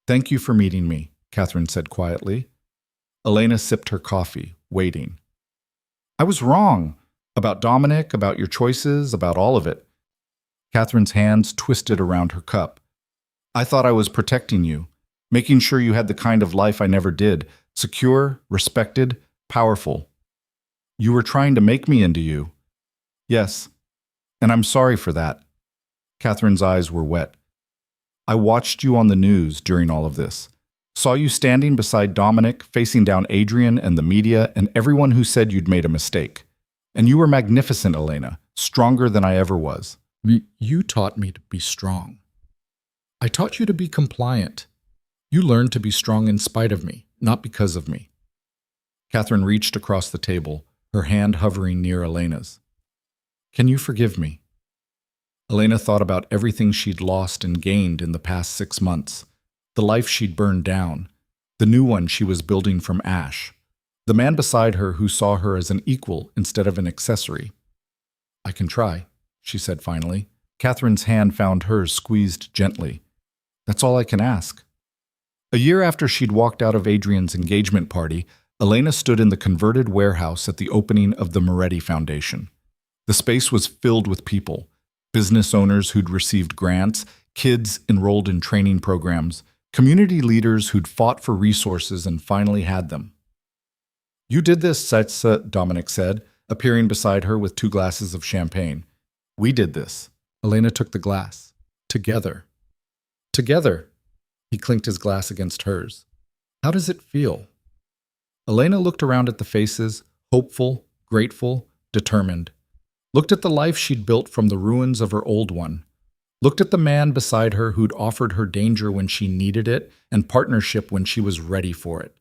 "Thank you for meeting me," Catherine said quietly. Elena sipped her coffee, waiting. "I was wrong. About Dominic, about your choices, about all of it." Catherine's hands twisted around her cup. "I thought I was protecting you, making sure you had the kind of life I never did, secure, respected, powerful. You were trying to make me into you." "Yes, and I'm sorry for that." Catherine's eyes were wet. "I watched you on the news during all of this. Saw you standing beside Dominic, facing down Adrian and the media and everyone who said you'd made a mistake. And you were magnificent, Elena, stronger than I ever was." "You taught me to be strong. I taught you to be compliant. You learned to be strong in spite of me, not because of me. Catherine reached across the table, her hand hovering near Elena's. Can you forgive me? Elena thought about everything she'd lost and gained in the past 6 months, the life she'd burned down, the new one she was building from ash, the man beside her who saw her as an equal instead of an accessory. I can try, she said finally. Catherine's hand found hers squeezed gently. That's all I can ask. A year after she'd walked out of Adrian's engagement party, Elena stood in the converted warehouse at the opening of the Moretti Foundation. The space was filled with people, business owners who'd received grants, kids enrolled in training programs, community leaders who'd fought for resources and finally had them. You did this, Setsa, Dominic said, appearing beside her with 2 glasses of champagne. We did this. Elena took the glass. Together. Together. He clinked his glass against hers. How does it feel? Elena looked around at the faces, hopeful, grateful, determined. Looked at the life she'd built from the ruins of her old one. Looked at the man beside her who'd offered her danger when she needed it and partnership when she was ready for it.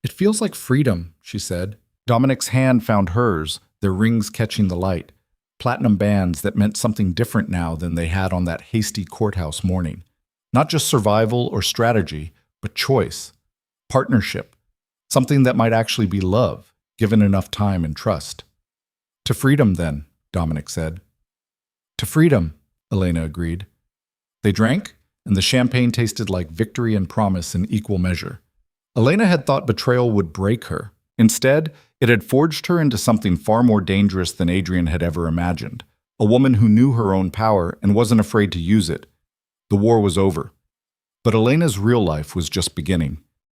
It feels like freedom, she said. Dominic's hand found hers, their rings catching the light. Platinum bands that meant something different now than they had on that hasty courthouse morning. Not just survival or strategy, but choice. Partnership. Something that might actually be love, given enough time and trust. To freedom, then, Dominic said. To freedom, Elena agreed. They drank, and the champagne tasted like victory and promise in equal measure. Elena had thought betrayal would break her. Instead, it had forged her into something far more dangerous than Adrian had ever imagined. A woman who knew her own power and wasn't afraid to use it. The war was over. But Elena's real life was just beginning.